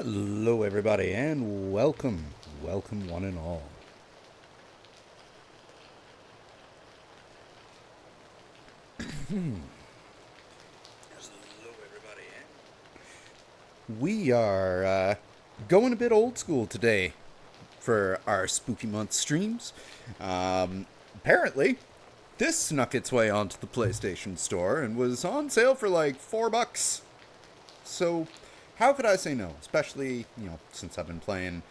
Hello everybody and welcome one and all. We are going a bit old school today for our Spooky Month streams. Apparently, this snuck its way onto the PlayStation Store and was on sale for like $4. So, how could I say no? Especially, since I've been playing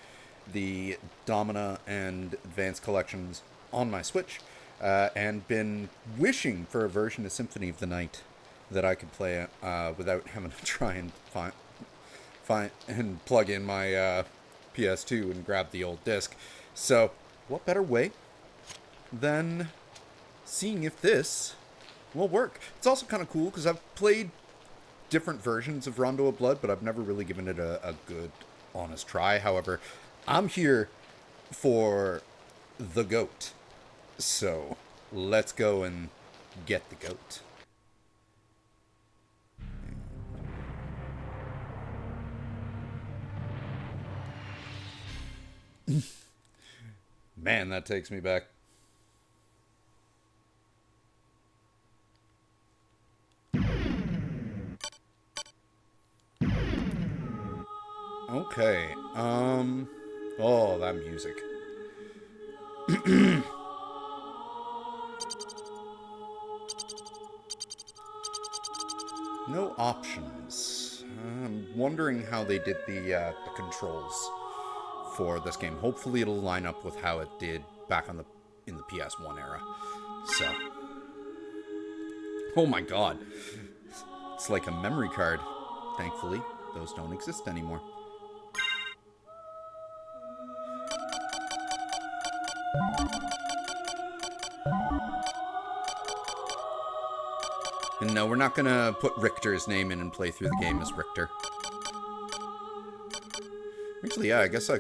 the Domina and Advanced collections on my Switch, and been wishing for a version of Symphony of the Night that I could play without having to try and find and plug in my PS2 and grab the old disc. So, what better way than seeing if this will work? It's also kind of cool because I've played different versions of Rondo of Blood, but I've never really given it a good, honest try. However, I'm here for the goat. So, let's go and get the goat. Man, that takes me back. Okay, oh, that music. No options. I'm wondering how they did the controls for this game. Hopefully it'll line up with how it did back in the PS1 era. So, oh my god. It's like a memory card. Thankfully, those don't exist anymore. And no, we're not gonna put Richter's name in and play through the game as Richter. Actually, yeah, I guess I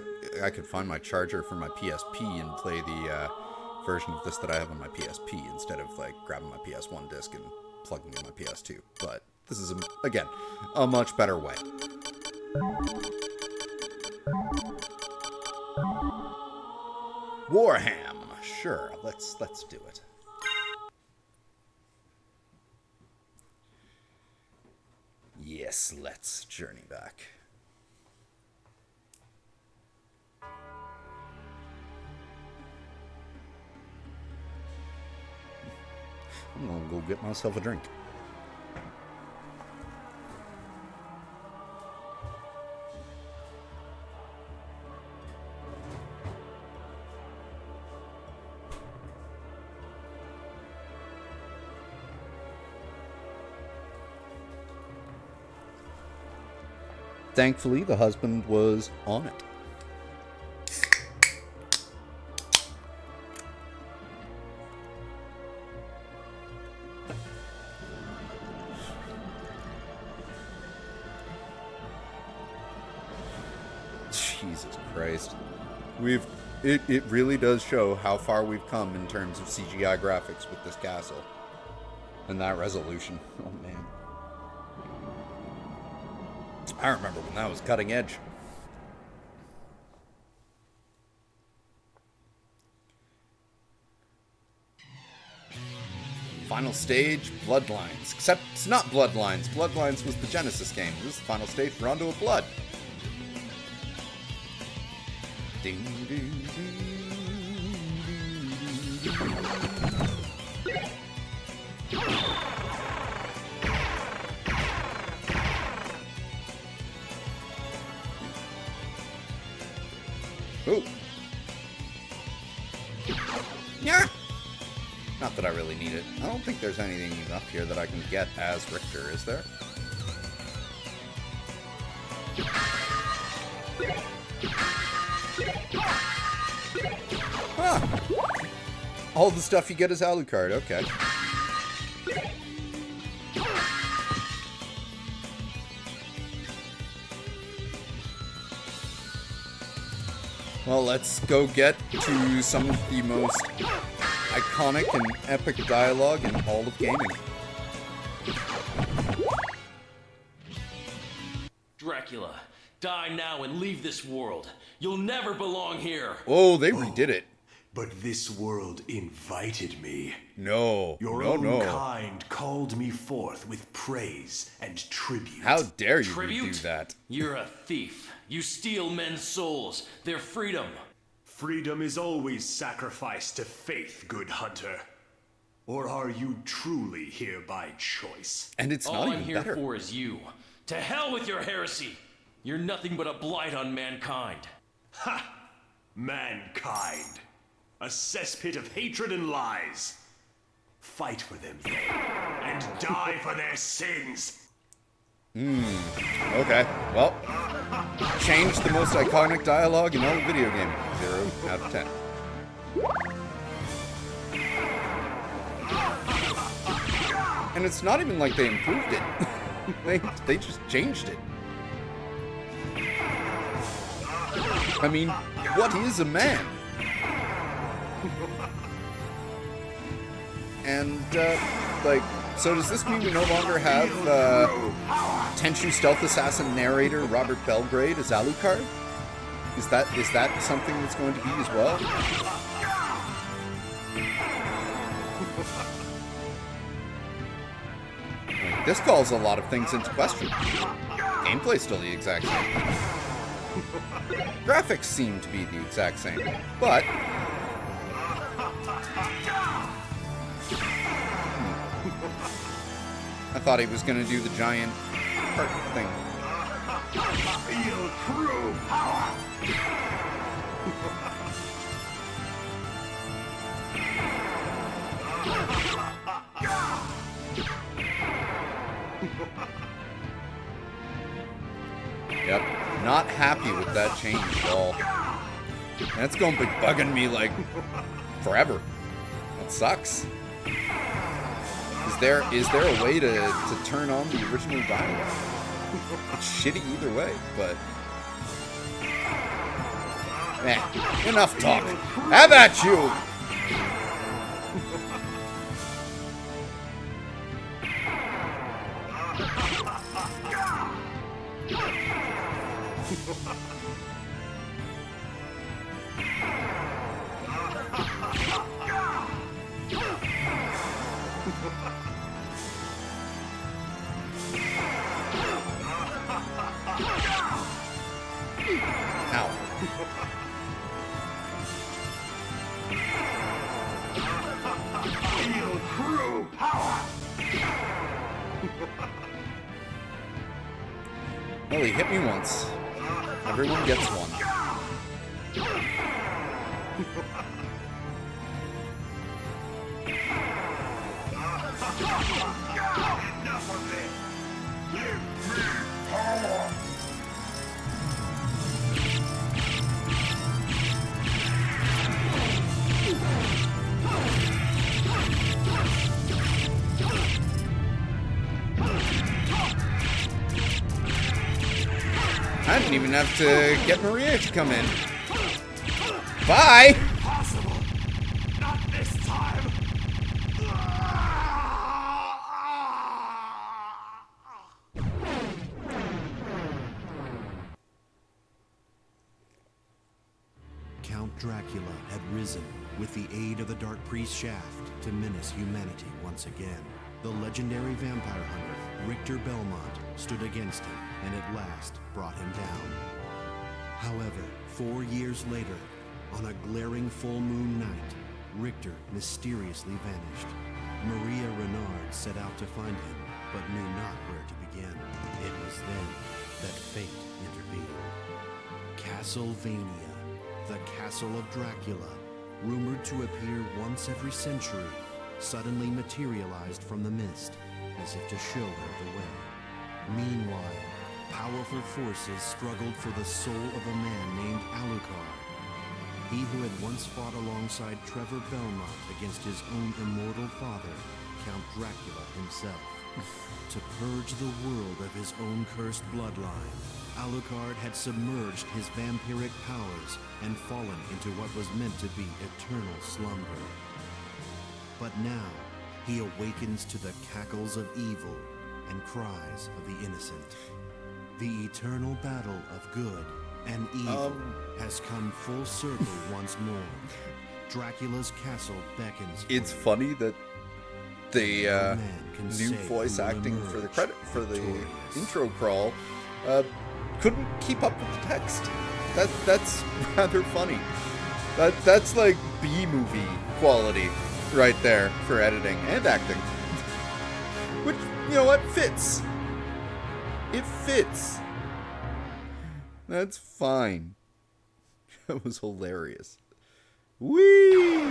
could find my charger for my PSP and play the version of this that I have on my PSP instead of, like, grabbing my PS1 disc and plugging in my PS2. But this is, again, a much better way. Warham! Sure, let's do it. Yes, let's journey back. I'm gonna go get myself a drink. Thankfully, the husband was on it. Jesus Christ. It really does show how far we've come in terms of CGI graphics with this castle. And that resolution. Oh, man. I remember when that was cutting edge. Final stage, Bloodlines. Except it's not Bloodlines. Bloodlines was the Genesis game. This is the final stage, Rondo of Blood. Ding, ding, Ooh. Yeah. Not that I really need it. I don't think there's anything up here that I can get as Richter, is there? Huh. All the stuff you get is Alucard, okay. Well, let's go get to some of the most iconic and epic dialogue in all of gaming. Dracula, Die now and leave this world. You'll never belong here. Oh, they redid it. But this world invited me. No. Your no, own no. kind called me forth with praise and tribute. How dare you Tribute? redo that? You're a thief. You steal men's souls, their freedom. Freedom is always sacrificed to faith, good hunter. Or are you truly here by choice? And it's All not I'm even here better. for is you. To hell with your heresy. You're nothing but a blight on mankind. Ha! Mankind. A cesspit of hatred and lies. Fight for them, then, and die for their sins. Okay, well, change the most iconic dialogue in all video game. 0 out of 10. And it's not even like they improved it. they just changed it. I mean, what is a man? And, like, so does this mean we no longer have, Tenchu Stealth Assassin narrator Robert Belgrade as Alucard? Is that something that's going to be as well? Like, this calls a lot of things into question. Gameplay's still the exact same. Graphics seem to be the exact same, but... I thought he was going to do the giant heart thing. Feel true power. Yep, not happy with that change at all. That's going to be bugging me, like, forever. That sucks. Is there a way to turn on the original dialogue? It's shitty either way, but... enough talk. How about you? Ow. Feel true power. Well, he hit me once. Everyone gets one. Enough of it. Give me power. I didn't even have to get Maria to come in. Bye! Impossible. Not this time. Count Dracula had risen with the aid of the Dark Priest shaft to menace humanity once again. The legendary vampire hunter, Richter Belmont, stood against him and at last brought him down. However, 4 years later, on a glaring full moon night, Richter mysteriously vanished. Maria Renard set out to find him, but knew not where to begin. It was then that fate intervened. Castlevania, the Castle of Dracula, rumored to appear once every century, suddenly materialized from the mist, as if to show her the way. Meanwhile, powerful forces struggled for the soul of a man named Alucard. He who had once fought alongside Trevor Belmont against his own immortal father, Count Dracula himself. To purge the world of his own cursed bloodline, Alucard had submerged his vampiric powers and fallen into what was meant to be eternal slumber. But now, he awakens to the cackles of evil and cries of the innocent. The eternal battle of good and evil has come full circle once more. Dracula's castle beckons. It's funny that the man can new say voice who will acting for the emerge credit for the victorious. intro crawl couldn't keep up with the text. That's rather funny. That's like B movie quality right there for editing and acting. Which, you know what, fits. It fits. That's fine. That was hilarious. Whee!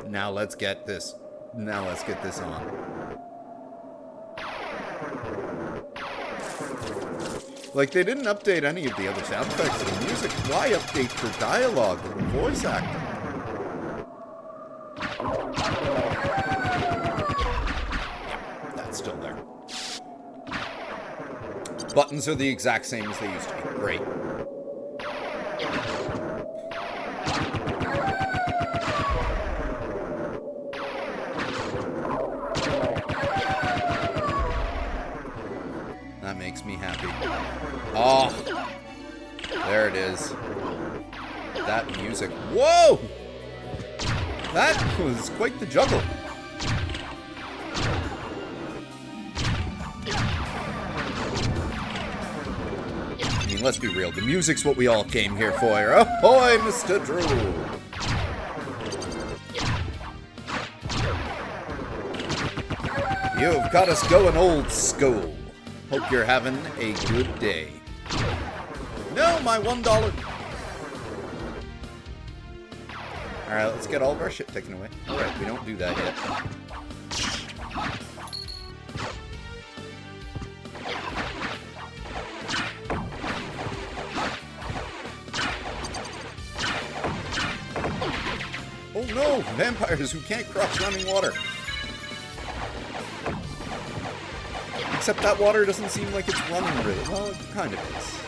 Now let's get this. Now let's get this on. Like, they didn't update any of the other sound effects or the music. Why update for dialogue and voice acting? Yep, that's still there. Buttons are the exact same as they used to be. Great. That makes me happy. Oh, there it is. That music. Whoa! That was quite the juggle. I mean, let's be real. The music's what we all came here for. Ahoy, Mr. Drew! You've got us going old school. Hope you're having a good day. No, my $1. Alright, let's get all of our shit taken away. Alright, we don't do that yet. Oh no! Vampires who can't cross running water. Except that water doesn't seem like it's running really. Well, it kind of is.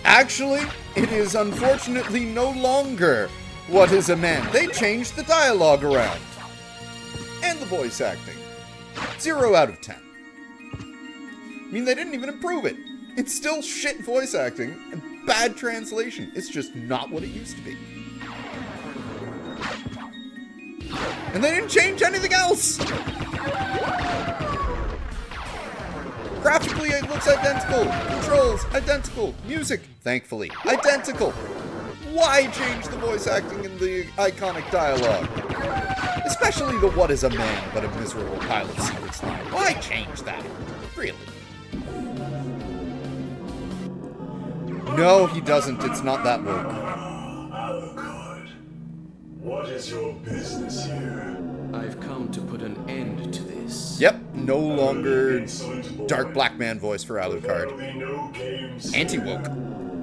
Actually, it is unfortunately no longer What is a Man. They changed the dialogue around. And the voice acting. 0 out of 10. I mean, they didn't even improve it. It's still shit voice acting and bad translation. It's just not what it used to be. And they didn't change anything else! Graphically, it looks identical. Controls, identical. Music, thankfully, identical. Why change the voice acting and the iconic dialogue? Especially the "What is a man but a miserable pile of secrets" line. Why change that? Really? No, he doesn't. It's not that woke. Alucard, what is your business here? I've come to put an end to this. Yep, no longer dark black man voice for There Alucard. will be no games. Anti-woke.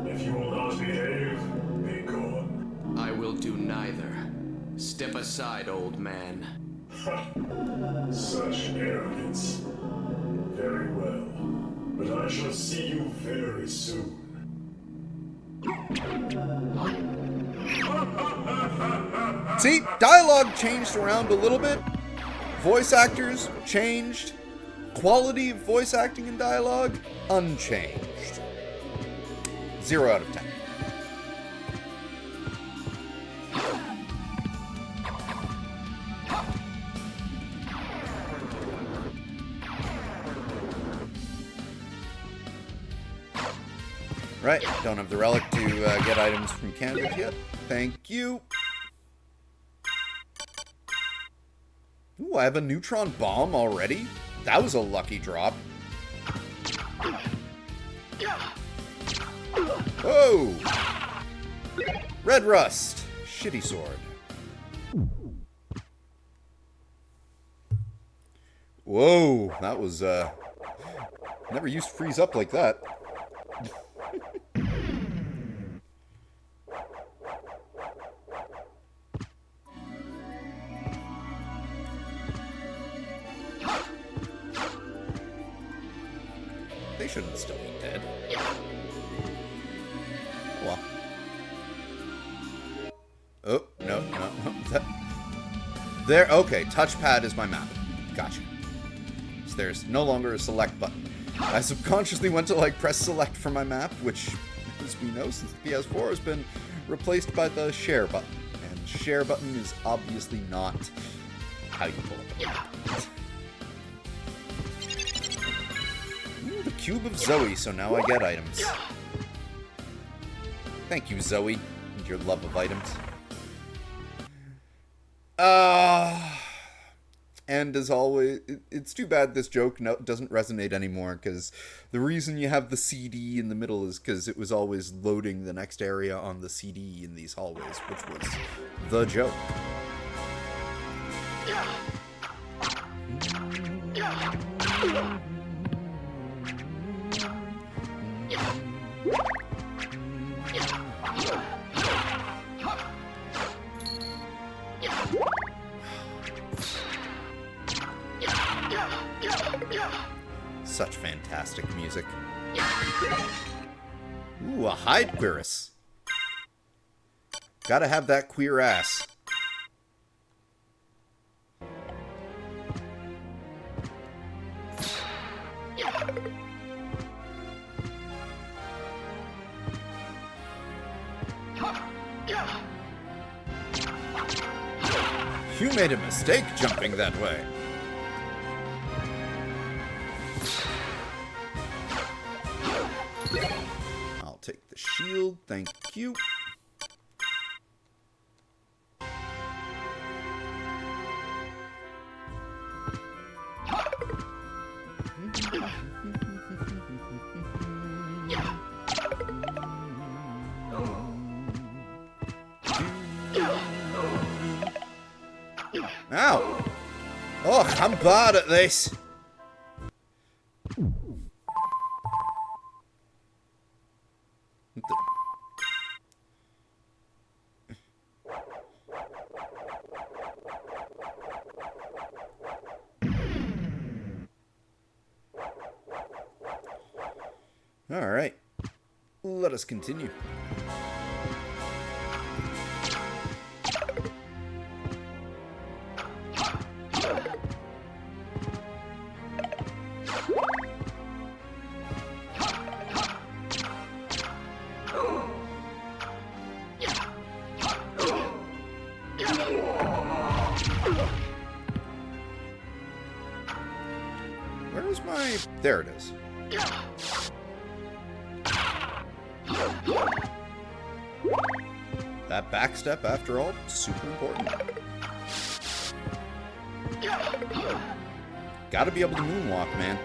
If you will not behave, be gone. I will do neither. Step aside, old man. Such arrogance. Very well. But I shall see you very soon. See, dialogue changed around a little bit. Voice actors changed. Quality of voice acting and dialogue, unchanged. 0 out of 10. Right, don't have the relic to get items from Canada yet. Thank you. Ooh, I have a neutron bomb already? That was a lucky drop. Whoa! Red Rust. Shitty sword. Whoa, that was, never used to freeze up like that. They shouldn't still be dead. Well. Oh, no. There, okay, touchpad is my map. Gotcha. So there's no longer a select button. I subconsciously went to, like, press select for my map, which, as we know, since the PS4 has been replaced by the share button. And share button is obviously not how you pull it. Ooh, the Cube of Zoe, so now I get items. Thank you, Zoe, and your love of items. And as always, it's too bad this joke doesn't resonate anymore, because the reason you have the CD in the middle is because it was always loading the next area on the CD in these hallways, which was the joke. Such fantastic music. Ooh, a hide queerus. Gotta have that queer ass. You made a mistake jumping that way. I'll take the shield, thank you. Ow! Oh, I'm bad at this. All right, let us continue. Where's my... There it is. That backstep, after all, super important. Gotta be able to moonwalk, man.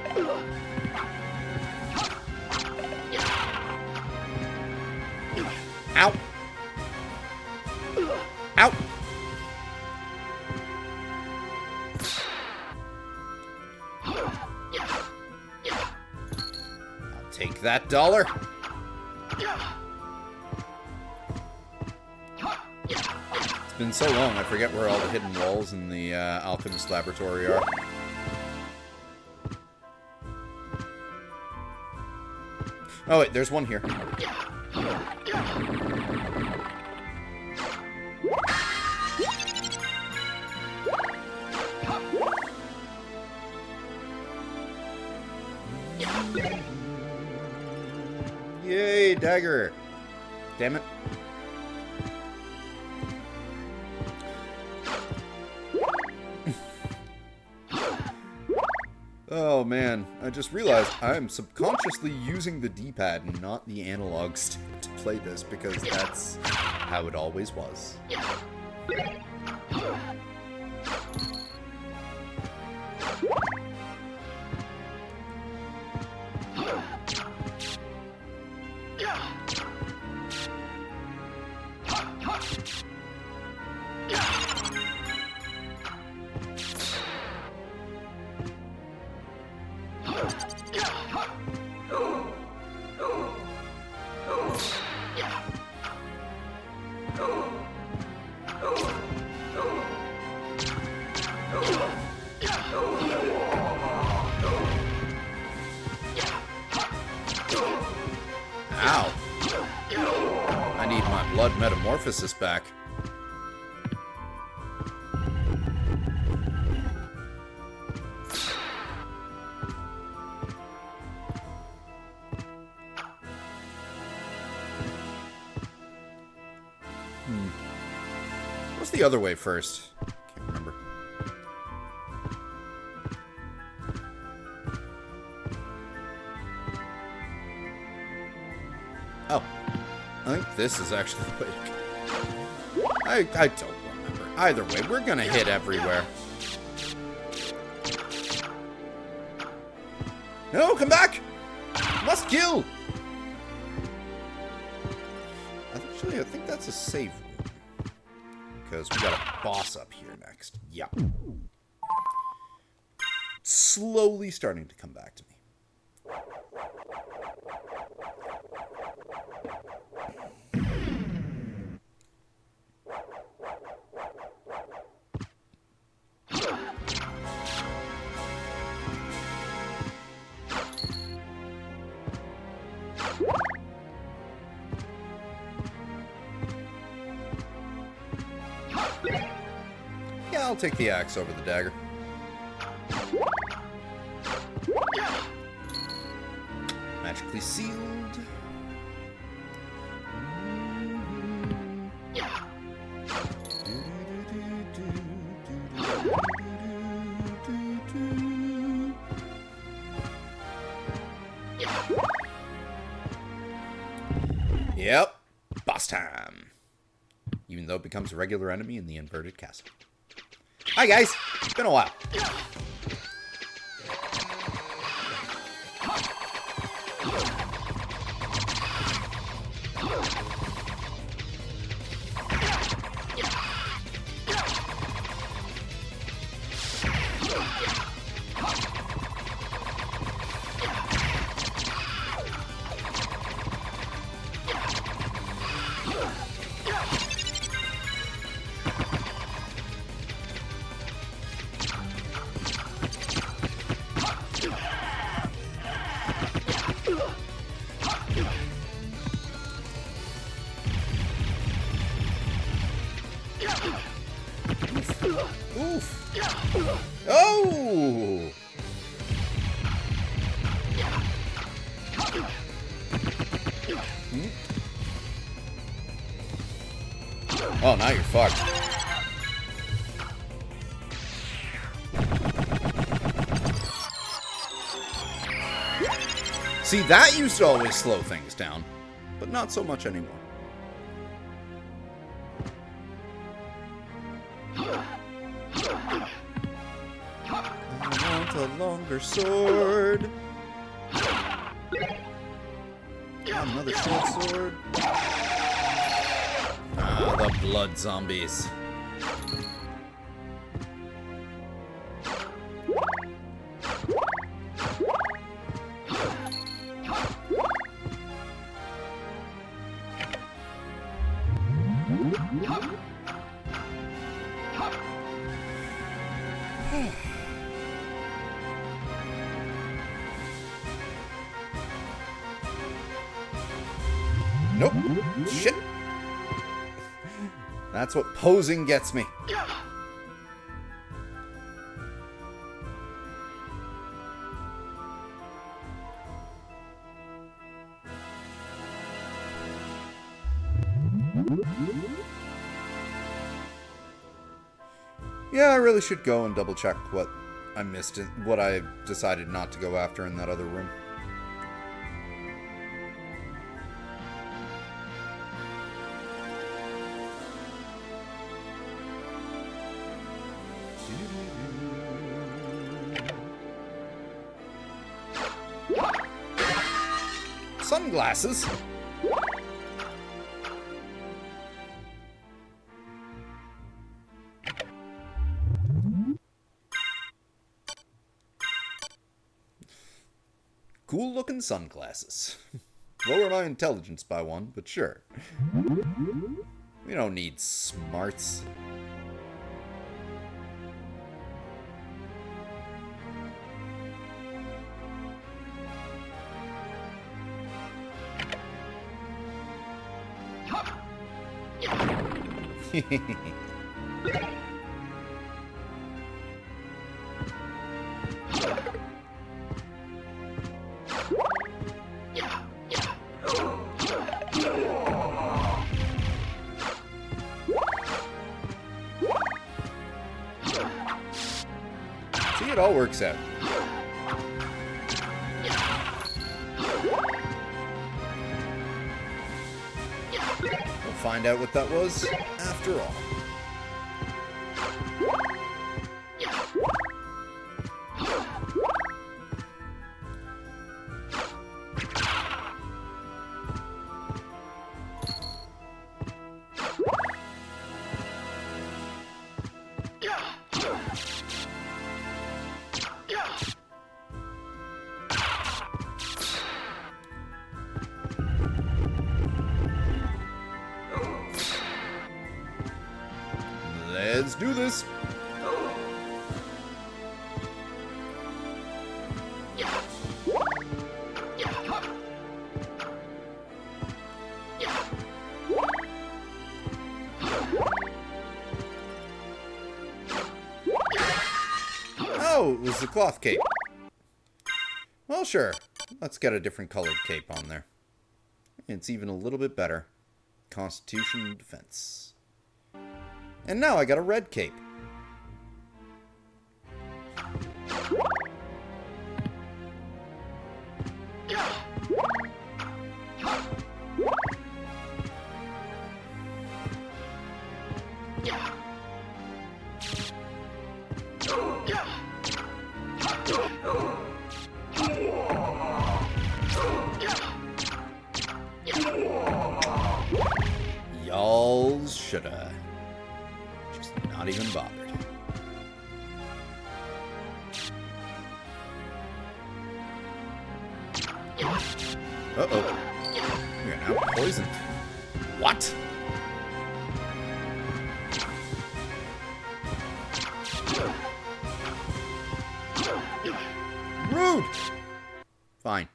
Ow! Ow! I'll take that dollar. It's been so long, I forget where all the hidden walls in the Alchemist Laboratory are. Oh wait, there's one here. Yay, dagger! Damn it. Oh man, I just realized I'm subconsciously using the D-pad and not the analog stick to play this because that's how it always was. Ow. I need my blood metamorphosis back. the other way first? Can't remember. Oh. I think this is actually the way to go. I don't remember. Either way, we're gonna hit everywhere. No, come back! Must kill! Actually, I think that's a save room. Because we got a boss up here next. Yeah. Slowly starting to come back to me. Yeah, I'll take the axe over the dagger. Magically sealed. Yep, boss time. Even though it becomes a regular enemy in the inverted castle. Hi guys, it's been a while. Oof. Oh! Oh, now you're fucked. See, that used to always slow things down, but not so much anymore. I want a longer sword. Another short sword. Ah, the blood zombies. Nope. Shit. That's what posing gets me. Yeah, I really should go and double check what I missed, what I decided not to go after in that other room. Sunglasses? Cool looking sunglasses. Lower my intelligence by one, but sure. We don't need smarts. all works out. We'll find out what that was after all. Let's do this. Oh, it was the cloth cape. Well, sure. Let's get a different colored cape on there. It's even a little bit better. Constitution and Defense. And now I got a red cape. Y'all shoulda just not even bothered. Uh-oh. You're now poisoned. What? Rude! Fine.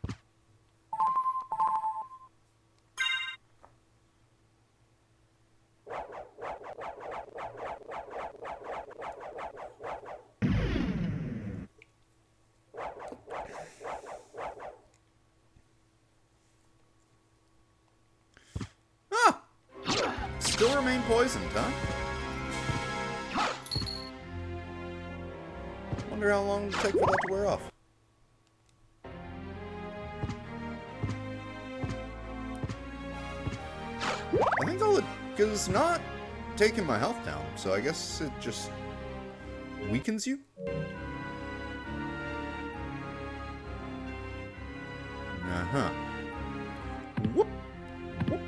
Ah! Still remain poisoned, huh? Wonder how long it'll take for that to wear off. I think all it... because it's not taking my health down, so I guess it just weakens you? Uh-huh. Whoop! Whoop.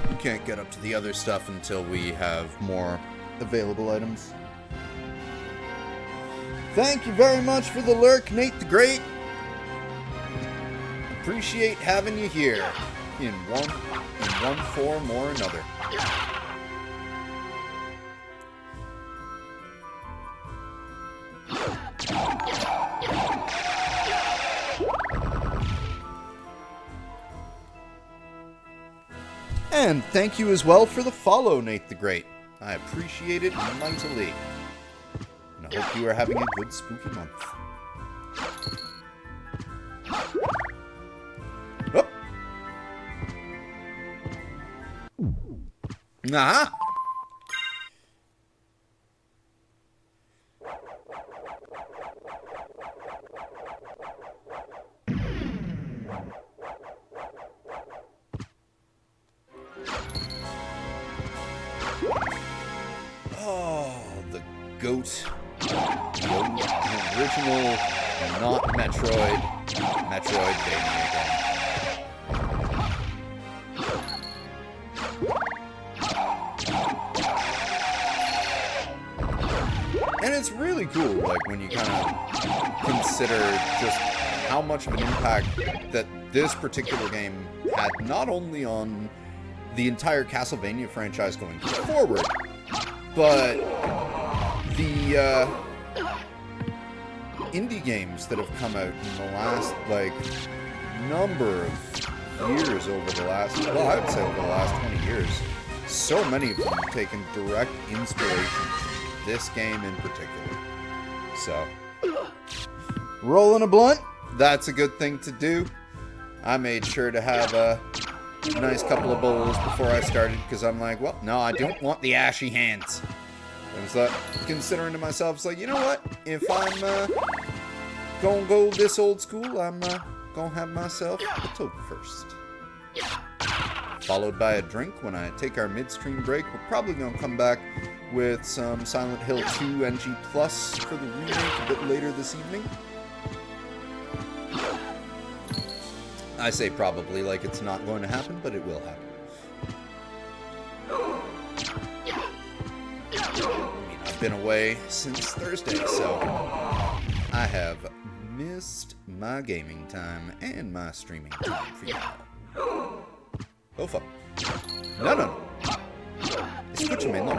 We can't get up to the other stuff until we have more available items. Thank you very much for the lurk, Nate the Great. Appreciate having you here in one form or another. And thank you as well for the follow, Nate the Great. I appreciate it mightily. And I hope you are having a good spooky month. Oh. Aha! Oh, the goat. The original, not Metroidvania game. And it's really cool, like, when you kind of consider just how much of an impact that this particular game had, not only on the entire Castlevania franchise going forward, but the indie games that have come out in the last, like, number of years over the last, well, I would say over the last 20 years. So many of them have taken direct inspiration from this game in particular. So, rolling a blunt, that's a good thing to do. I made sure to have a a nice couple of bowls before I started because I'm like, well, no, I don't want the ashy hands. I was like, considering to myself, it's like, you know what? If I'm gonna go this old school, I'm gonna have myself a Toberfirst. Followed by a drink when I take our midstream break. We're probably gonna come back with some Silent Hill 2 NG Plus for the remake a bit later this evening. I say probably like it's not going to happen, but it will happen. I've been away since Thursday, so I have missed my gaming time and my streaming time for y'all. Oh fuck. No. Escúchame, no.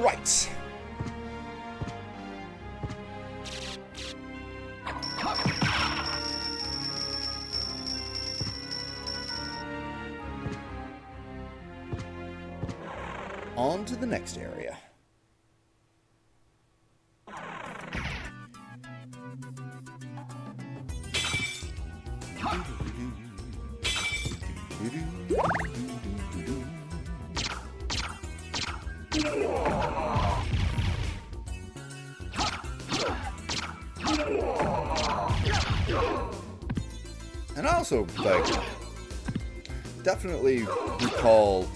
Right. On to the next area. And I also, like, definitely recall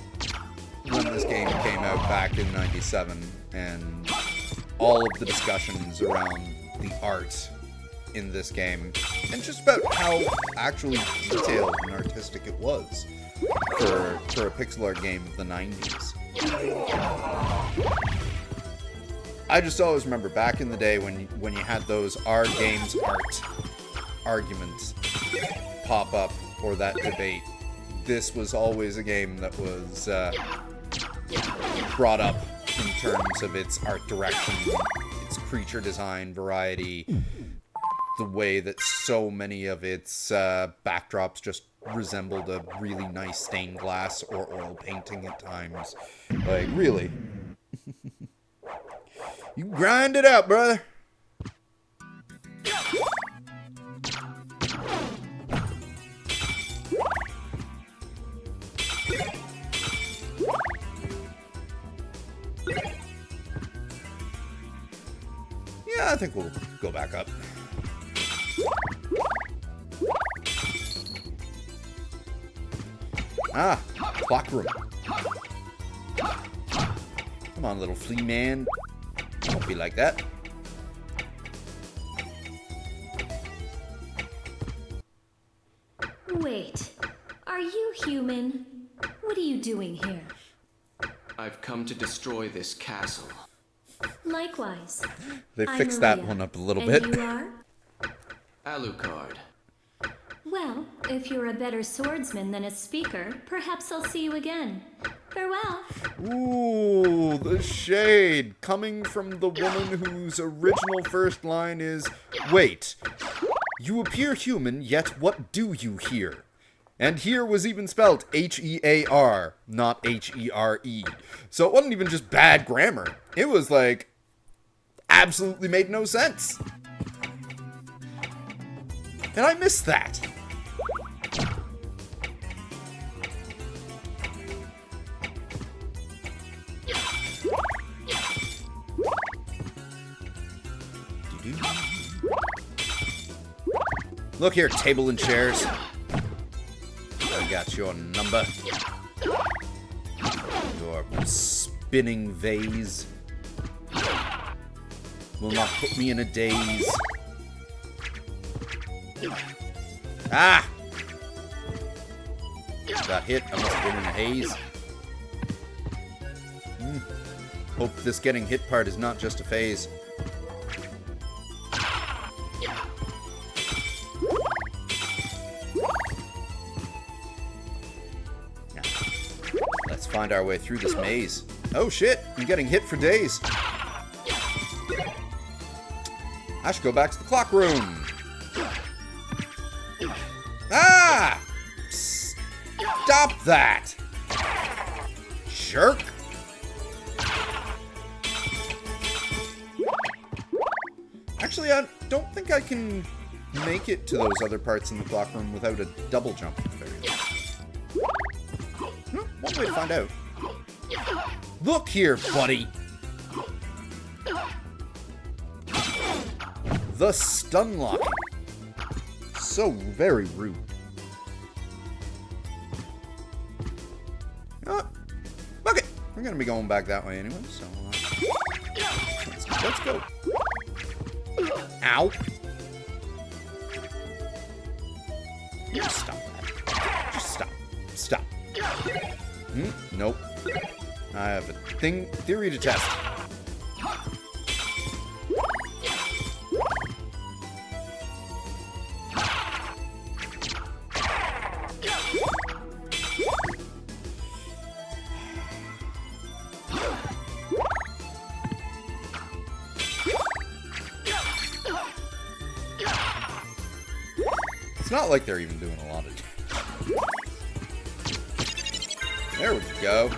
when this game came out back in '97 and all of the discussions around the art in this game and just about how actually detailed and artistic it was for a pixel art game of the 90s. I just always remember back in the day when you had those "our game's art" arguments pop up, or that debate. This was always a game that was brought up in terms of its art direction, its creature design variety, the way that so many of its backdrops just resembled a really nice stained glass or oil painting at times. Like, really. You grind it out, brother. Yeah, I think we'll go back up. Ah, clock room. Come on, little flea man. Don't be like that. Wait, are you human? What are you doing here? I've come to destroy this castle. Likewise. They I'm fixed that Maria. one up a little And bit. you are? Alucard. Well, if you're a better swordsman than a speaker, perhaps I'll see you again. Farewell. Ooh, the shade coming from the woman whose original first line is, "Wait, you appear human, yet what do you hear?" And here was even spelled H-E-A-R, not H-E-R-E. So it wasn't even just bad grammar. It was like, absolutely made no sense. And I missed that. Look here, table and chairs. I got your number. Your spinning vase will not put me in a daze. Ah! Got hit. I must have been in a haze. Hope this getting hit part is not just a phase. Let's find our way through this maze. Oh shit, I'm getting hit for days. I should go back to the clock room. Ah! Stop that! Jerk! Actually, don't think I can make it to those other parts in the clock room without a double jump at the very least. Well, one way to find out. Look here, buddy! The stun lock. So very rude. Fuck it! We're gonna be going back that way anyway, so... let's go. Ow! Just stop that. Just stop. Stop. Nope. I have a theory to test. It's not like they're even doing a lot of damage. There we go.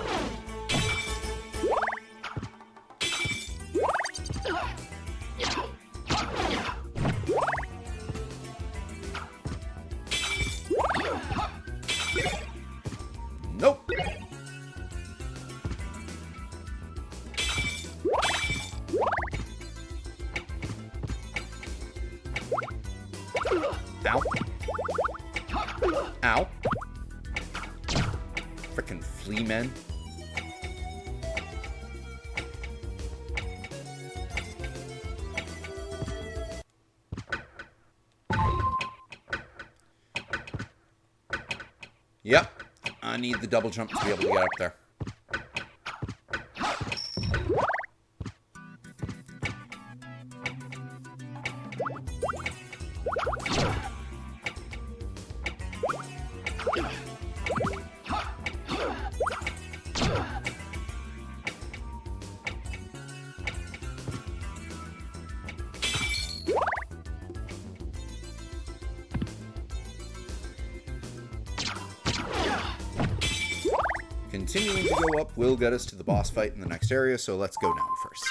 Nope. Ow. Ow. Frickin' flea men. Yep. I need the double jump to be able to get up there. Continuing to go up will get us to the boss fight in the next area, so let's go down first.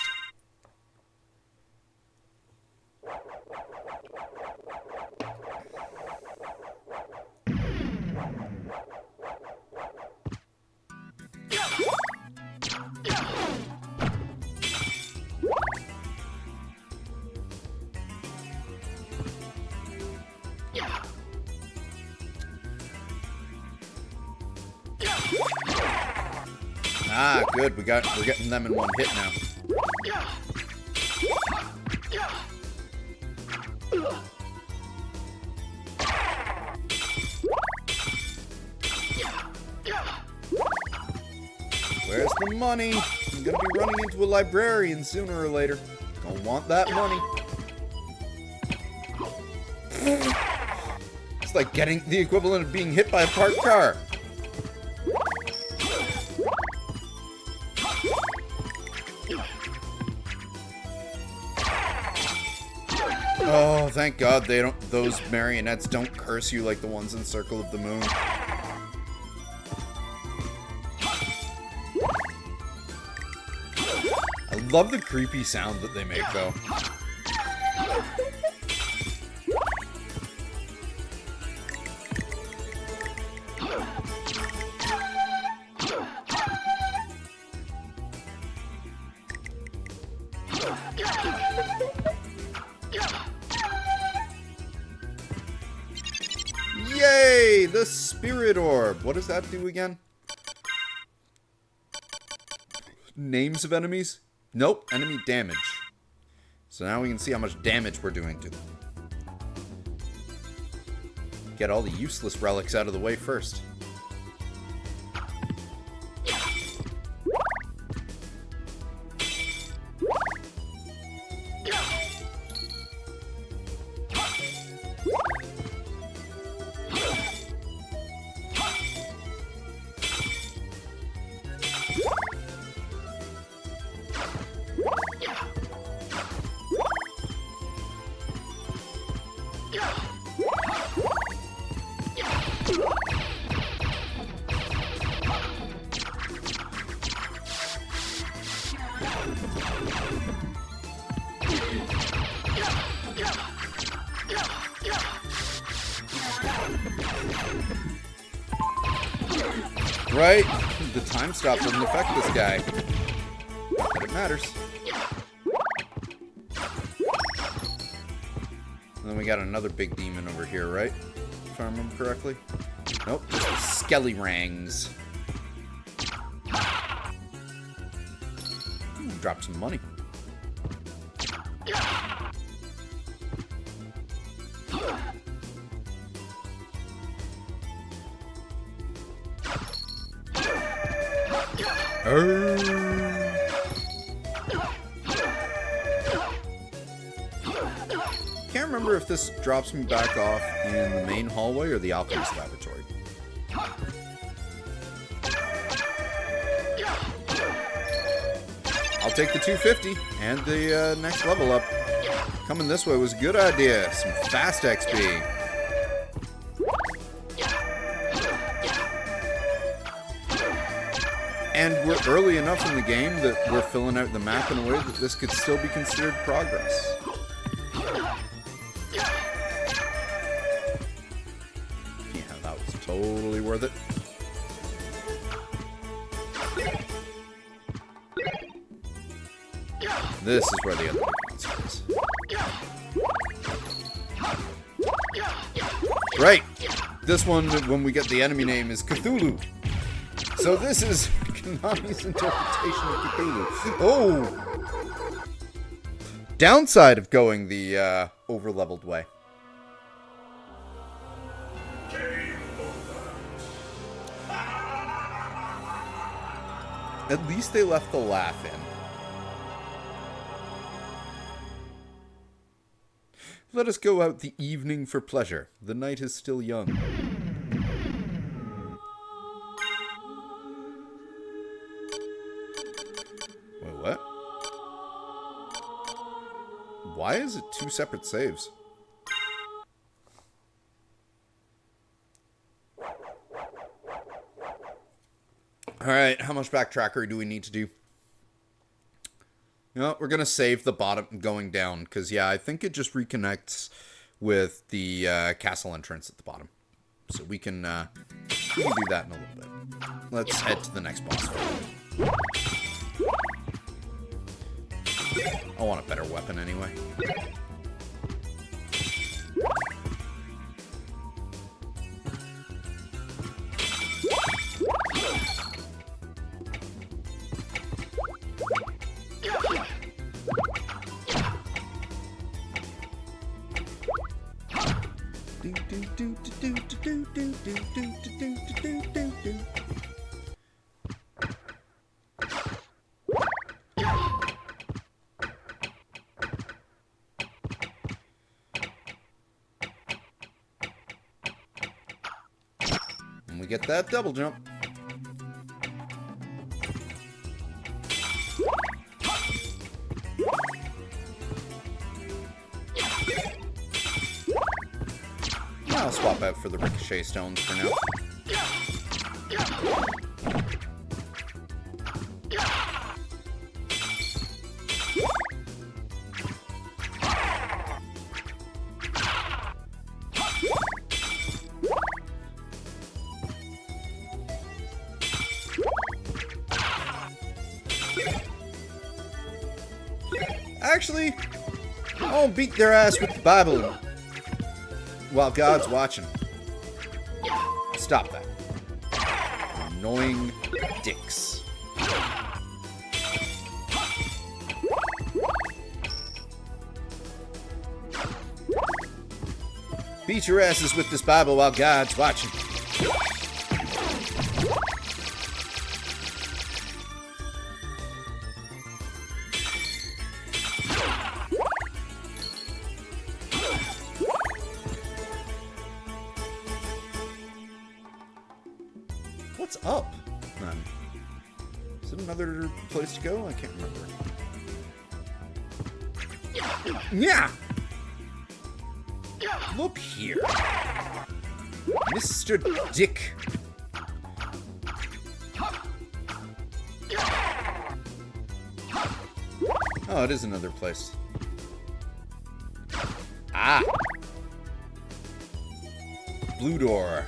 Ah, good. We're getting them in one hit now. Where's the money? I'm gonna be running into a librarian sooner or later. Gonna want that money. It's like getting the equivalent of being hit by a parked car. Oh, thank God those marionettes don't curse you like the ones in Circle of the Moon. I love the creepy sound that they make, though. Yay! The Spirit Orb! What does that do again? Names of enemies? Nope, enemy damage. So now we can see how much damage we're doing to them. Get all the useless relics out of the way first. Right? The time stop doesn't affect this guy. But it matters. And then we got another big demon over here, right? If I remember correctly. Nope, just the skelly rangs. Ooh, drop some money. Can't remember if this drops me back off in the main hallway or the alchemist laboratory. I'll take the 250 and the next level up. Coming this way was a good idea. Some fast XP. And we're early enough in the game that we're filling out the map in a way that this could still be considered progress. Yeah, that was totally worth it. This is where the other monster is. Right. This one, when we get the enemy name, is Cthulhu. So this is Konami's interpretation of Cthulhu. Oh! Downside of going the over-leveled way. At least they left the laugh in. Let us go out the evening for pleasure. The night is still young. Wait, what? Why is it two separate saves? Alright, how much backtrackery do we need to do? You know, we're going to save the bottom going down, because, yeah, I think it just reconnects with the castle entrance at the bottom. So we can do that in a little bit. Let's head to the next boss fight. I want a better weapon anyway. And we get that double jump. I'll swap out for the ricochet stones for now. Actually, I'll beat their ass with the Bible while God's watching. Stop that. Annoying dicks. Beat your asses with this Bible while God's watching. What's up, then? Is it another place to go? I can't remember. Yeah! Look here. Mr. Dick. Oh, it is another place. Ah! Blue door.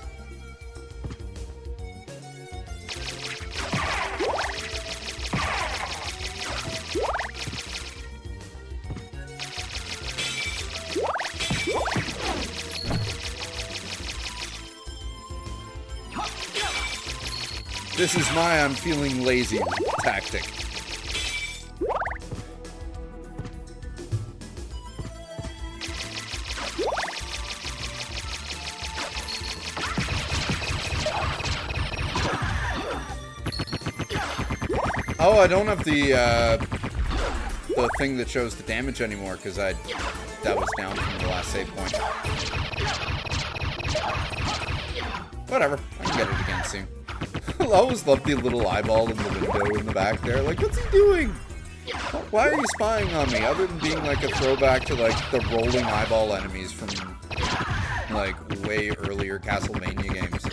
This is my I'm feeling lazy tactic. Oh, I don't have the thing that shows the damage anymore because that was down from the last save point. Whatever, I can get it again soon. I always love the little eyeball in the window in the back there. Like, what's he doing? Why are you spying on me? Other than being like a throwback to like the rolling eyeball enemies from like way earlier Castlevania games.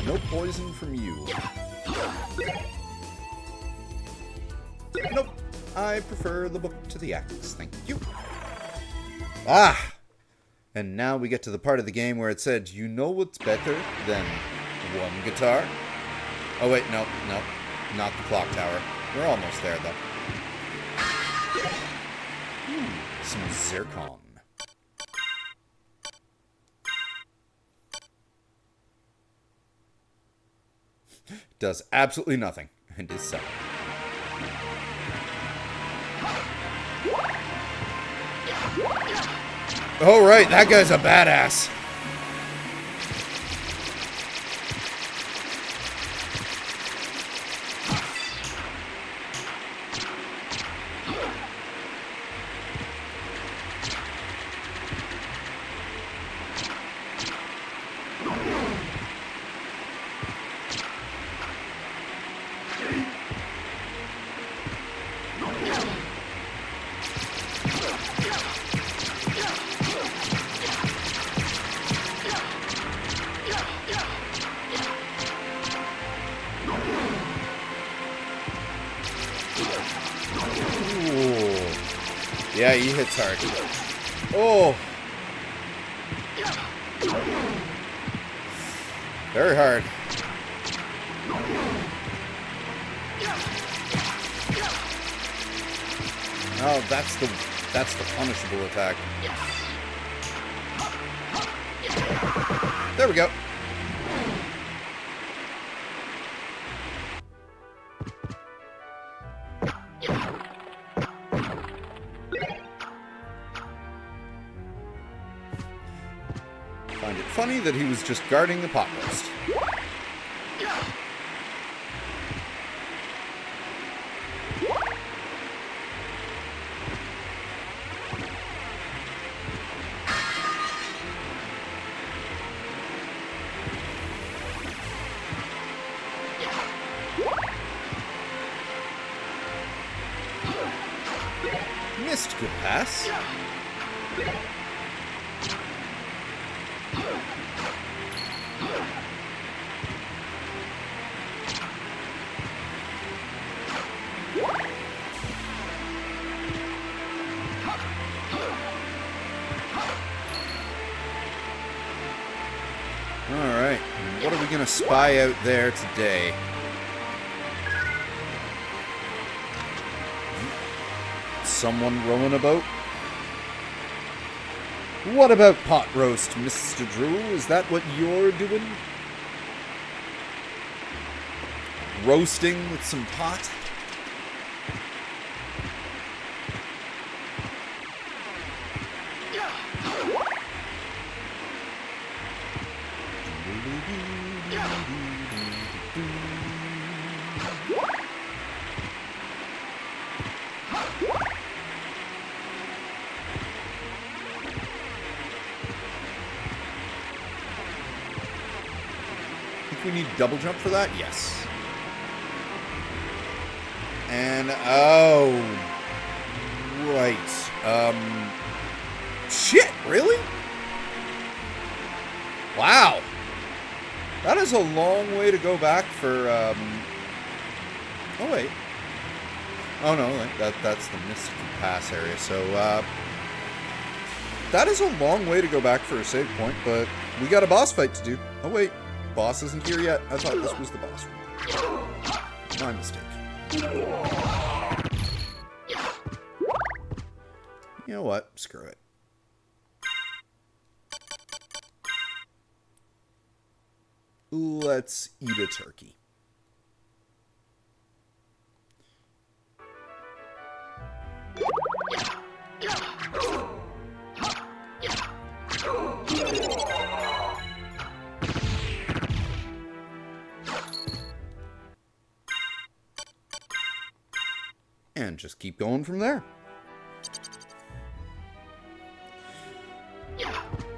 No poison from you. Nope. I prefer the book to the axe. Thank you. Ah! And now we get to the part of the game where it said, you know what's better than one guitar? Oh wait, no. Not the clock tower. We're almost there, though. Some zircon. Does absolutely nothing, and is so. Oh right, that guy's a badass. Yeah, he hits hard. Oh! Very hard. Oh, that's the punishable attack. There we go. Find it funny that he was just guarding the pot roast. Missed, good pass. Alright, what are we going to spy out there today? Someone rowing a boat? What about pot roast, Mr. Drew? Is that what you're doing? Roasting with some pot? We need double jump for that? Yes. And, oh. Right. Shit, really? Wow. That is a long way to go back for, oh wait. Oh no, that's the Mystical Pass area. So that is a long way to go back for a save point, but we got a boss fight to do. Oh wait, boss isn't here yet. I thought this was the boss room. My mistake. You know what? Screw it. Let's eat a turkey. And just keep going from there.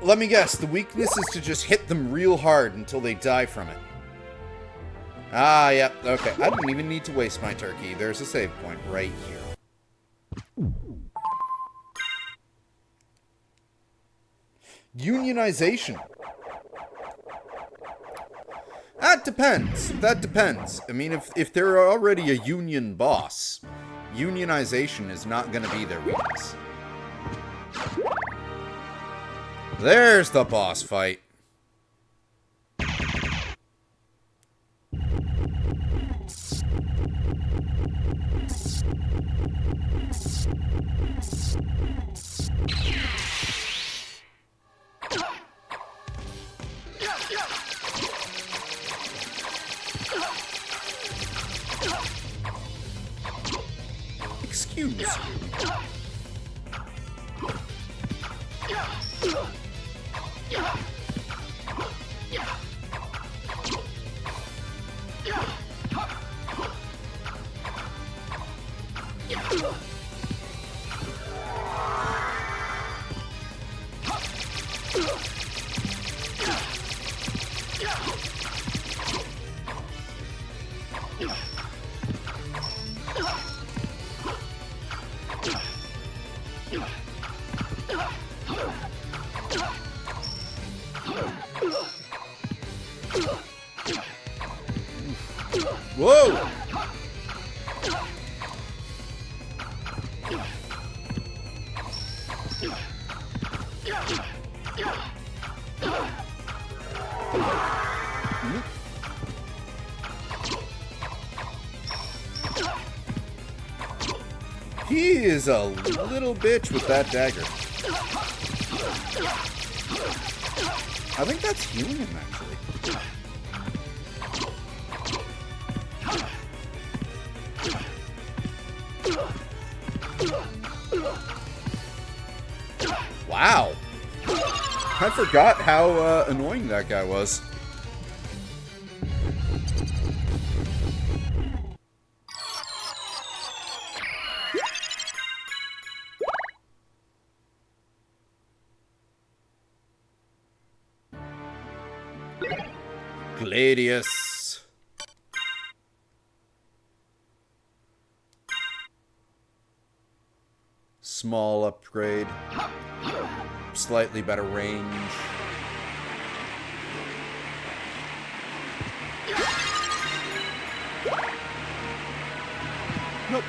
Let me guess, the weakness is to just hit them real hard until they die from it. Ah, yep, yeah, okay. I didn't even need to waste my turkey. There's a save point right here. Unionization. That depends. That depends. I mean, if they're already a union boss, unionization is not going to be their weakness. There's the boss fight. Excuse me. Whoa! He is a little bitch with that dagger. I think that's healing him, actually. Wow. I forgot how annoying that guy was. Gladius. Small upgrade. Slightly better range. Nope.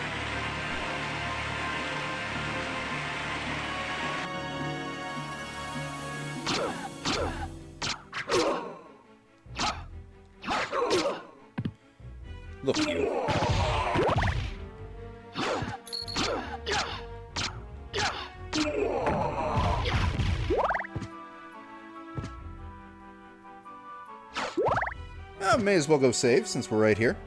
Look, you. May as well go save since we're right here.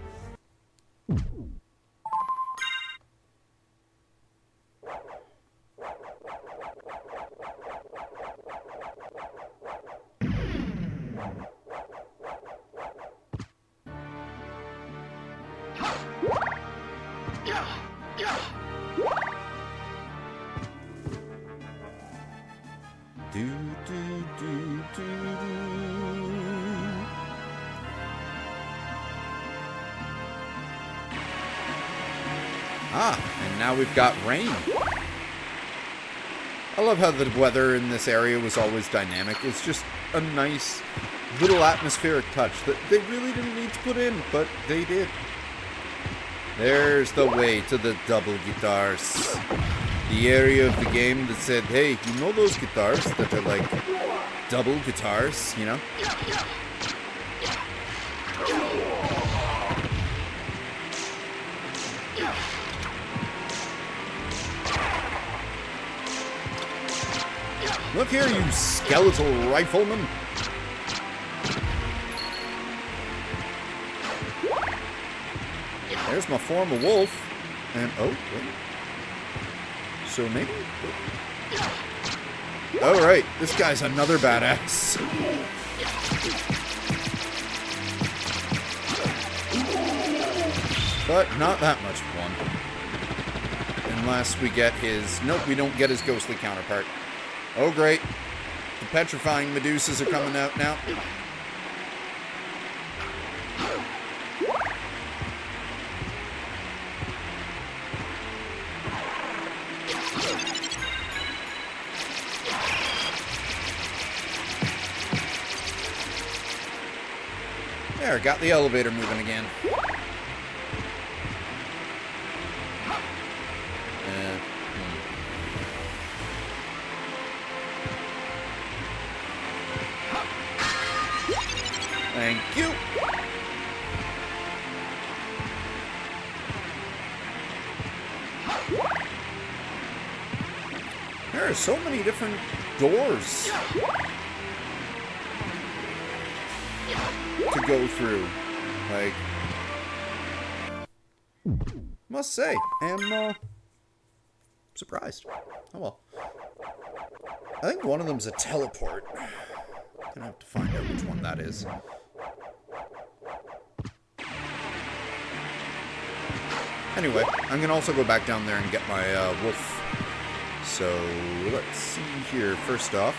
Ah, and now we've got rain. I love how the weather in this area was always dynamic. It's just a nice little atmospheric touch that they really didn't need to put in, but they did. There's the way to the double guitars. The area of the game that said, hey, you know those guitars that are like double guitars, you know? Look here, you skeletal rifleman. There's my former wolf. And, oh, wait. So maybe? Oh, right. This guy's another badass. But not that much fun. Unless we get his... Nope, we don't get his ghostly counterpart. Oh, great. The petrifying Medusas are coming out now. There, got the elevator moving again. Thank you. There are so many different doors to go through. Like, must say, am surprised. Oh well. I think one of them's a teleport. Gonna have to find out which one that is. Anyway, I'm gonna also go back down there and get my wolf. So let's see here. First off,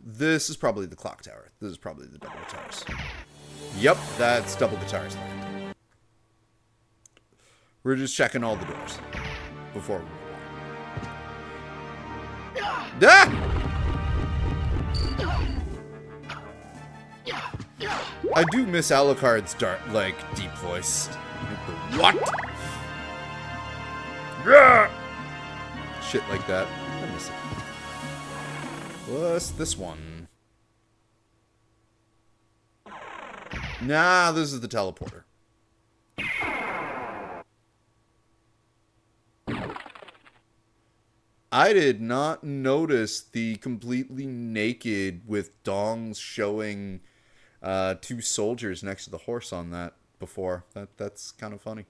this is probably the clock tower. This is probably the double guitars. Yep, that's double guitars land. We're just checking all the doors before we move on. Ah! I do miss Alucard's deep voice. What? Yeah! Shit like that. I miss it. What's this one? Nah, this is the teleporter. I did not notice the completely naked with dongs showing two soldiers next to the horse on that before. That's kind of funny.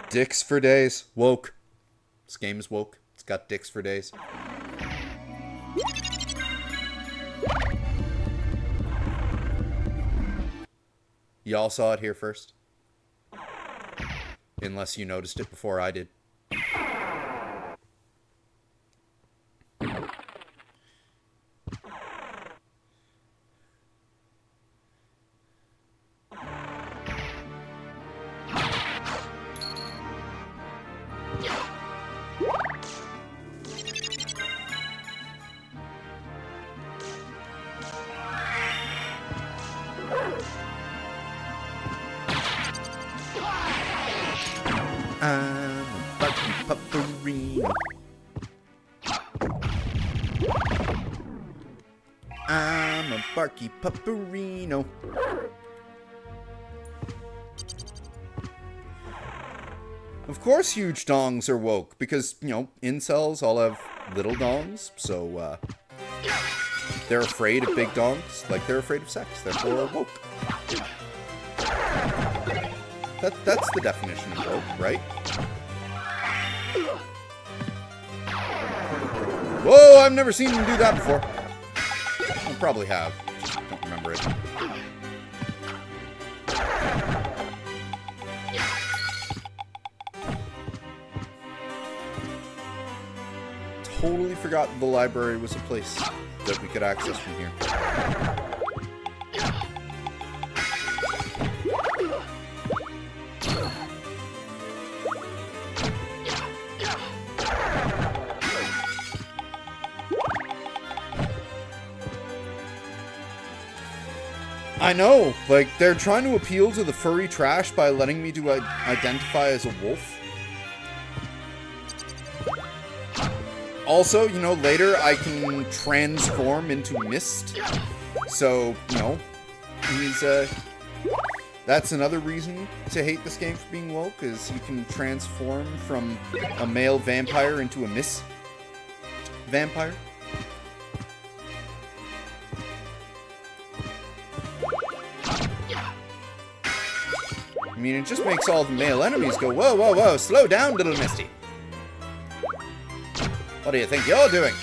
Dicks for days. Woke. This game is woke. It's got dicks for days. Y'all saw it here first. Unless you noticed it before I did. I'm a barky pupperino. I'm a barky pupperino. Of course huge dongs are woke, because, you know, incels all have little dongs, so, they're afraid of big dongs, like they're afraid of sex, therefore woke. That's the definition of woke, right? Whoa, I've never seen him do that before. I probably have, just don't remember it. Totally forgot the library was a place that we could access from here. I know, like, they're trying to appeal to the furry trash by letting me do identify as a wolf. Also, you know, later I can transform into mist. So, you know, he's, that's another reason to hate this game for being woke, is you can transform from a male vampire into a mist vampire. I mean, it just makes all the male enemies go, whoa, whoa, whoa, slow down, little Misty. What do you think you're doing?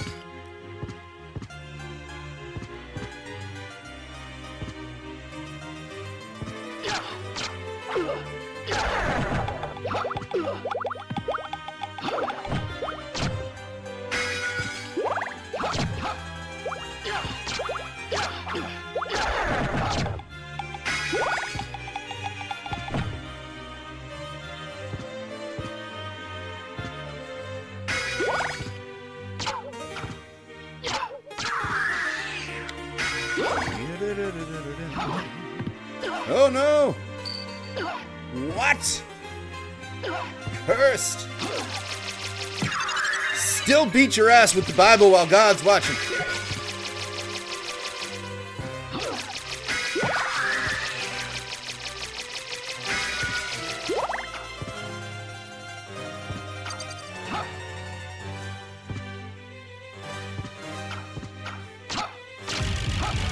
Oh no! What? Cursed! Still beat your ass with the Bible while God's watching.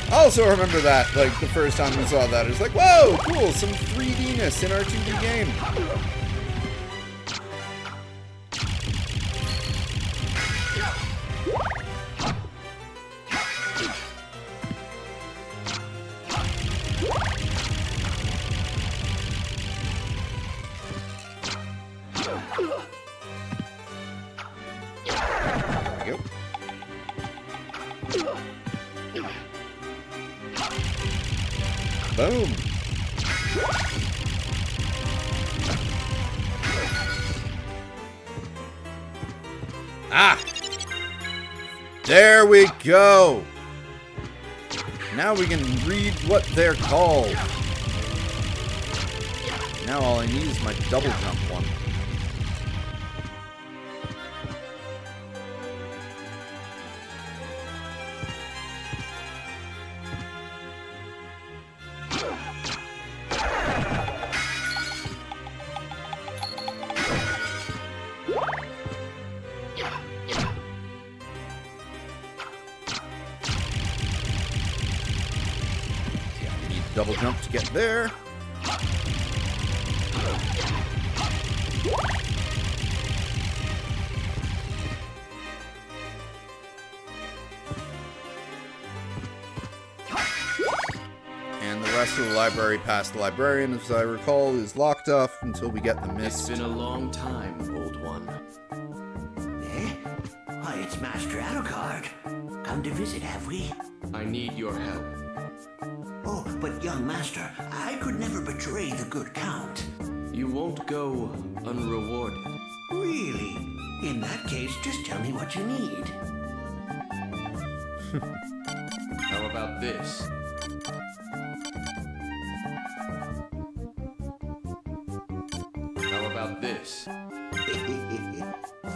I also remember that, like, the first time we saw that, it was like, whoa, cool, some 3D-ness in our 2D game. There we go. Boom. Ah! There we go! Now we can read what they're called. Now all I need is my double jump one. Double jump to get there. And the rest of the library past the librarian, as I recall, is locked off until we get the mist. It's been a long time, old one. Eh? Why, it's Master Alucard. Come to visit, have we? I need your help. Oh, but young master, I could never betray the good count. You won't go unrewarded. Really? In that case, just tell me what you need. How about this? How about this?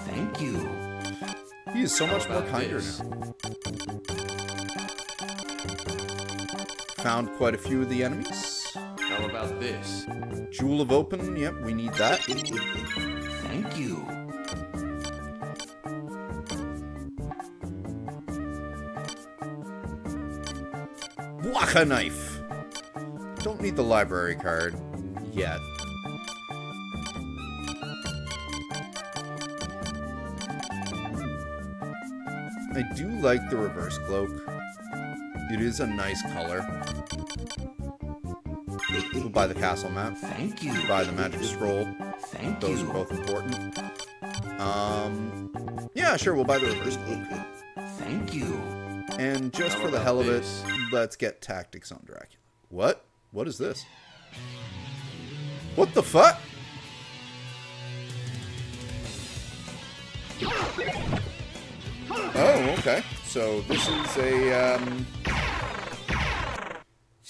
Thank you. He is so How much more about kinder this? now. Found quite a few of the enemies. How about this? Jewel of Open, yep, we need that. Thank you. Waka knife! Don't need the library card yet. I do like the reverse cloak. It is a nice color. We'll buy the castle map. Thank you. Buy the magic scroll. Thank Those you. are both important. Yeah, sure, we'll buy the reverse cloak. Thank you. And just How for the about hell of it, this? let's get tactics on Dracula. What? What is this? What the fuck? Oh, okay. So this is a,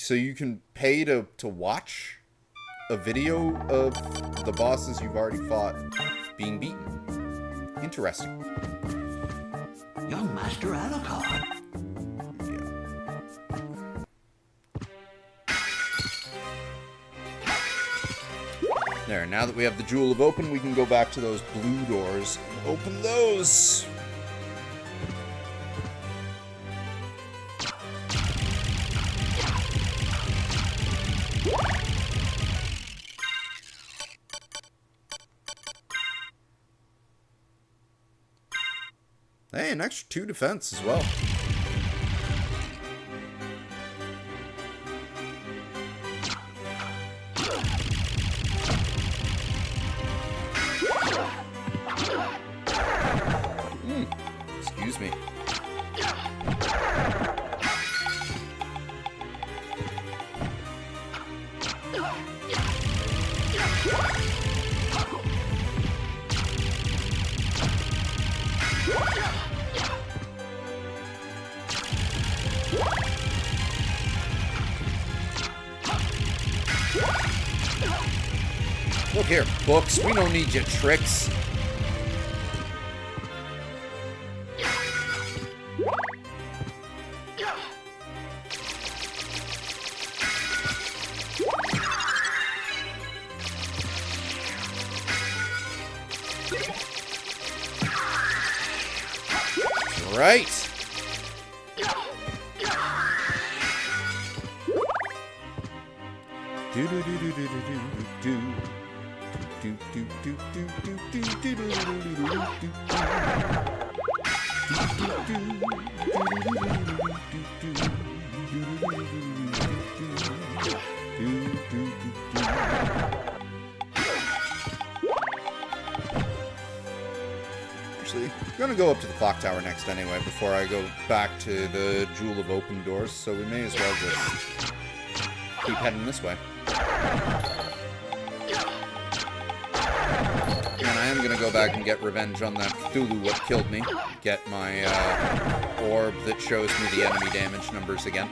So you can pay to watch a video of the bosses you've already fought being beaten. Interesting. Young Master Alucard. There, now that we have the Jewel of Open, we can go back to those blue doors and open those. Hey, an extra 2 defense as well. Excuse me. Look here, books. We don't need your tricks. Right. Do do do do do do do do do do do do do do do do Actually, I'm gonna go up to the clock tower next anyway before I go back to the Jewel of Open Doors, so we may as well just keep heading this way. And I am gonna go back and get revenge on that Cthulhu what killed me. Get my orb that shows me the enemy damage numbers again.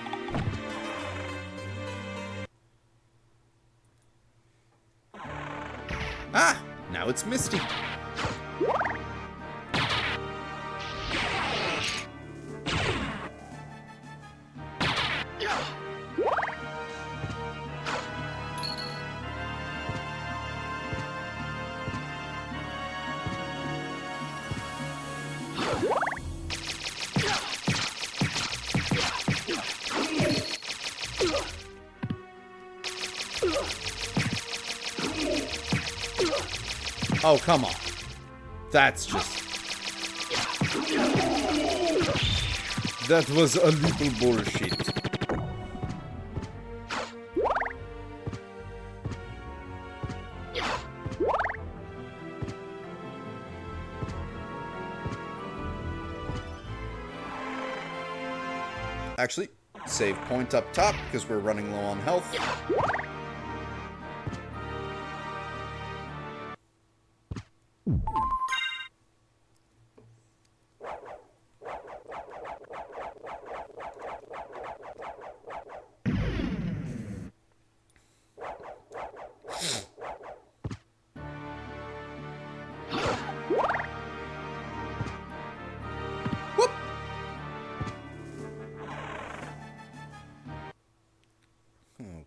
Ah! Now it's Misty. Oh, come on. That's just... That was a little bullshit. Actually, save point up top because we're running low on health.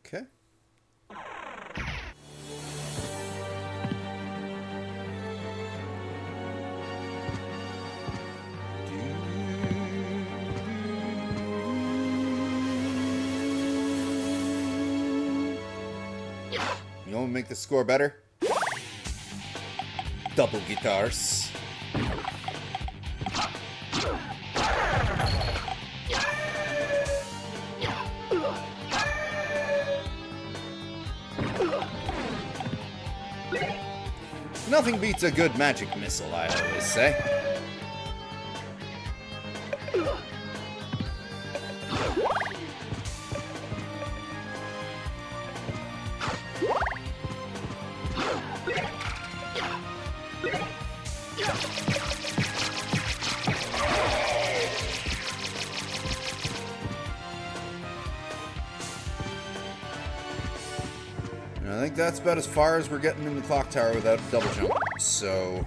Okay. You want to make the score better? Double guitars. Nothing beats a good magic missile, I always say. that's about as far as we're getting in the clock tower without a double jump. So...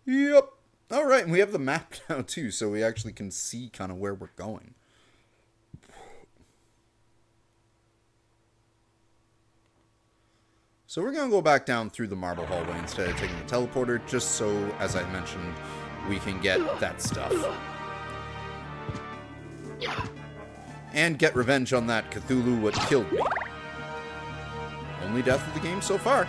Yep. Alright, and we have the map now too, so we actually can see kind of where we're going. So we're going to go back down through the marble hallway instead of taking the teleporter, just so, as I mentioned, we can get that stuff. And get revenge on that Cthulhu what killed me. Only death of the game so far.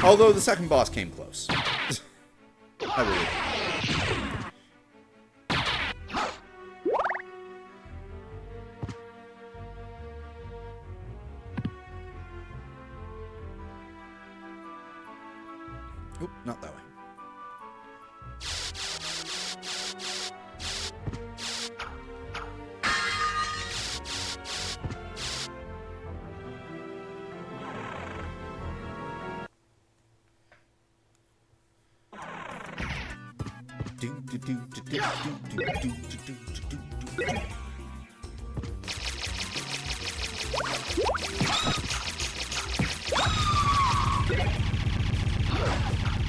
Although the second boss came close. I believe. Oop, not that way.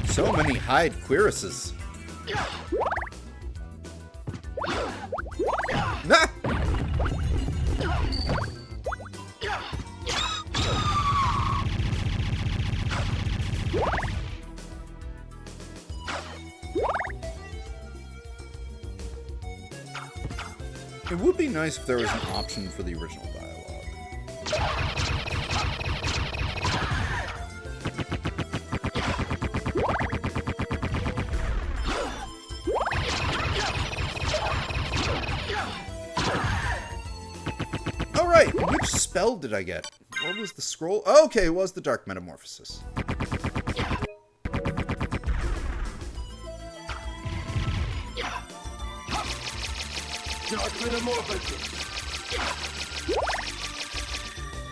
So many hide cuirasses. Ah! It would be nice if there was an option for the original dialogue. Alright, which spell did I get? What was the scroll? Oh, okay, it was the Dark Metamorphosis.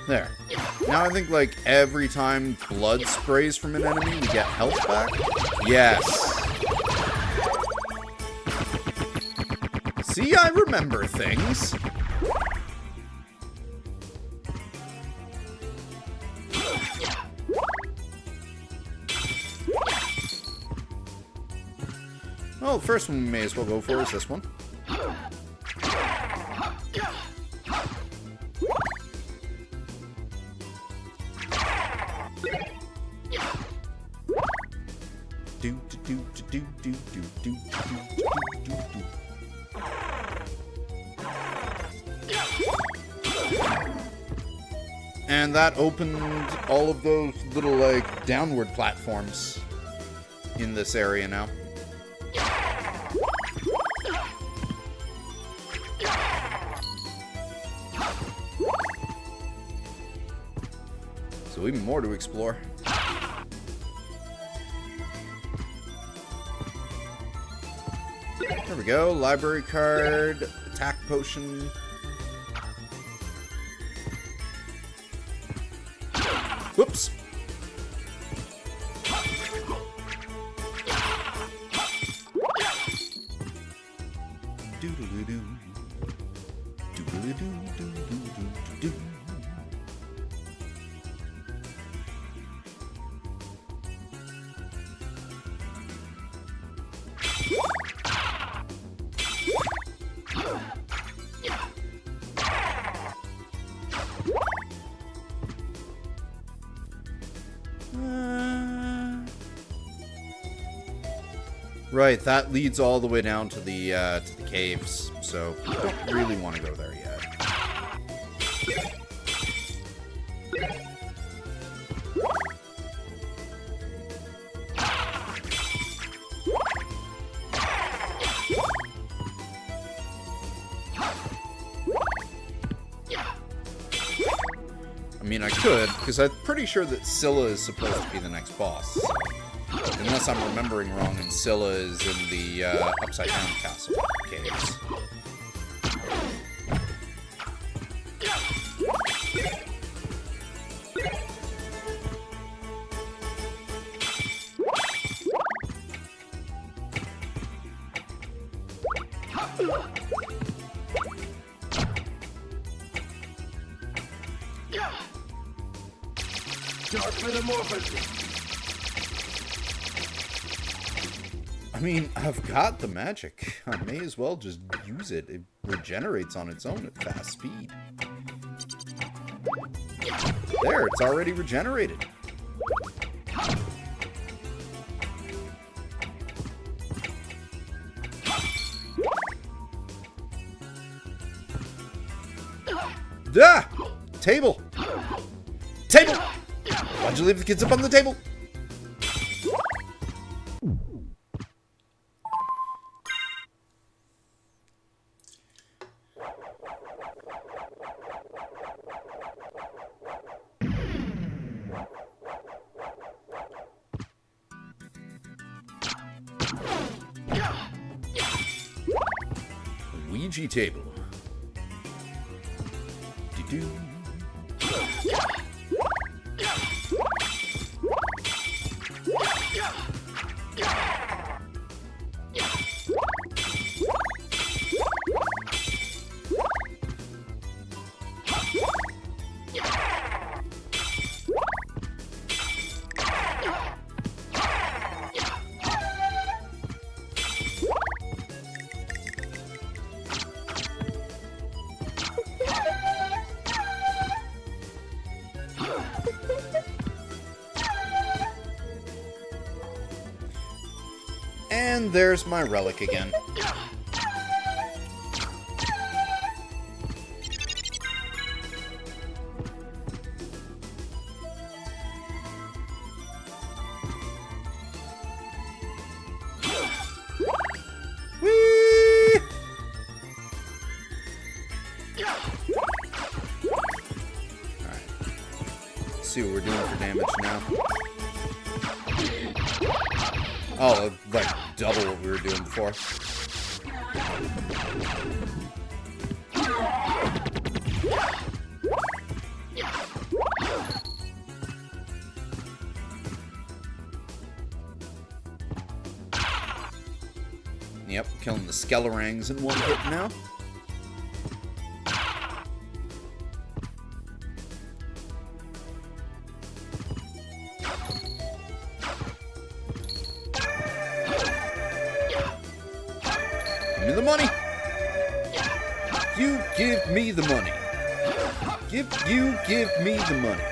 There. Now I think, like, every time blood sprays from an enemy, we get health back. Yes. See, I remember things. Well, the first one we may as well go for is this one. And that opened all of those little, like, downward platforms in this area now. So even more to explore. There we go. Library card, attack potion. Whoops. Doodle-doo. Doodle-doo-doo-doo-doo-doo. Right, that leads all the way down to the caves, so I don't really want to go there yet. I mean, I could, because I'm pretty sure that Scylla is supposed to be the next boss. So. Unless I'm remembering wrong, and Scylla is in the Upside Down Castle caves. Dark metamorphosis. I mean, I've got the magic. I may as well just use it. It regenerates on its own at fast speed. There, it's already regenerated. Ah! Table! Table! Why'd you leave the kids up on the table? Ouija table. Do-do. And there's my relic again. Whee! Alright. Let's see what we're doing for damage now. Oh, like double what we were doing before. Yep, killing the Skelerangs in one hit now. Give me the money! You give me the money. Give me the money.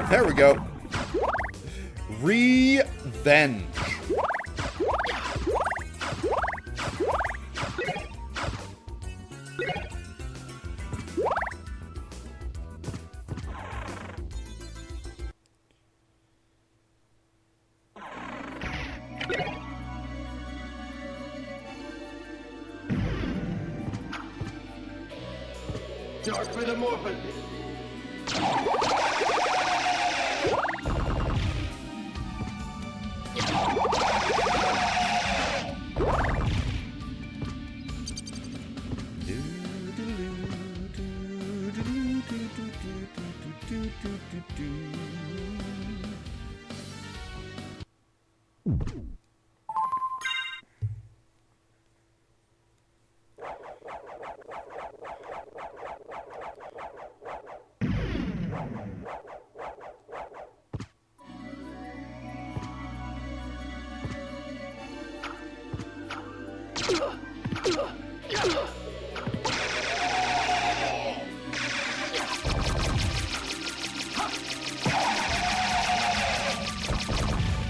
There we go. Revenge. Dark metamorphosis.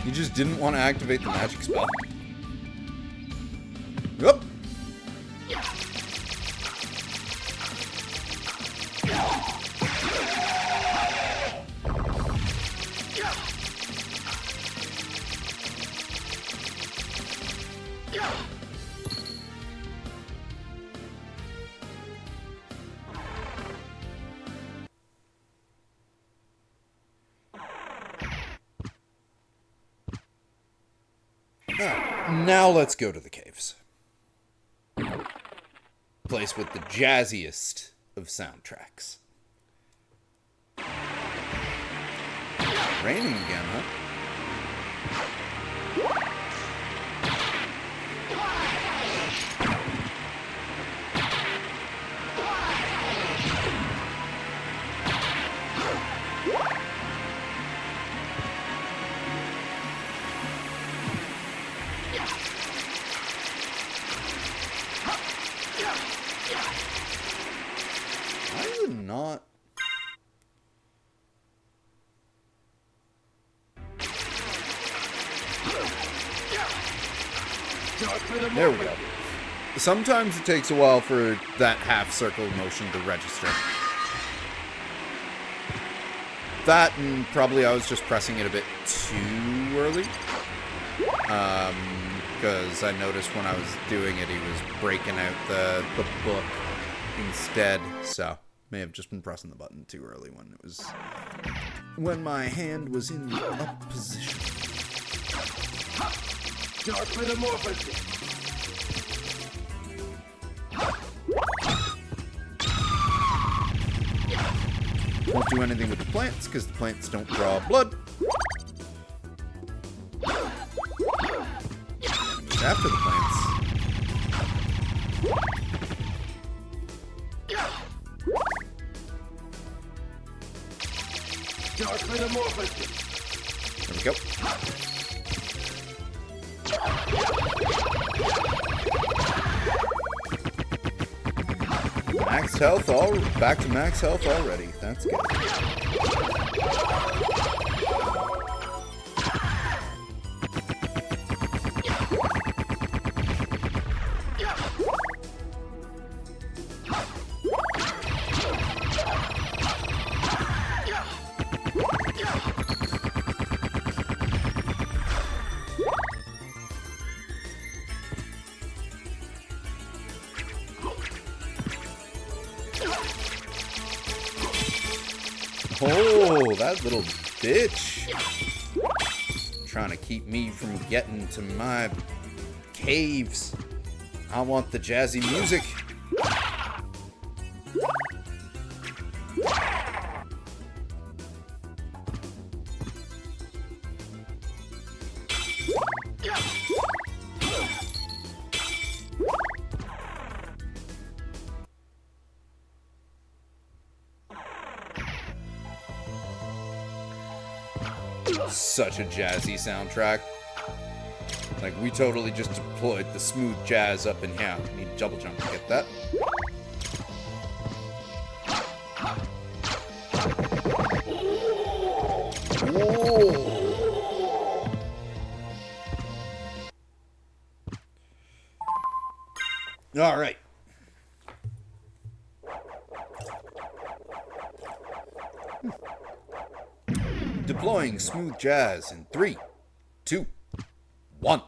You just didn't want to activate the magic spell. Yep. Now let's go to the caves. Place with the jazziest of soundtracks. Raining again, huh? I would not. There we go. Sometimes it takes a while for that half circle motion to register. That, and probably I was just pressing it a bit too early. Because I noticed when I was doing it, he was breaking out the book instead. So, may have just been pressing the button too early when my hand was in the up position. Dark metamorphosis. Won't do anything with the plants, because the plants don't draw blood. After the plants. Dark metamorphosis. There we go. Max health, back to max health already. That's good. Oh, that little bitch. Trying to keep me from getting to my caves. I want the jazzy music. Such a jazzy soundtrack. Like, we totally just deployed the smooth jazz up in here. Need a double jump to get that. Whoa. All right. Deploying smooth jazz in 3, 2, 1.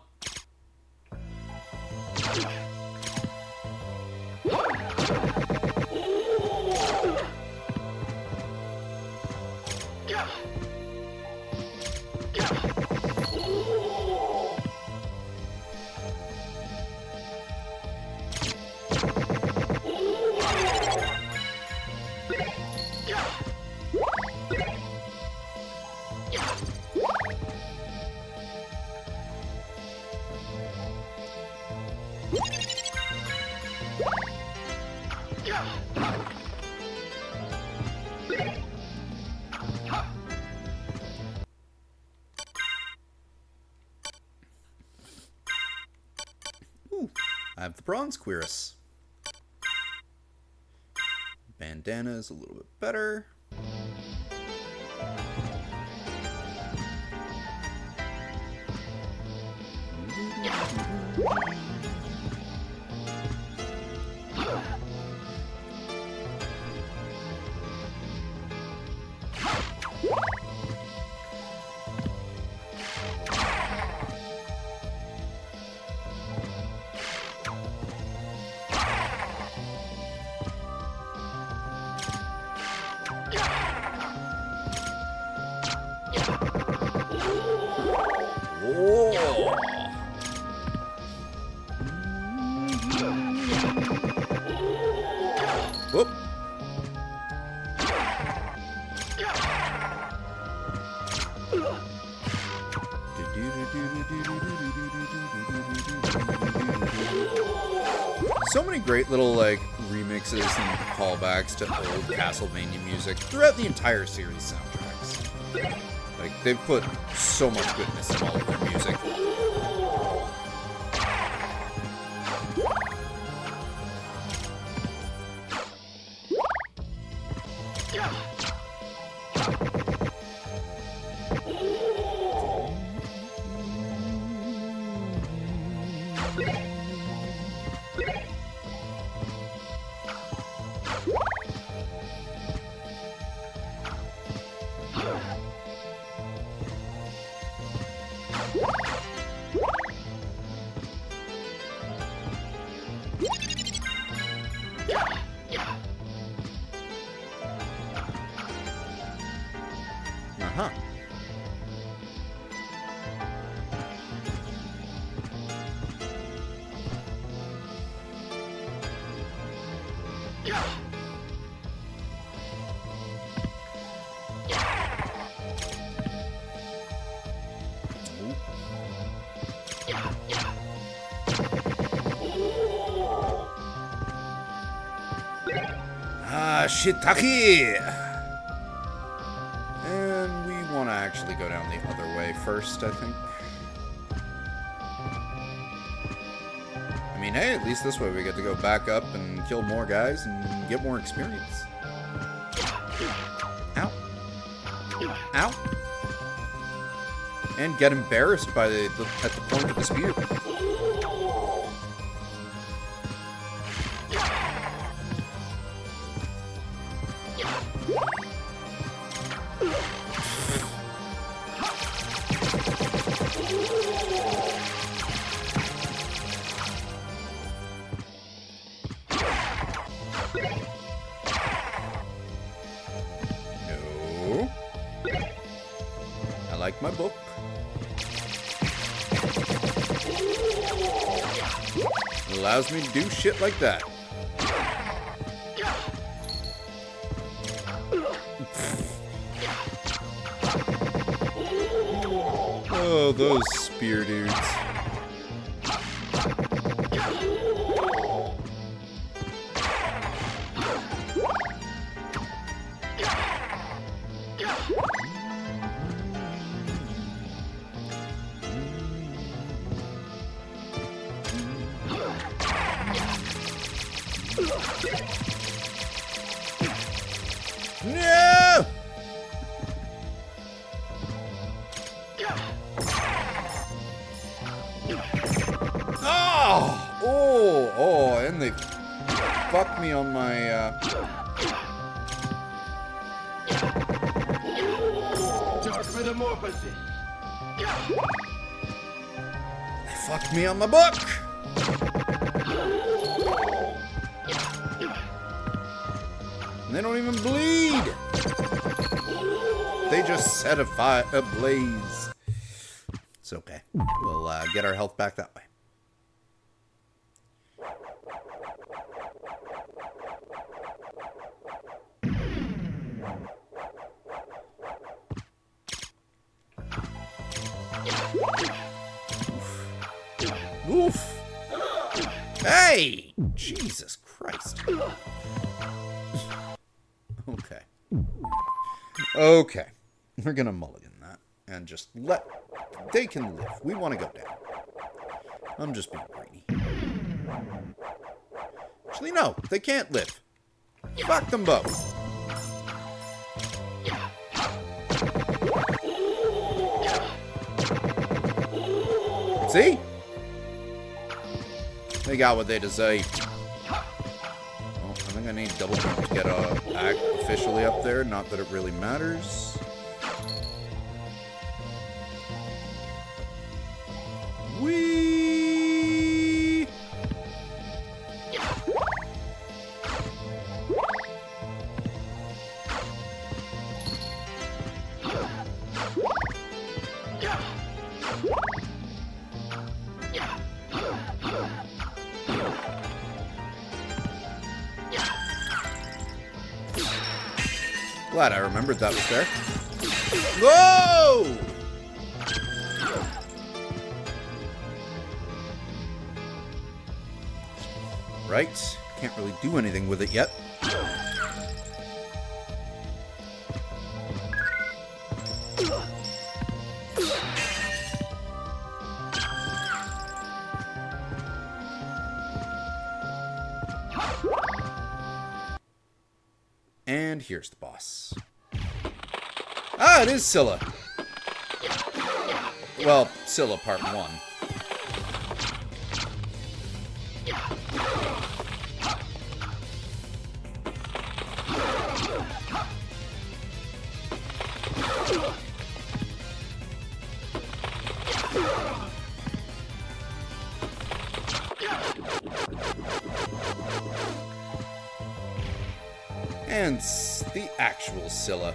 Ooh, I have the bronze cuirass. Bandana is a little bit better. Whoop. So many great little, like, remixes and callbacks to old Castlevania music throughout the entire series soundtracks. Like, they've put so much goodness in all of their music. Uh-huh. Ah, shiitake! And we want to actually go down the other way first, I think. I mean, hey, at least this way we get to go back up and kill more guys and get more experience. Ow. Ow. And get embarrassed by at the point of the spear. No. I like my book. It allows me to do shit like that. Oh, those spear dudes. No! Oh, and they fucked me on my, They fucked me on my book! And they don't even bleed! They just set a fire ablaze. It's okay. We'll get our health back that way. Oof. Hey! Jesus Christ. Okay. Okay. We're gonna mulligan that. And just let... They can live. We want to go down. I'm just being greedy. Actually, no. They can't live. Fuck them both. See? They got what they deserve. Oh, I think I need double jump to get officially up there. Not that it really matters. Whee! Glad I remembered that was there. Whoa! Right. Can't really do anything with it yet. And here's the boss. Ah, it is Scylla. Well, Scylla Part 1. And the actual Scylla.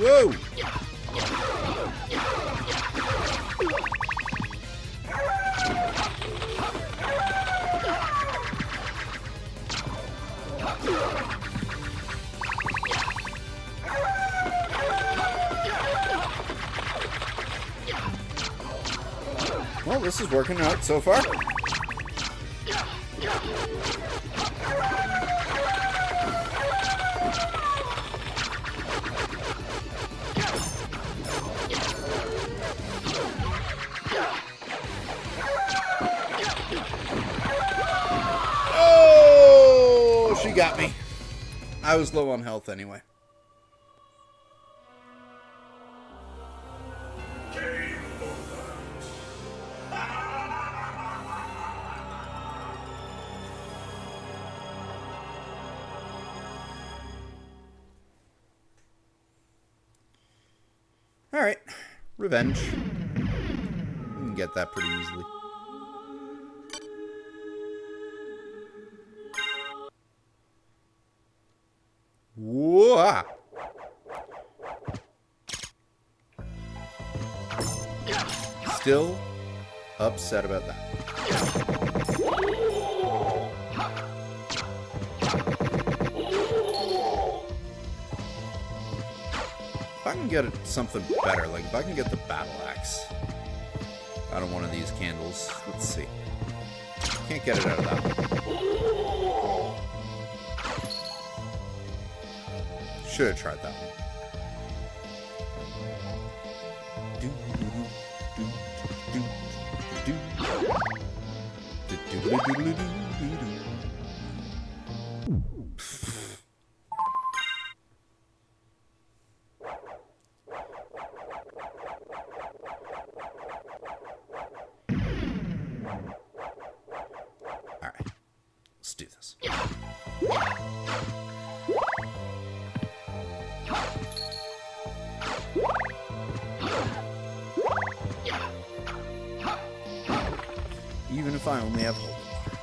Whoa! Well, this is working out so far. Oh, she got me. I was low on health anyway. Alright, revenge. We can get that pretty easily. Whoa! Still upset about that. If I can get something better, like if I can get the battle axe out of one of these candles, let's see. Can't get it out of that one. Should have tried that one. Alright, let's do this. Even if I only have holy water.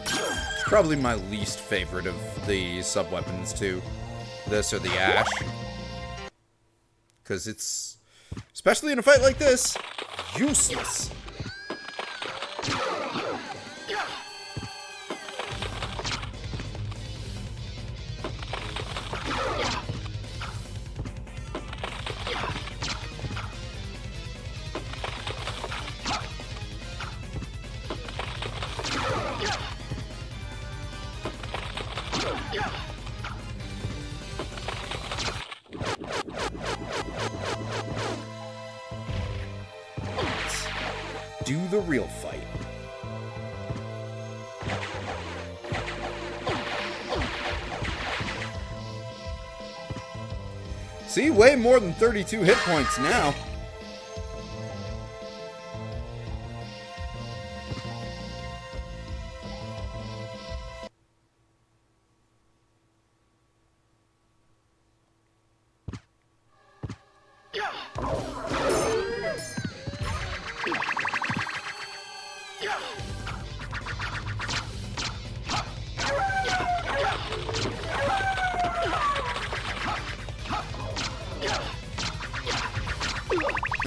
It's probably my least favorite of the sub-weapons too. This or the ash. Because it's, especially in a fight like this, useless. Do the real fight. See, way more than 32 hit points now.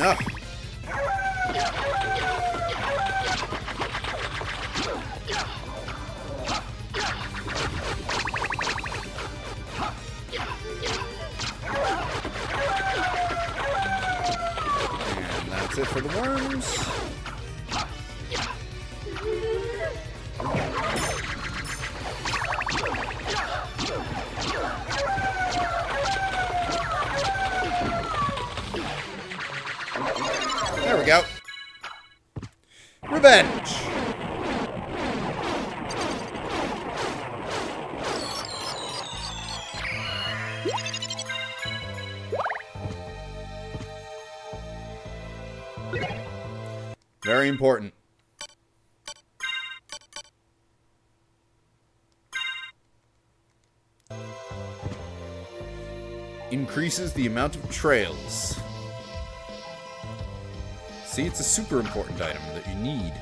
Ugh. And that's it for the worms. There we go. Revenge. Very important. Increases the amount of trails. See, it's a super important item that you need.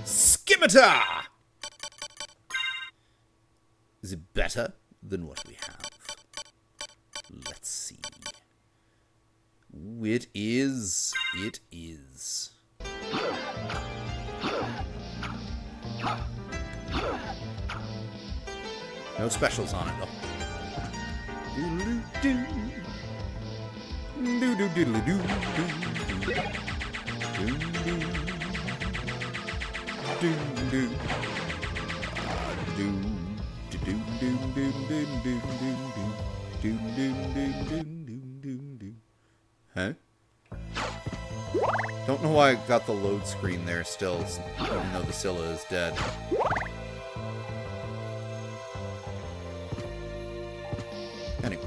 Skimitar! Is it better than what we have? Let's see. Ooh, it is. It is. No specials on it, though. Huh? Don't know why I got the load screen there still, even though the Scylla is dead. Anyway.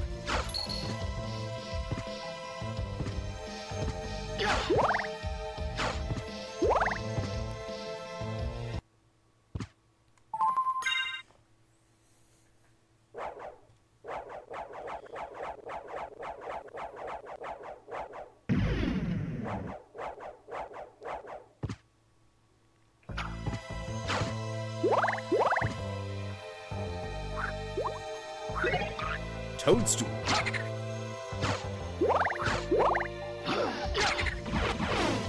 Toadstool.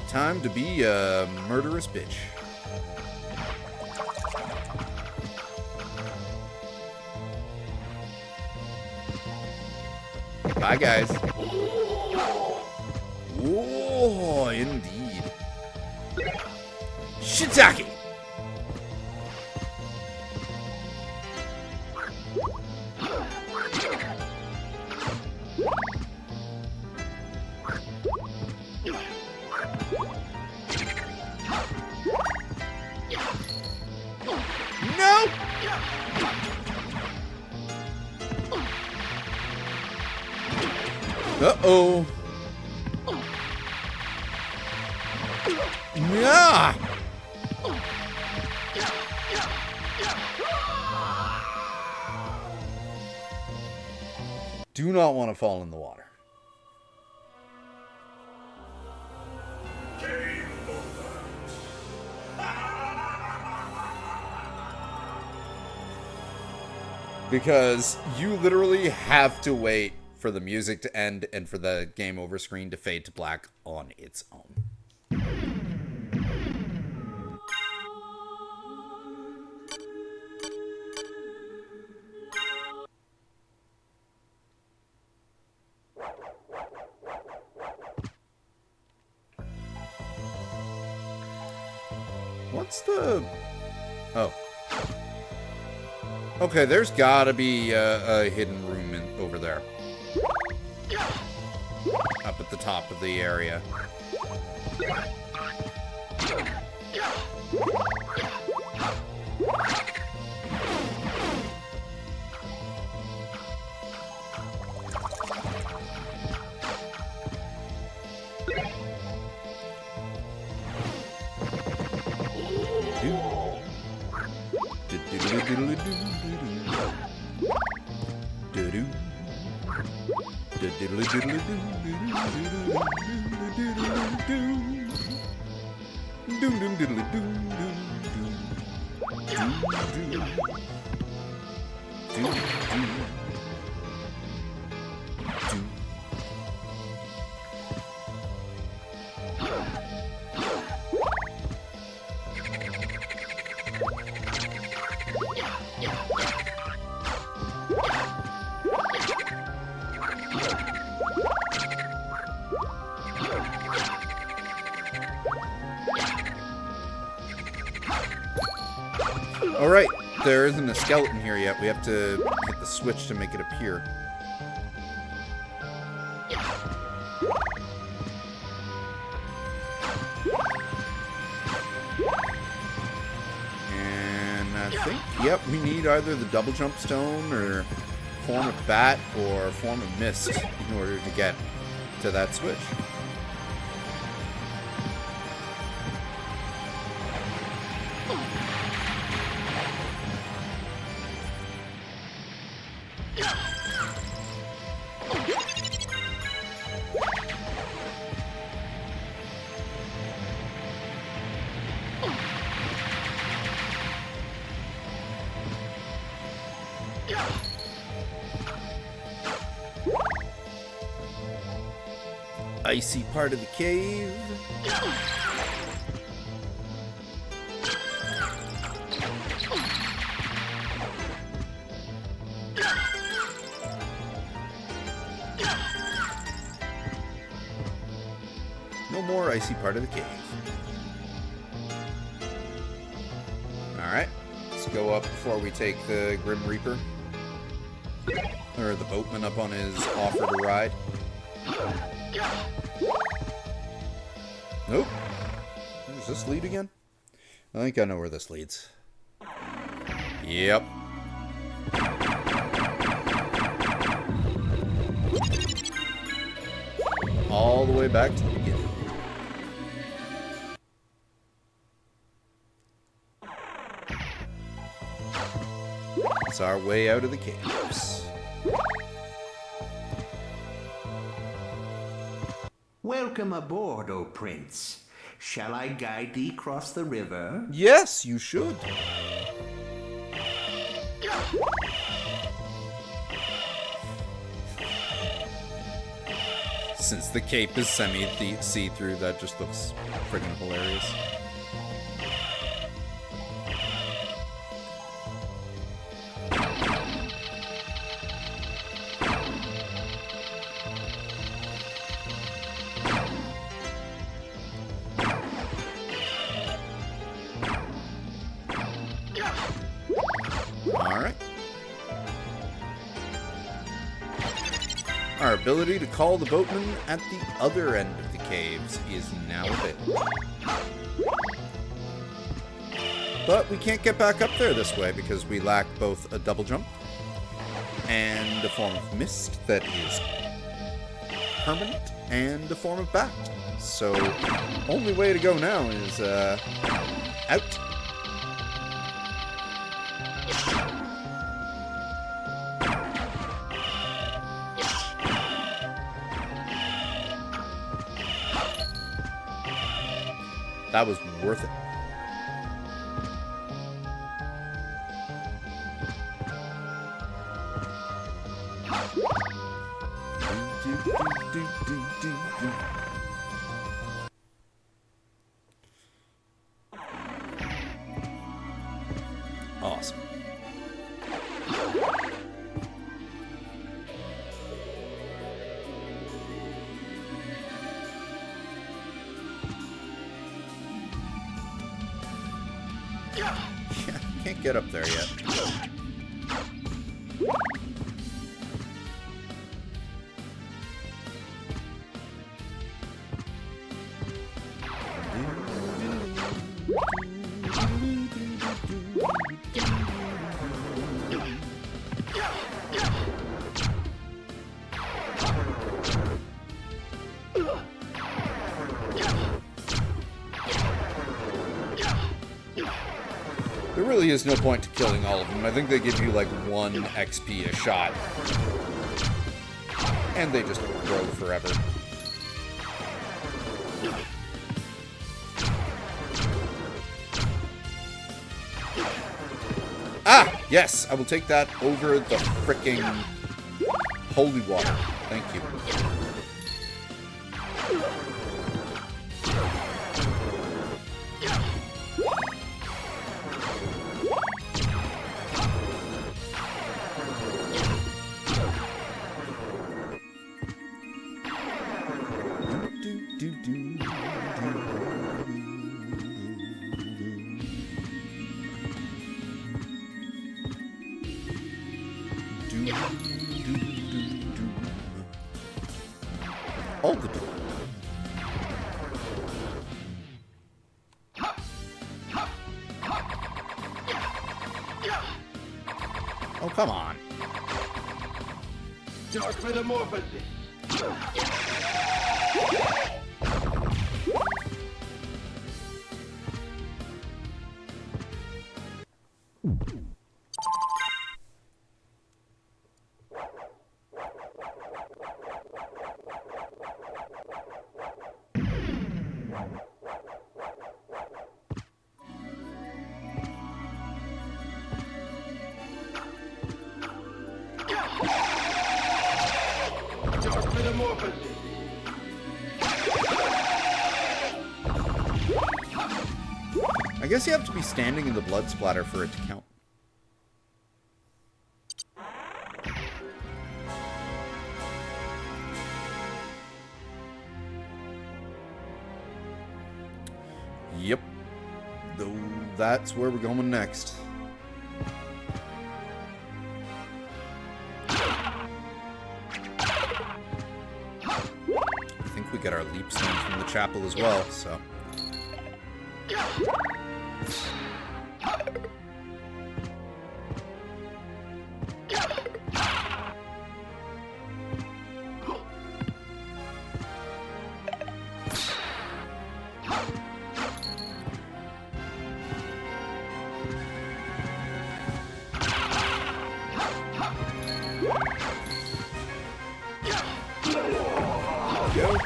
Time to be a murderous bitch. Bye, guys. Whoa, indeed. Shiitake. No! Uh-oh. Yeah! Do not want to fall in the water. Because you literally have to wait for the music to end and for the game over screen to fade to black on its own. What's the... Oh. Okay, there's gotta be a hidden room over there. Up at the top of the area. Alright, there isn't a skeleton here yet. We have to hit the switch to make it appear. And I think, yep, we need either the double jump stone or form of bat or form of mist in order to get to that switch. Icy part of the cave. No more icy part of the cave. Alright, let's go up before we take the Grim Reaper. Or the boatman up on his offer to ride. Nope. Where does this lead again? I think I know where this leads. Yep. All the way back to the beginning. It's our way out of the caves. Welcome aboard, O Prince. Shall I guide thee across the river? Yes, you should. Since the cape is see-through, that just looks friggin' hilarious. Alright. Our ability to call the boatman at the other end of the caves is now available. But we can't get back up there this way because we lack both a double jump and a form of mist that is permanent and a form of bat. So, only way to go now is out. That was worth it. Awesome. Yeah, can't get up there yet. There really is no point to killing all of them. I think they give you like 1 XP a shot. And they just grow forever. Ah! Yes! I will take that over the fricking holy water. Thank you. All the time. Oh, come on. Dark Metamorphosis. Dark Metamorphosis. I guess you have to be standing in the blood splatter for it to count. Yep. Though that's where we're going next. I think we got our leap stone from the chapel as well, so. Go.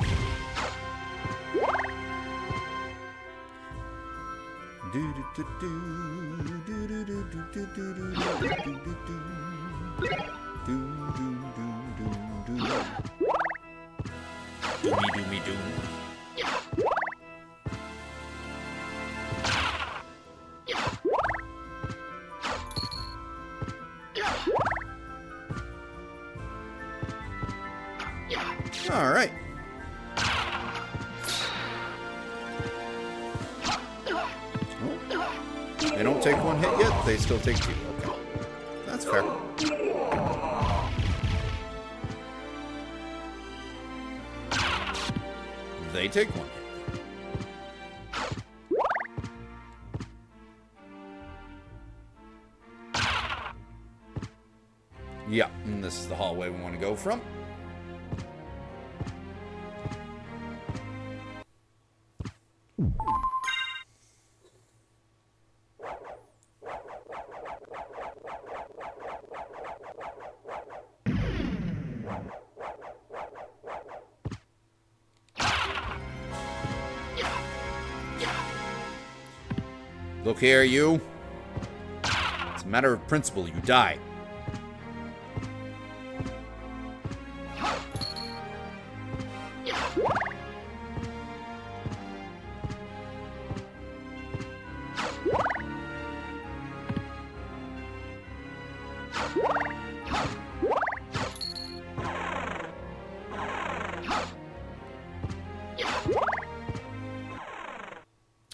Doomy doom. All right. They don't take 1 hit yet, they still take 2. Okay. That's fair. They take 1 hit. Yeah, and this is the hallway we want to go from. Look here, you. It's a matter of principle. You die.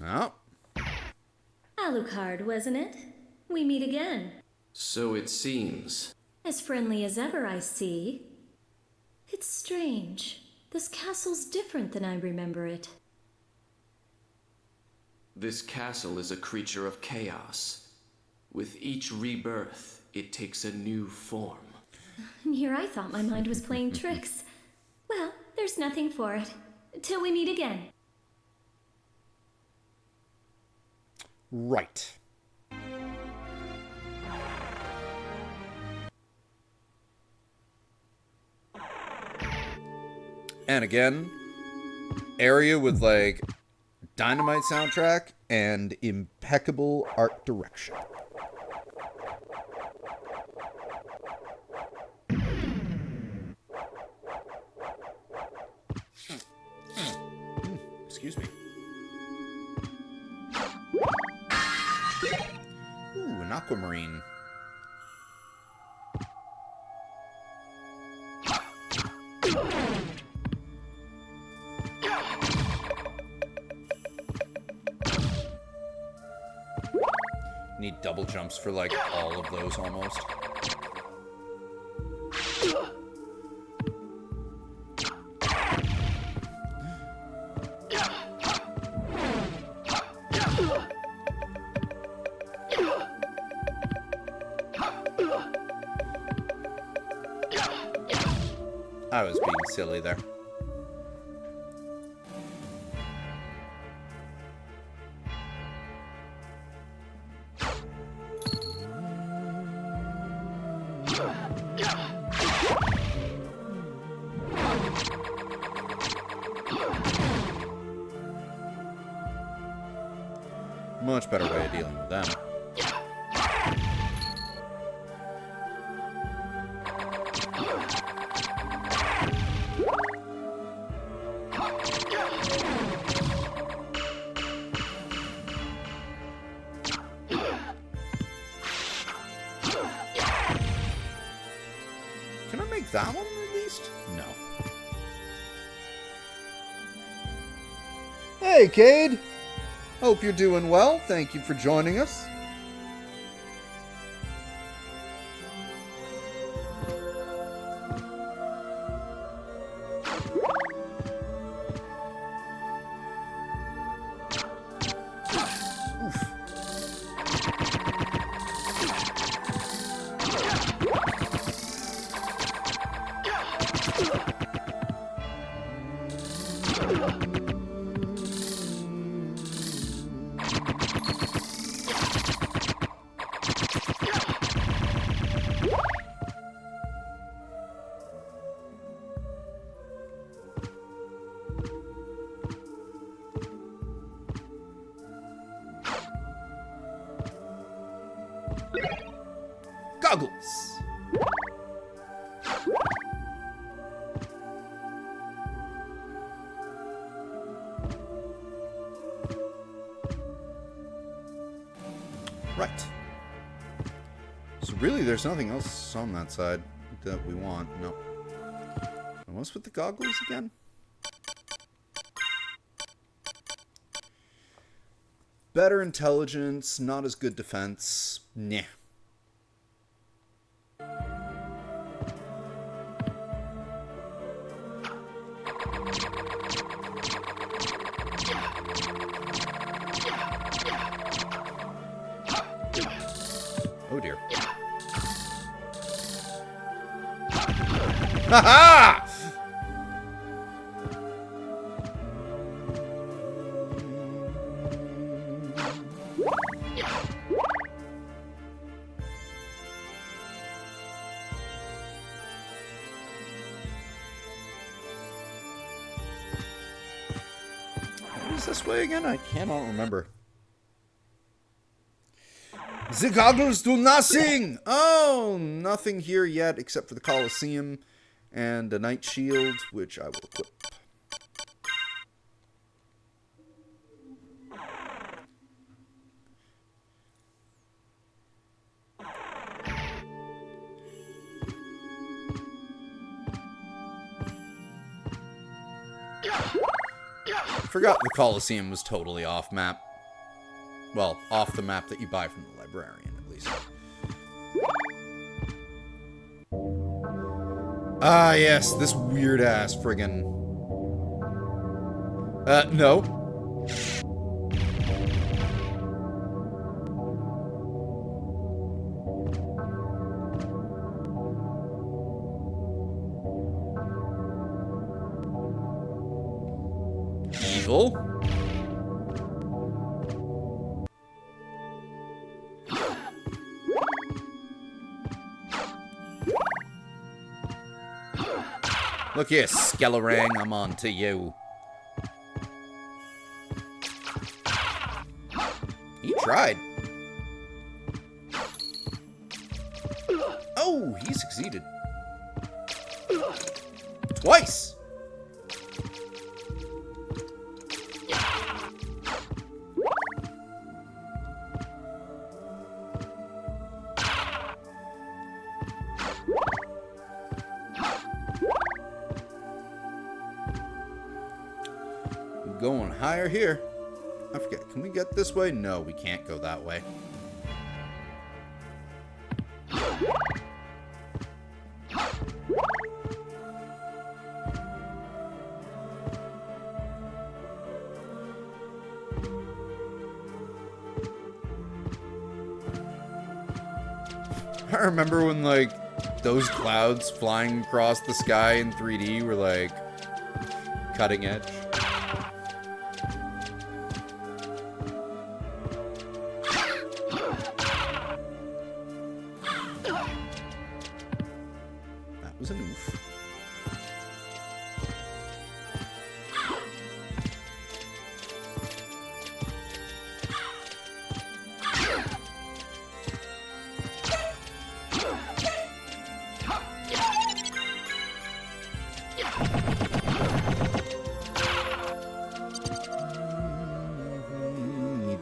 Oh. Alucard, wasn't it? We meet again. So it seems. As friendly as ever, I see. It's strange. This castle's different than I remember it. This castle is a creature of chaos. With each rebirth, it takes a new form. And here I thought my mind was playing tricks. Well, there's nothing for it. Till we meet again. Right. And again, area with like dynamite soundtrack and impeccable art direction. Excuse me. Ooh, an aquamarine. Need double jumps for like all of those almost. I was being silly there. Much better way of dealing with them. Can I make that one at least? No. Hey, Cade! Hope you're doing well. Thank you for joining us. Goggles. Right. So really, there's nothing else on that side that we want. No. And what's with the goggles again? Better intelligence, not as good defense. Nah. Oh dear. Ha-ha! What is this way again? I cannot remember. The goggles do nothing! Oh, nothing here yet except for the Colosseum and a Knight Shield, which I will equip. Forgot the Colosseum was totally off map. Well, off the map that you buy from the librarian, at least. Ah, yes, this weird-ass friggin'... no. Evil. Look here, Skellerang, I'm on to you. He tried. Oh, he succeeded. Twice! Going higher here. I forget, can we get this way? No, we can't go that way. I remember when, like, those clouds flying across the sky in 3D were, like, cutting edge. That was an oof.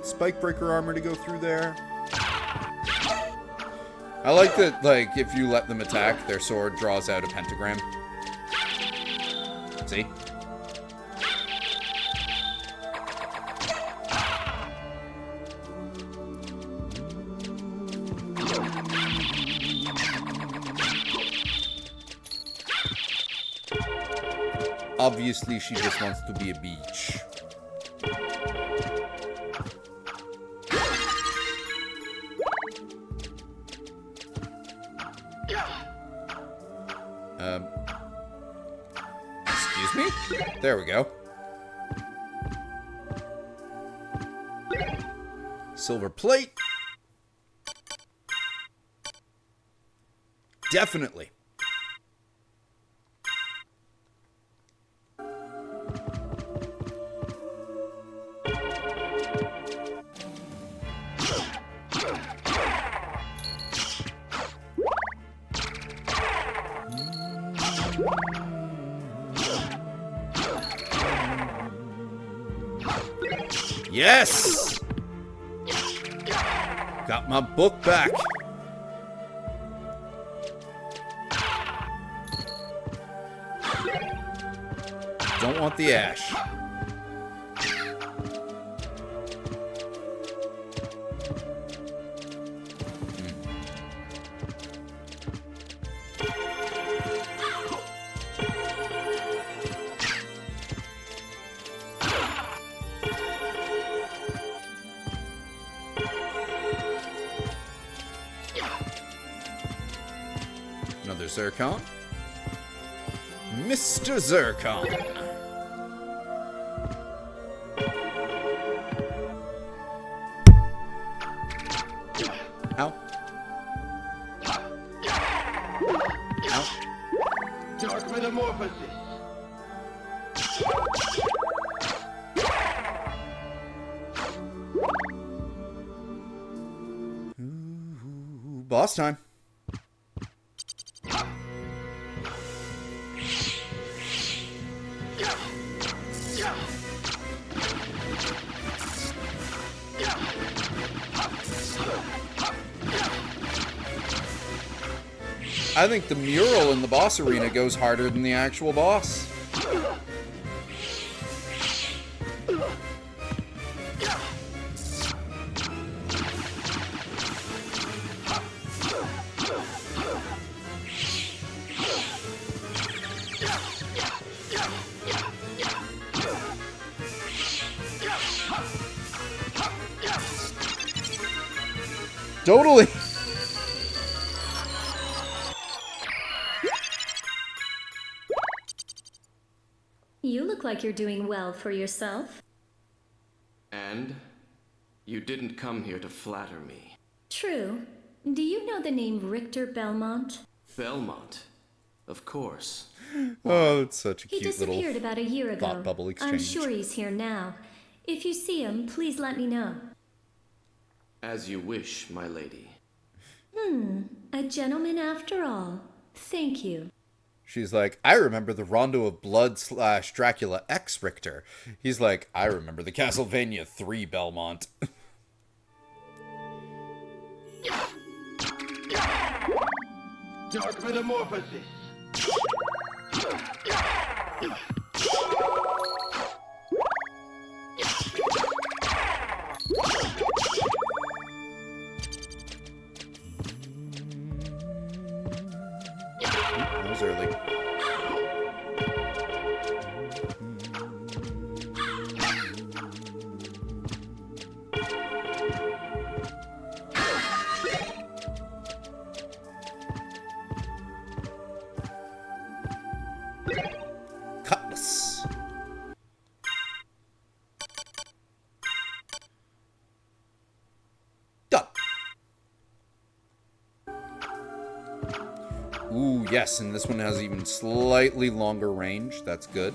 Spike breaker armor to go through there. I like that, like, if you let them attack, their sword draws out a pentagram. See? Obviously, she just wants to be a beach. Excuse me? There we go. Silver plate. Definitely. Yes! Got my book back. Don't want the ash. Another Zircon. Mr. Zircon. Ow. Ow. Dark Metamorphosis. Ooh, boss time. I think the mural in the boss arena goes harder than the actual boss. Totally. You look like you're doing well for yourself. And you didn't come here to flatter me. True. Do you know the name Richter Belmont? Belmont? Of course. Oh, it's such a He cute little disappeared about a year ago. thought bubble exchange. I'm sure he's here now. If you see him, please let me know. As you wish, my lady. A gentleman after all. Thank you. She's like, I remember the Rondo of Blood / Dracula X Richter. He's like, I remember the Castlevania 3 Belmont. Dark Metamorphosis. That was early. Cutlass. Done. Ooh, yes, and this one has even slightly longer range. That's good.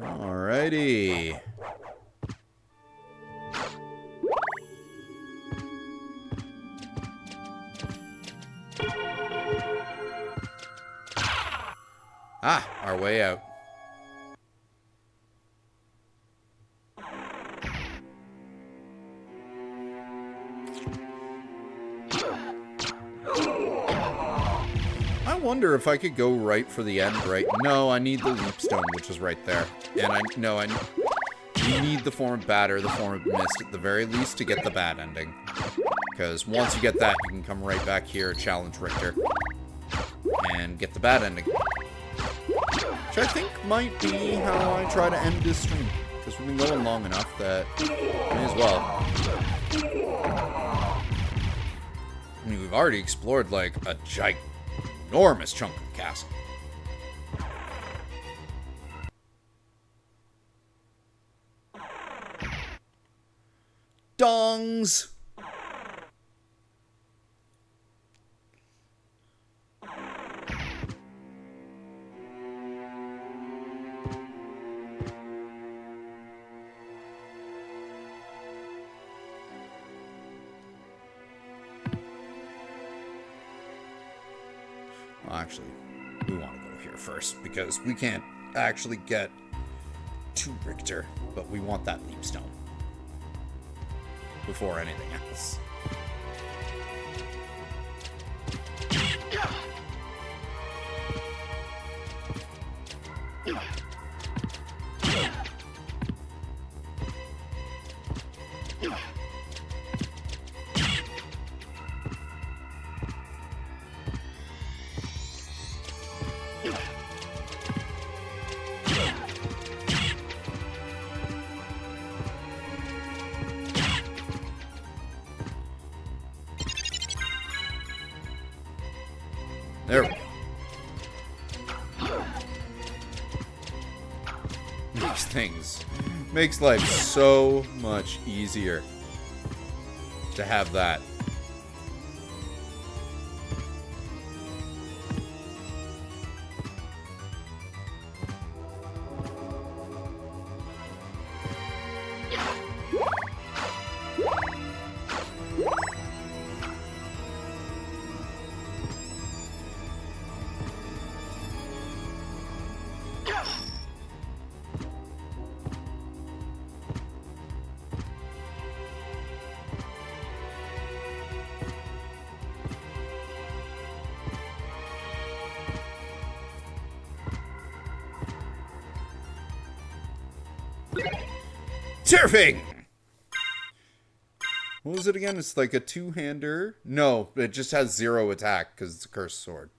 Alrighty. Ah, our way out. I wonder if I could go right for the end, right? No, I need the leap stone, which is right there. And you need the form of batter, the form of mist at the very least to get the bad ending. Because once you get that, you can come right back here, challenge Richter, and get the bad ending. Which I think might be how I try to end this stream. Because we've been going long enough that may as well. I mean, we've already explored like a ginormous chunk of the castle. Dongs! Well, actually, we want to go here first, because we can't actually get to Richter, but we want that leap stone before anything else. There we go. Makes life so much easier to have that. Surfing! What was it again? It's like a two-hander? No, it just has 0 attack because it's a cursed sword.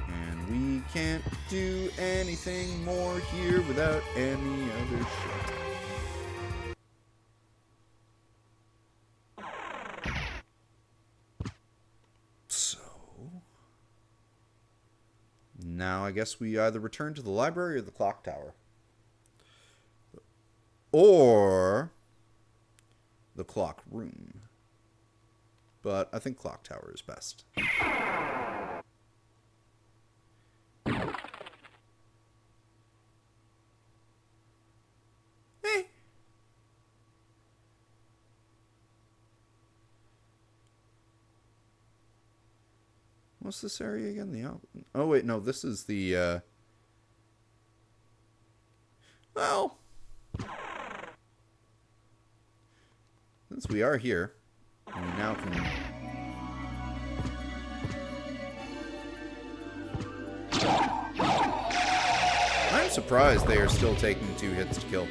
And we can't do anything more here without any other shit. Now, I guess we either return to the library or the clock tower. Or the clock room. But I think clock tower is best. What's this area again? Oh, wait, no, this is the, well, since we are here, we now can... I'm surprised they are still taking 2 hits to kill.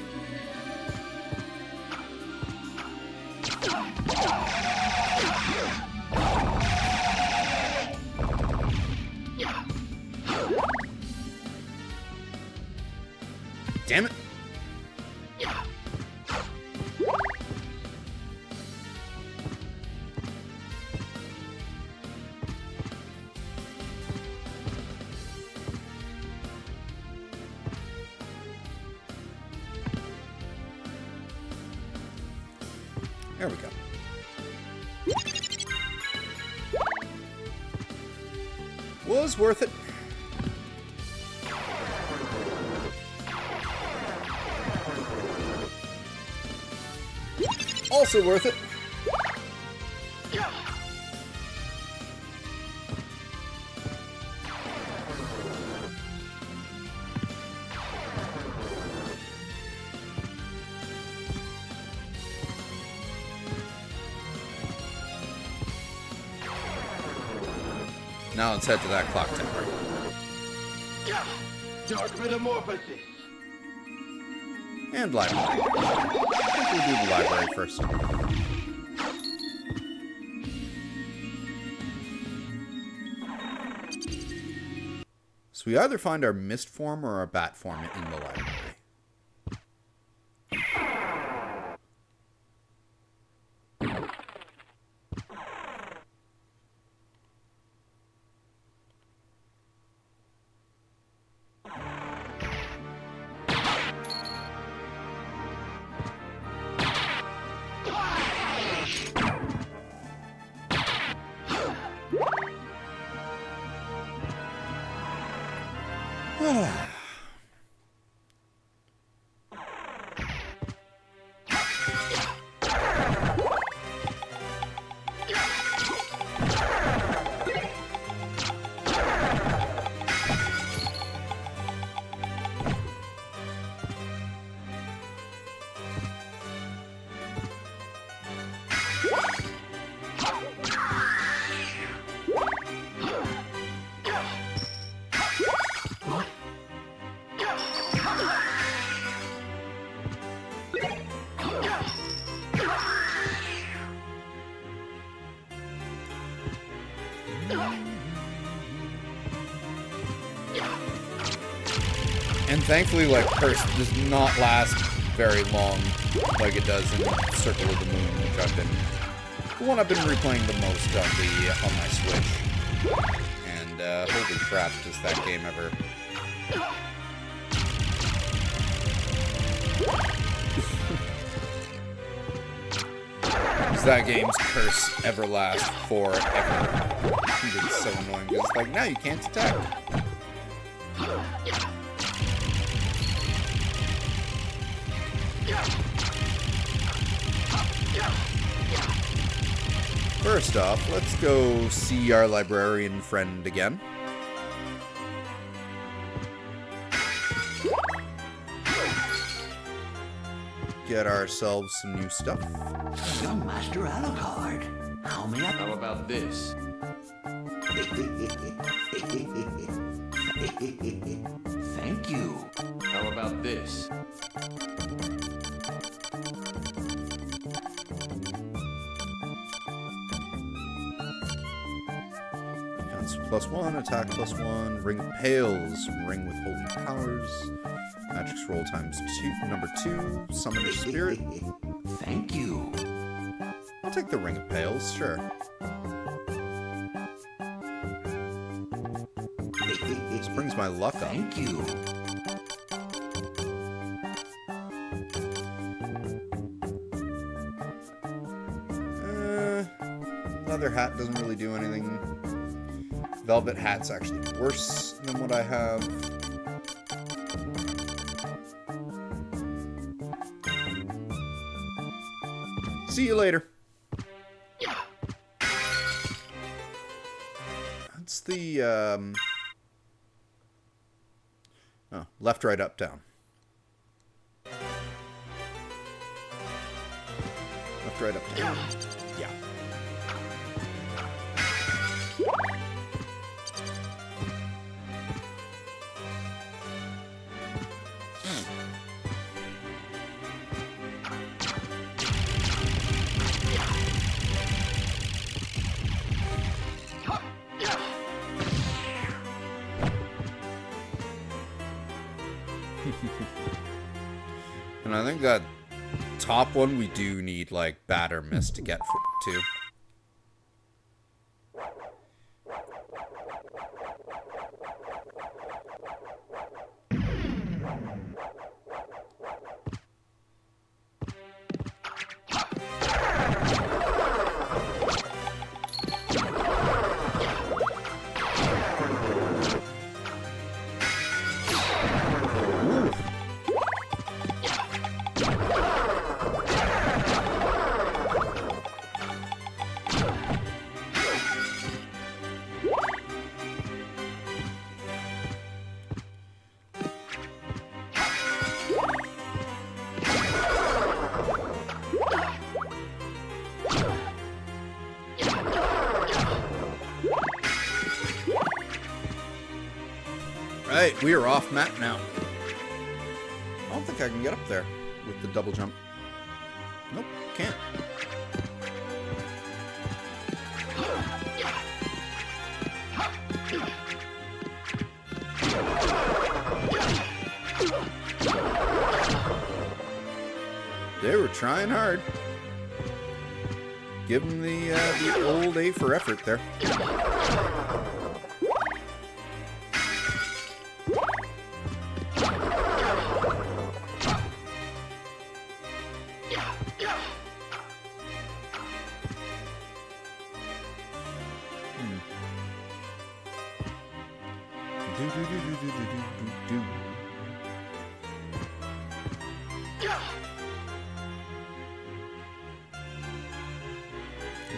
Damn it! There we go. Was worth it. Also worth it. Now let's head to that clock tower. Dark Metamorphosis. And library. I think we'll do the library first. So we either find our mist form or our bat form in the library. And thankfully, like, Curse does not last very long like it does in Circle of the Moon, which I've been... the one I've been replaying the most on my Switch. And, holy crap, does that game ever... Does that game's curse ever last forever? It's so annoying, because it's like, now you can't attack. First off, let's go see our librarian friend again. Get ourselves some new stuff. Young Master Alucard, how may I... How about this? Thank you. How about this? Defense +1, attack +1, ring of pails, ring with holy powers, magic scroll ×2, number 2, summoner spirit. Thank you. I'll take the ring of pails, sure. Just brings my luck up. Thank you. Leather hat doesn't really do anything. Velvet hat's actually worse than what I have. See you later. That's the, oh, left, right, up, down. Left, right, up, down. Yeah. And I think that top one we do need like batter mist to get to. Right, we are off map now. I don't think I can get up there with the double jump. Nope, can't. They were trying hard. Give them the old A for effort there.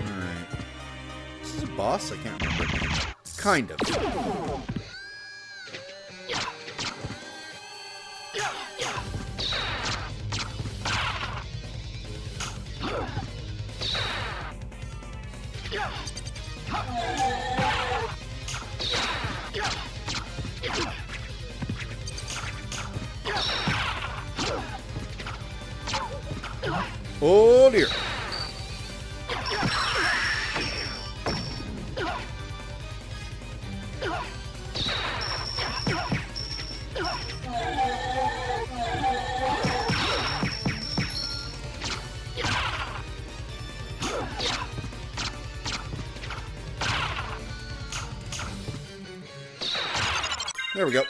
Alright. This is a boss? I can't remember. Kind of. Oh dear. There we go.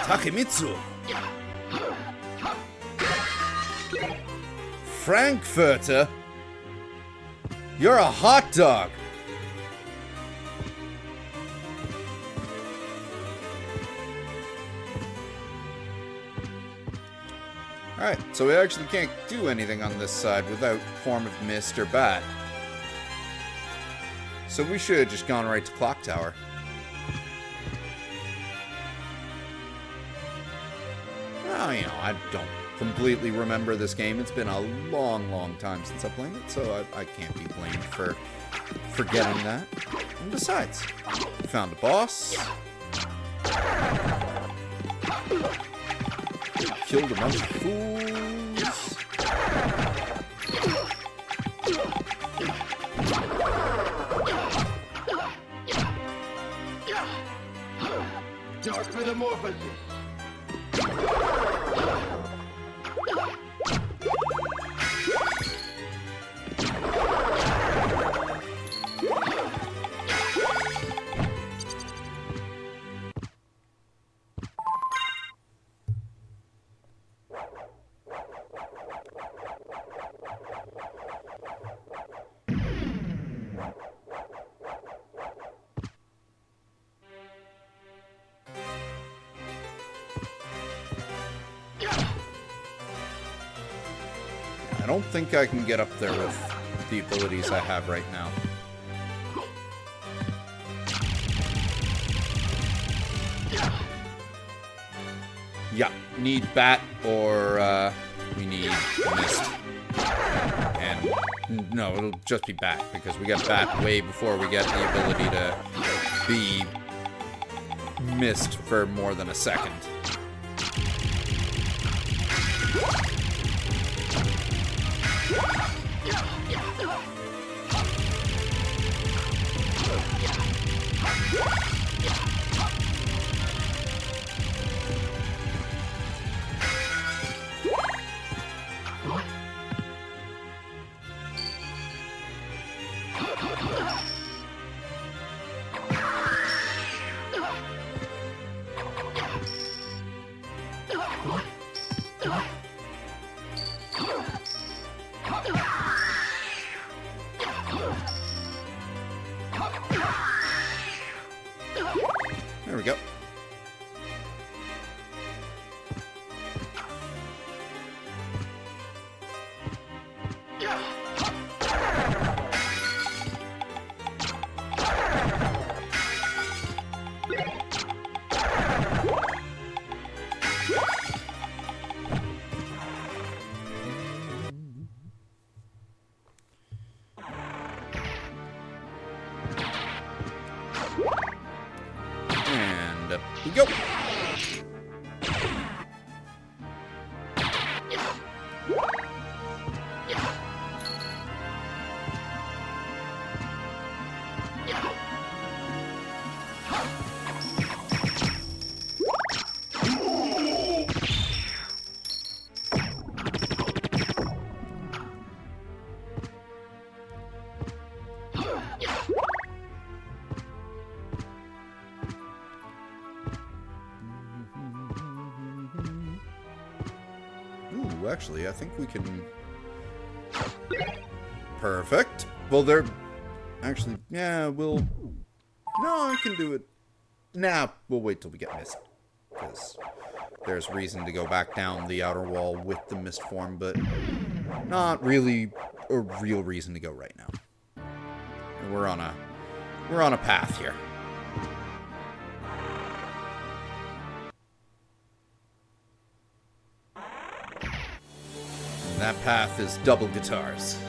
Takemitsu. Frankfurter? You're a hot dog. Alright, so we actually can't do anything on this side without Form of Mist or Bat. So we should have just gone right to Clock Tower. Well, you know, I don't completely remember this game. It's been a long, long time since I played it, so I can't be blamed for forgetting that. And besides, we found a boss. Killed a bunch of fools. Dark Metamorphosis. I don't think I can get up there with the abilities I have right now. Yeah, need bat or we need mist. And no, it'll just be bat because we got bat way before we get the ability to be mist for more than a second. There we go. And up we go. Ooh, actually, I think we can... Perfect. Well, they're... Actually, yeah, we'll... No, I can do it. Nah, we'll wait till we get mist. Because there's reason to go back down the outer wall with the mist form, but not really a real reason to go right now. We're on a path here. And that path is double guitars.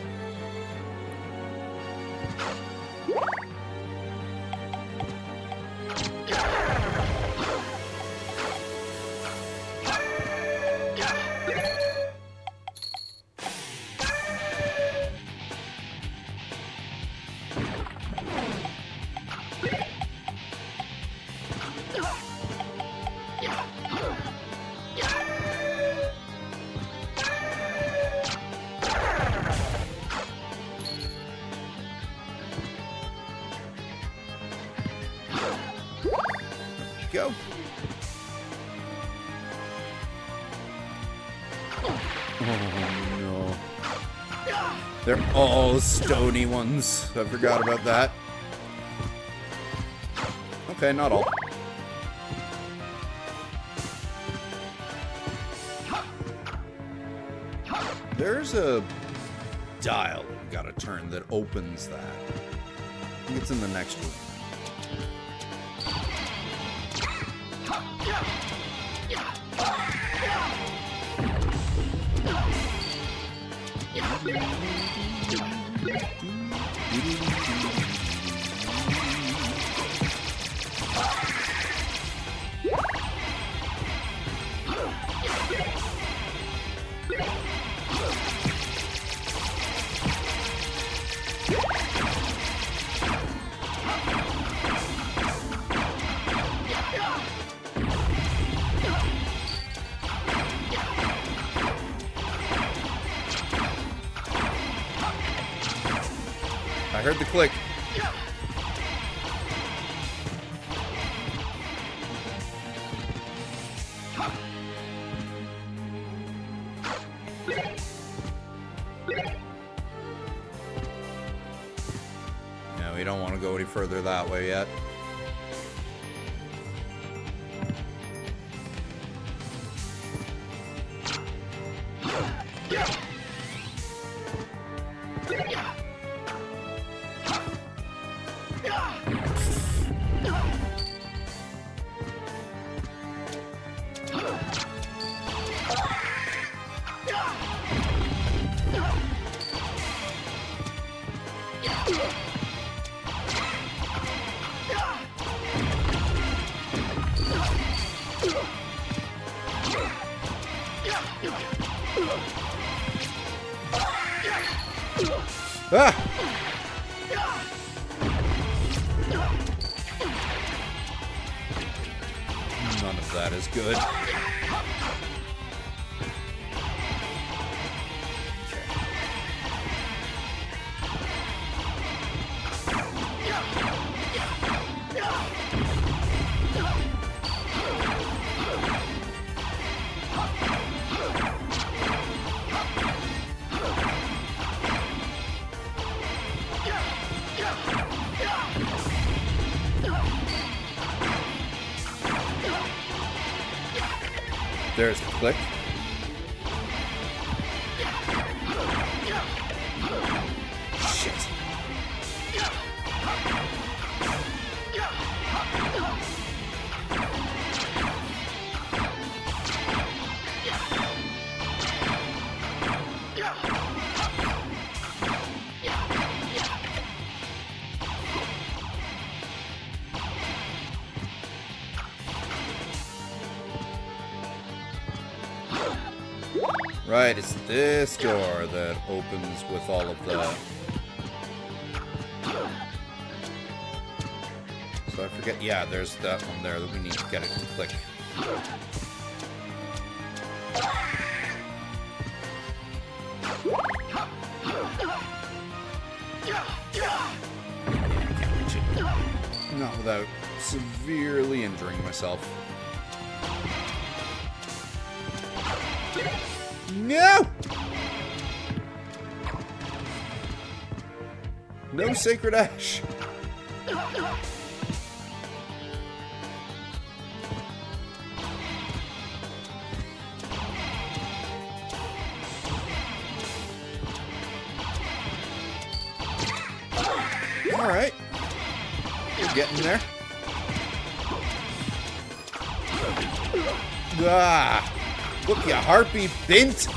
Go. Oh no. They're all stony ones. I forgot about that. Okay, not all. There's a dial we gotta turn that opens that. I think it's in the next room. avoid the click. No, we don't want to go any further that way yet. Ah! None of that is good. There's the click. Shit. Right, it's this door that opens with all of the... So I forget, yeah, there's that one there that we need to get it to click. Can't reach it. Not without severely injuring myself. No! No sacred ash. All right. We're getting there. Ah! Look, your heartbeat bent.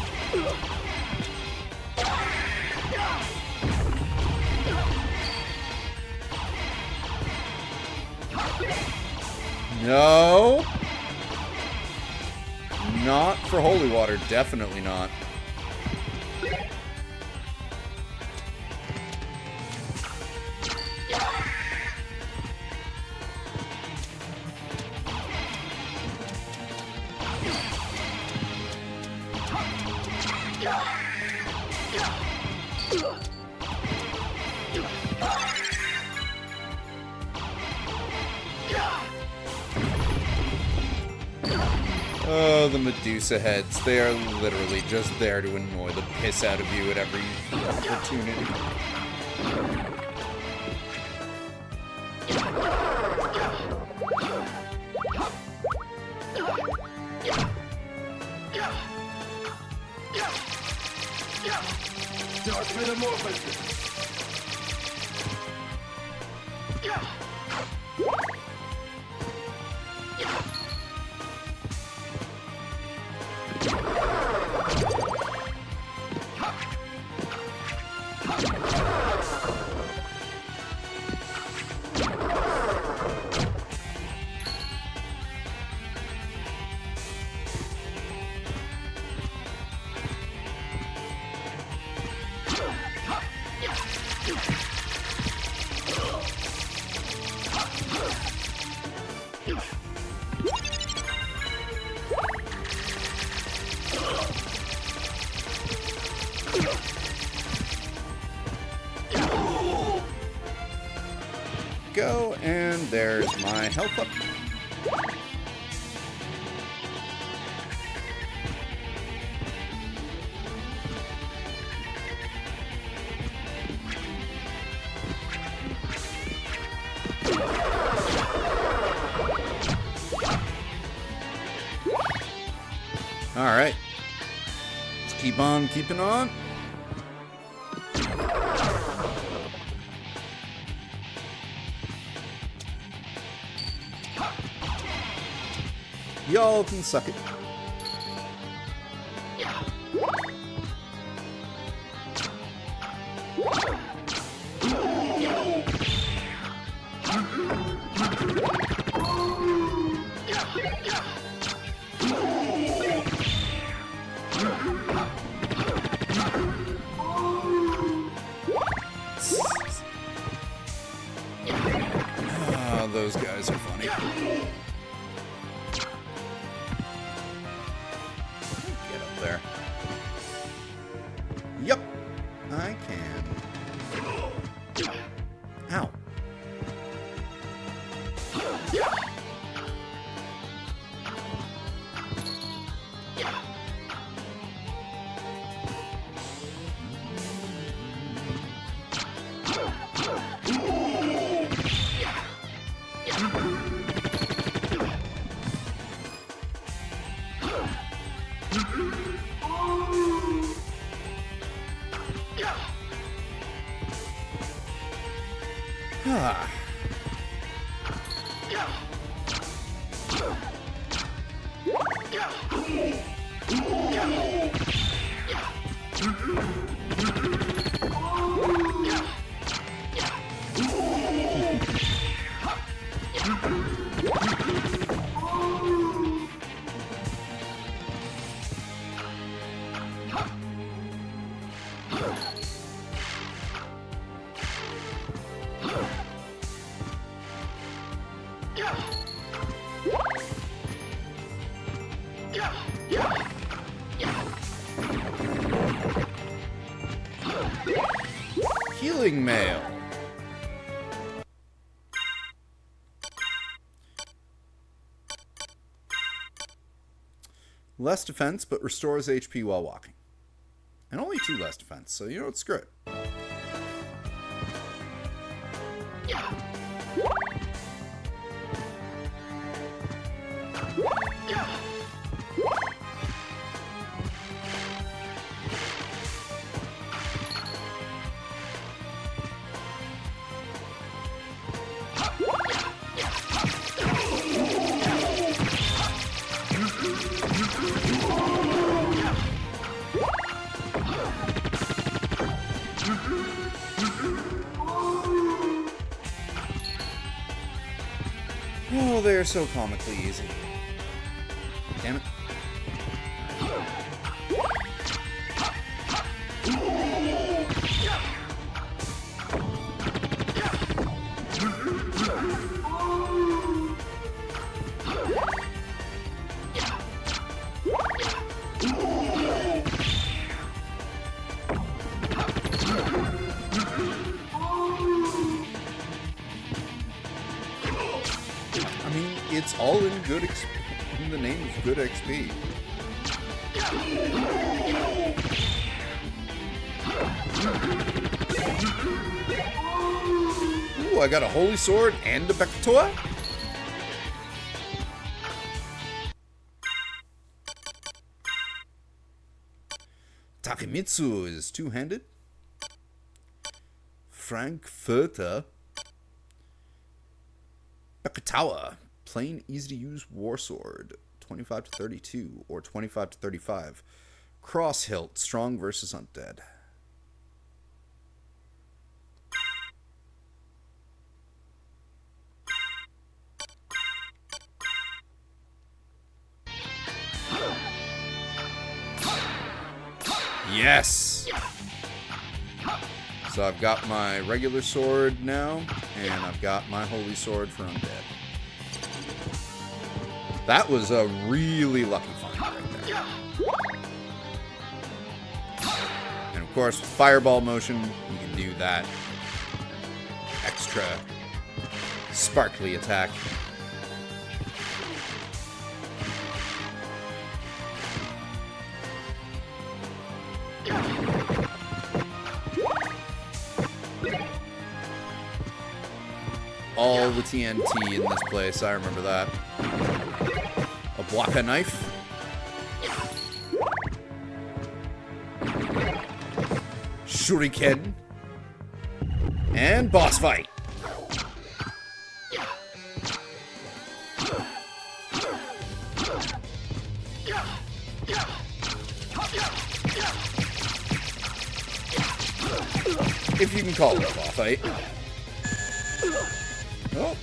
No. Not for holy water. Definitely not. Oh, the Medusa heads. They are literally just there to annoy the piss out of you at every opportunity. Dark Metamorphosis. go, and there's my health up. Alright. Let's keep on keeping on. Y'all can suck it. Ah, those guys are funny. Get up there. Yep, I can. Ow. Ah. Healing mail. Less defense, but restores HP while walking. And only 2 less defense, so you know what, screw it. Oh, they're so comically easy. Damn it. It's all in good in the name of good XP. Ooh, I got a holy sword and a Bekatoa? Takemitsu is two-handed. Frankfurter. Bekatawa. Plain, easy-to-use war sword, 25 to 32 or 25 to 35. Cross hilt, strong versus undead. Yes! So I've got my regular sword now, and I've got my holy sword for undead. That was a really lucky find right there. And of course, with fireball motion, you can do that extra sparkly attack. All the TNT in this place, I remember that. A Bwaka knife. Shuriken. And boss fight. If you can call it a boss fight. Oh,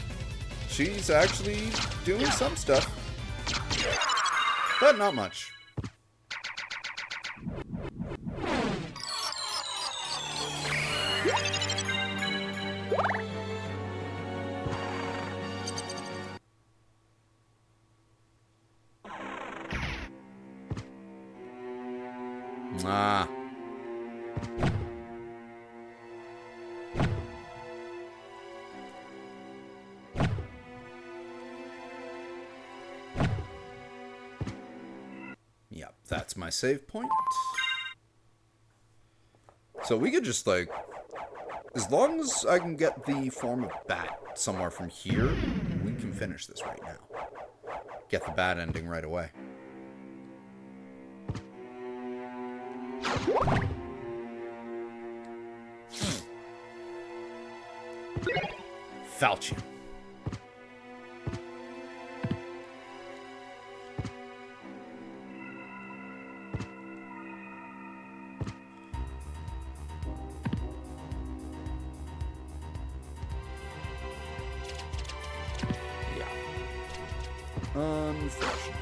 she's actually doing some stuff. But not much. Ah. Yep, that's my save point. So we could just, like, as long as I can get the form of bat somewhere from here, we can finish this right now. Get the bat ending right away. Falchion. Yeah. Unfortunately.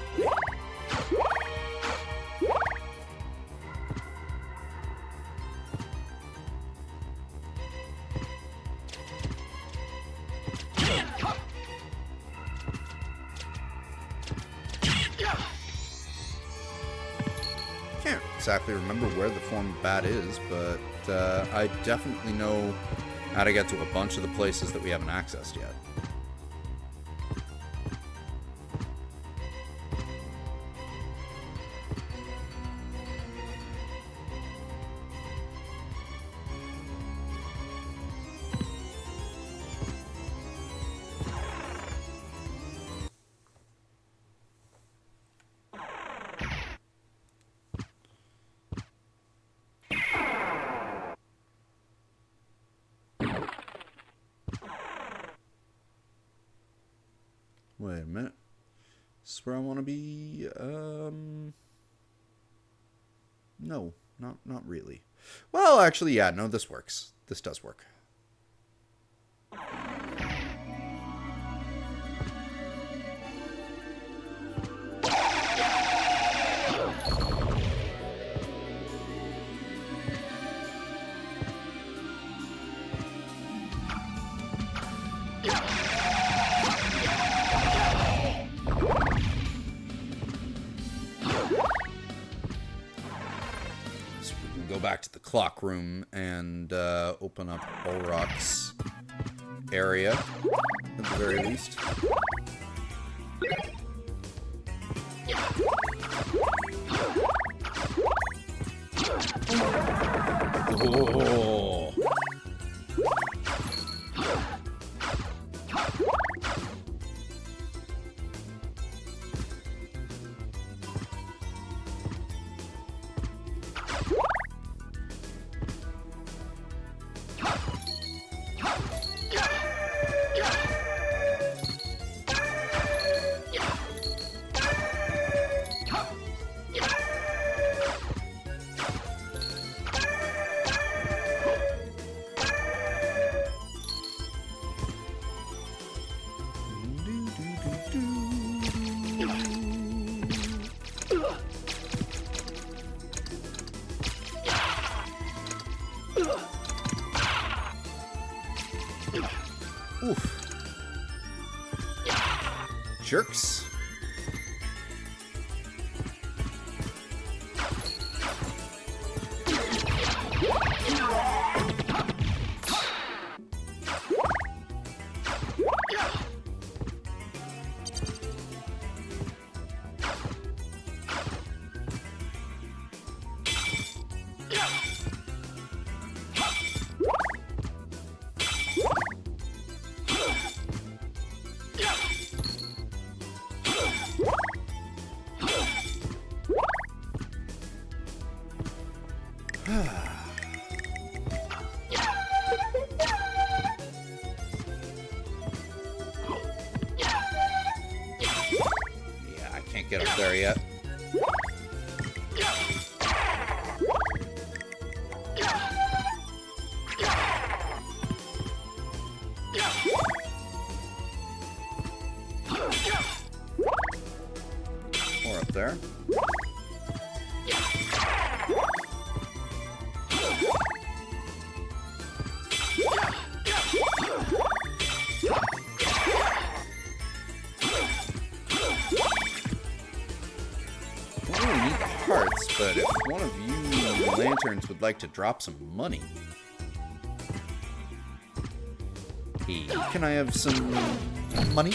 Can't exactly remember where the form of bat is, but I definitely know how to get to a bunch of the places that we haven't accessed yet. Wait a minute. This is where I want to be. No, not really. Well, actually, yeah, no, this works. This does work. Go back to the clock room and open up Olrock's area, at the very least. Oh. Oof. Jerks. get up there yet. Or up there. I don't really need the hearts, but if one of you lanterns would like to drop some money. Hey, can I have some money?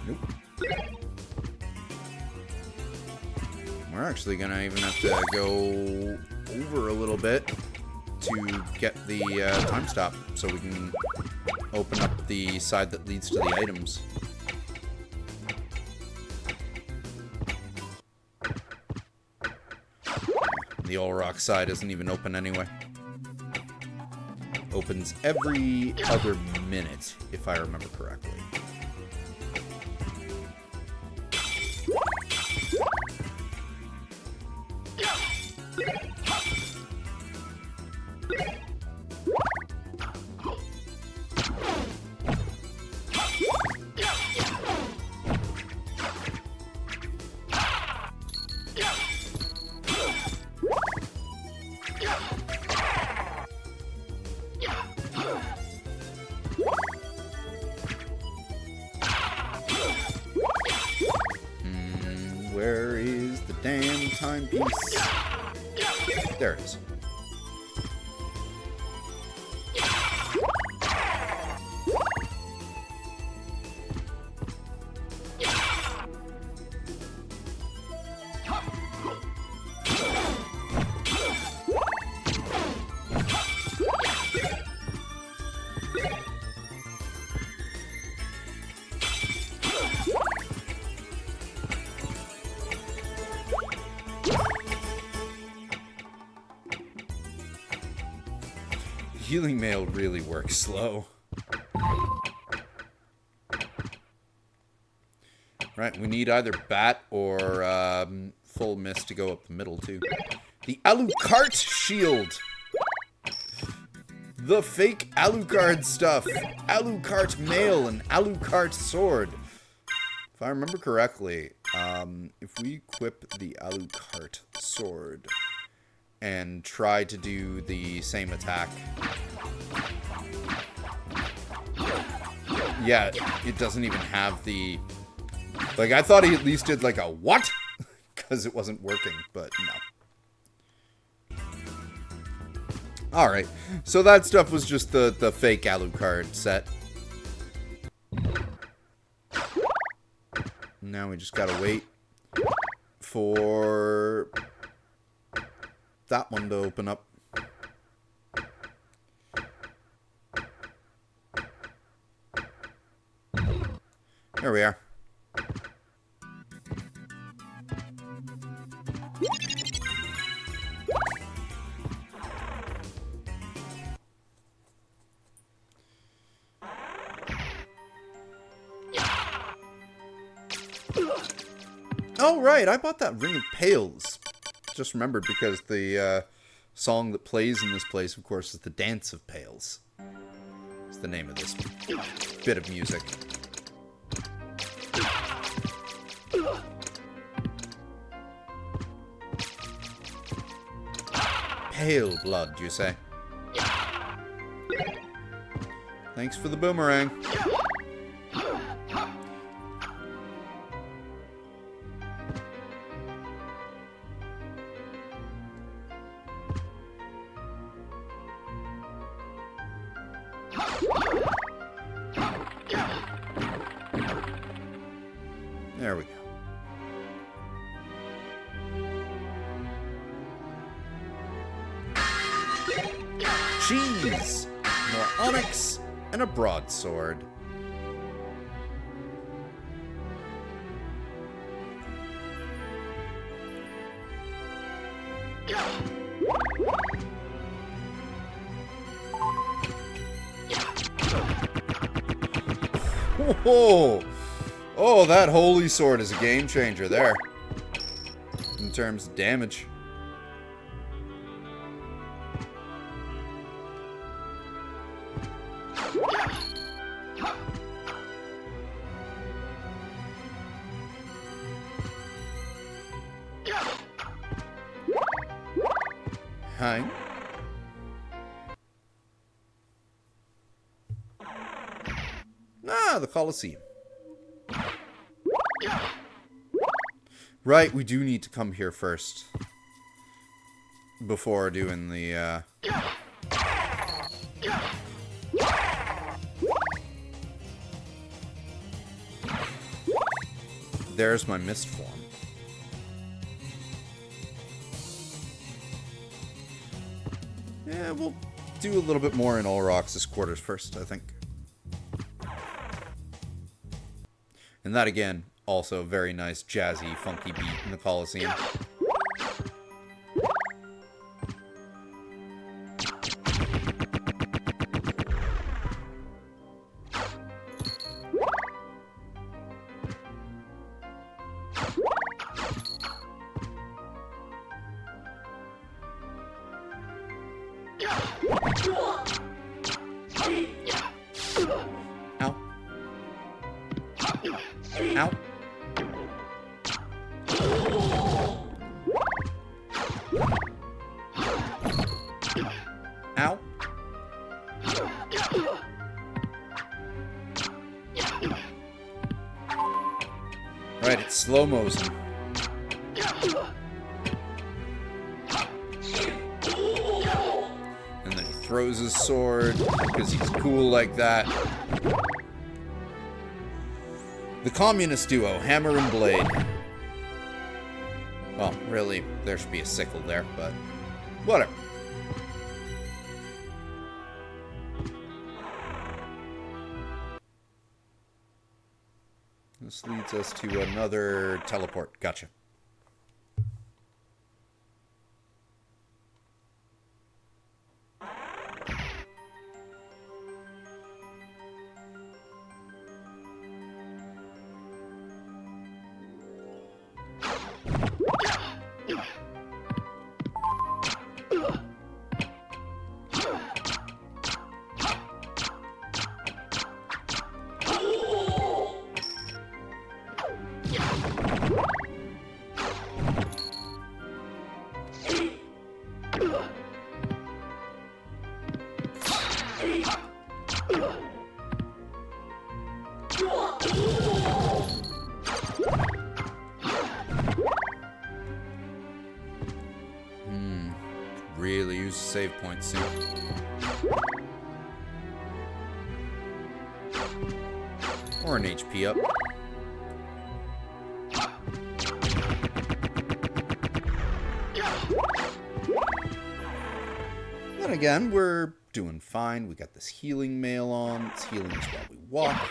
Nope. We're actually gonna even have to go over a little bit to get the time stop so we can open up the side that leads to the items. The All Rock side isn't even open anyway. Opens every other minute, if I remember correctly. Where is the damn timepiece? There it is. Healing mail really works slow. Right, we need either bat or full mist to go up the middle too. The Alucard shield! The fake Alucard stuff! Alucard mail and Alucard sword. If I remember correctly, if we equip the Alucard sword and try to do the same attack. Yeah, it doesn't even have the... Like, I thought he at least did like a what? Because it wasn't working, but no. Alright, so that stuff was just the fake Alucard set. Now we just gotta wait for that one to open up. There we are. Oh, right, I bought that Ring of Pails. Just remembered because the song that plays in this place, of course, is the Dance of Pails. It's the name of this bit of music. Pale blood, you say? Thanks for the boomerang. There we go. Cheese! More onyx, and a broadsword. Whoa! Oh, that holy sword is a game changer there. In terms of damage. Hi. Ah, the Colosseum. Right, we do need to come here first. Before doing the, There's my mist form. Yeah, we'll do a little bit more in Olrox's quarters first, I think. And that, again, also a very nice, jazzy, funky beat in the Colosseum. Ow. Ow. Ow. Right, it's slow motion. And then he throws his sword because he's cool like that. The communist duo, Hammer and Blade. Well, really, there should be a sickle there, but whatever. This leads us to another teleport. Gotcha. Really use save points soon. Or an HP up. Then again, we're doing fine. We got this healing mail on. It's healing us while we walk.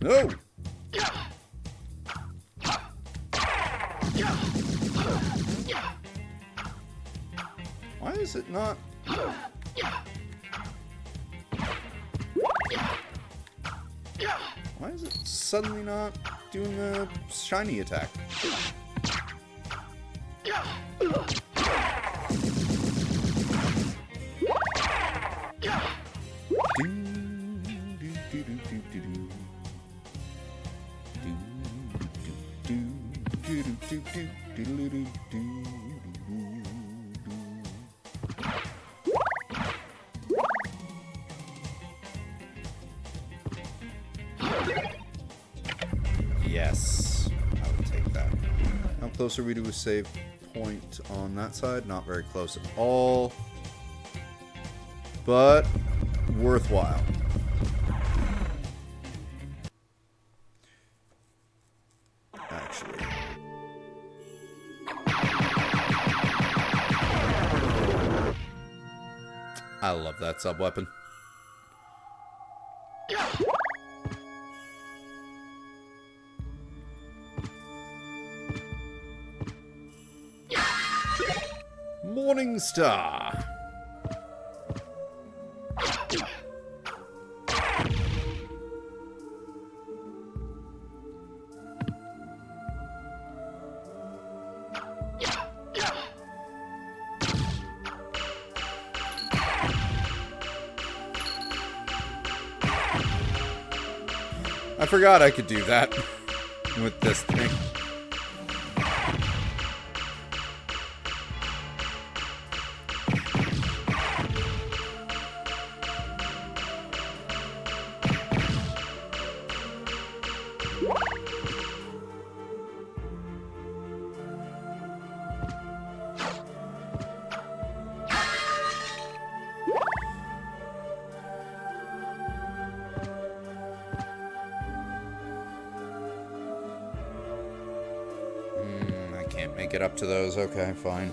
No! Why is it not? Why is it suddenly not doing the shiny attack? close are we to a save point on that side? Not very close at all. But worthwhile. Actually. I love that sub-weapon. Morning Star. I forgot I could do that with this thing. Can't make it up to those. Okay, fine.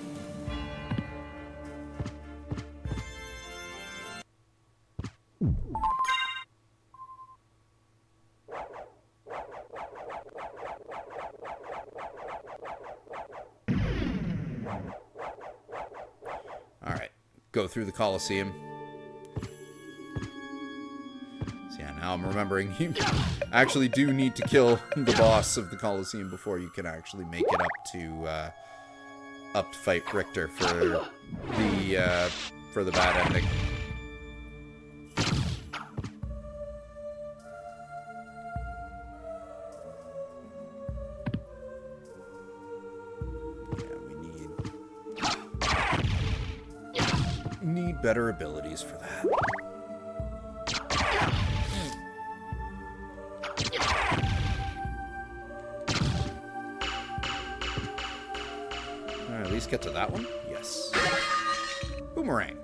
Alright, go through the Coliseum. So yeah, now I'm remembering you actually do need to kill the boss of the Coliseum before you can actually make it up to fight Richter for the bad ending. Yeah, we need better abilities for that. At least get to that one? Yes. Boomerang.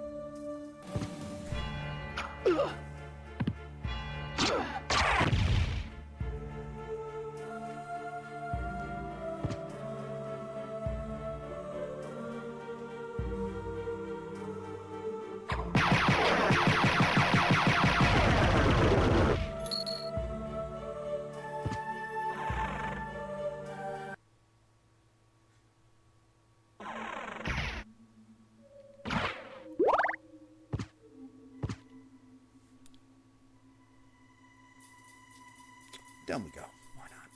Down we go. Why not?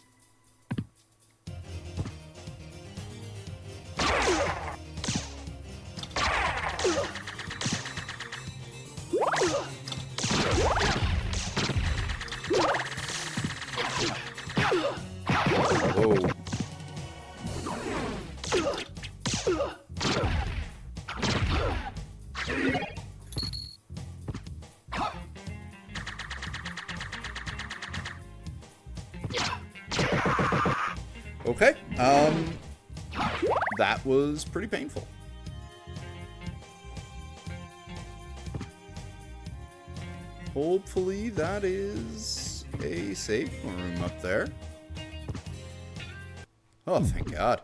Whoa. Okay, that was pretty painful. Hopefully that is a safe room up there. Oh, thank God.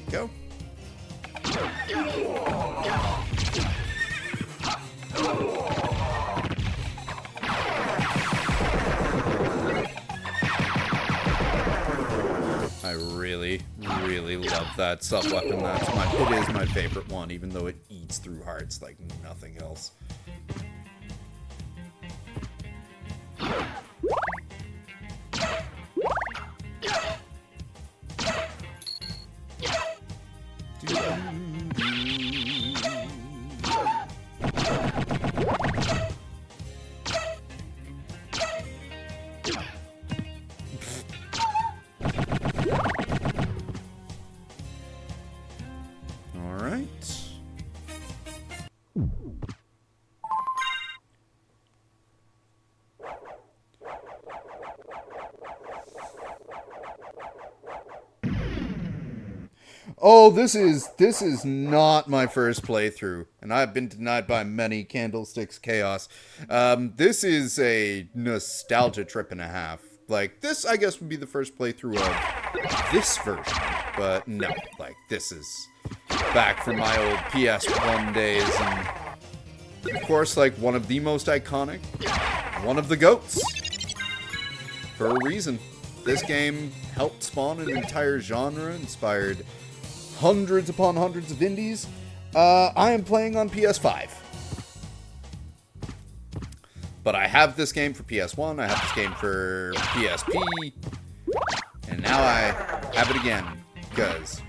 Go. I really love that sub-weapon. It is my favorite one, even though it eats through hearts like nothing else. All right. Oh, this is not my first playthrough, and I've been denied by many Candlesticks Chaos. This is a nostalgia trip and a half. Like, this, I guess, would be the first playthrough of this version, but no, like, this is back from my old PS1 days, and of course, like, one of the most iconic, one of the GOATs, for a reason. This game helped spawn an entire genre, inspired hundreds upon hundreds of indies. I am playing on PS5. But I have this game for PS1, I have this game for PSP, and now I have it again, because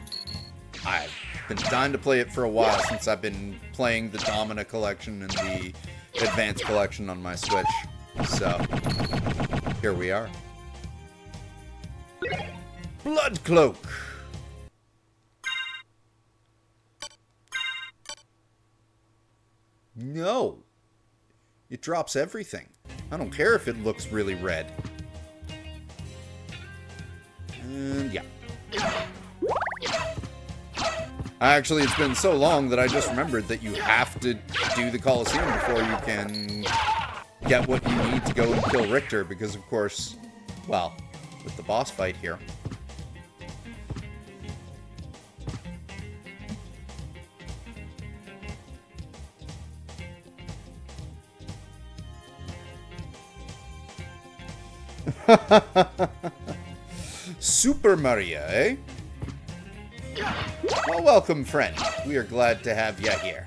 I've been dying to play it for a while since I've been playing the Domina Collection and the Advanced Collection on my Switch. So, here we are. Blood Cloak! No. It drops everything. I don't care if it looks really red. And yeah. Actually, it's been so long that I just remembered that you have to do the Coliseum before you can get what you need to go and kill Richter, because of course, well, with the boss fight here. Super Mario, eh? Well, welcome, friend. We are glad to have you here.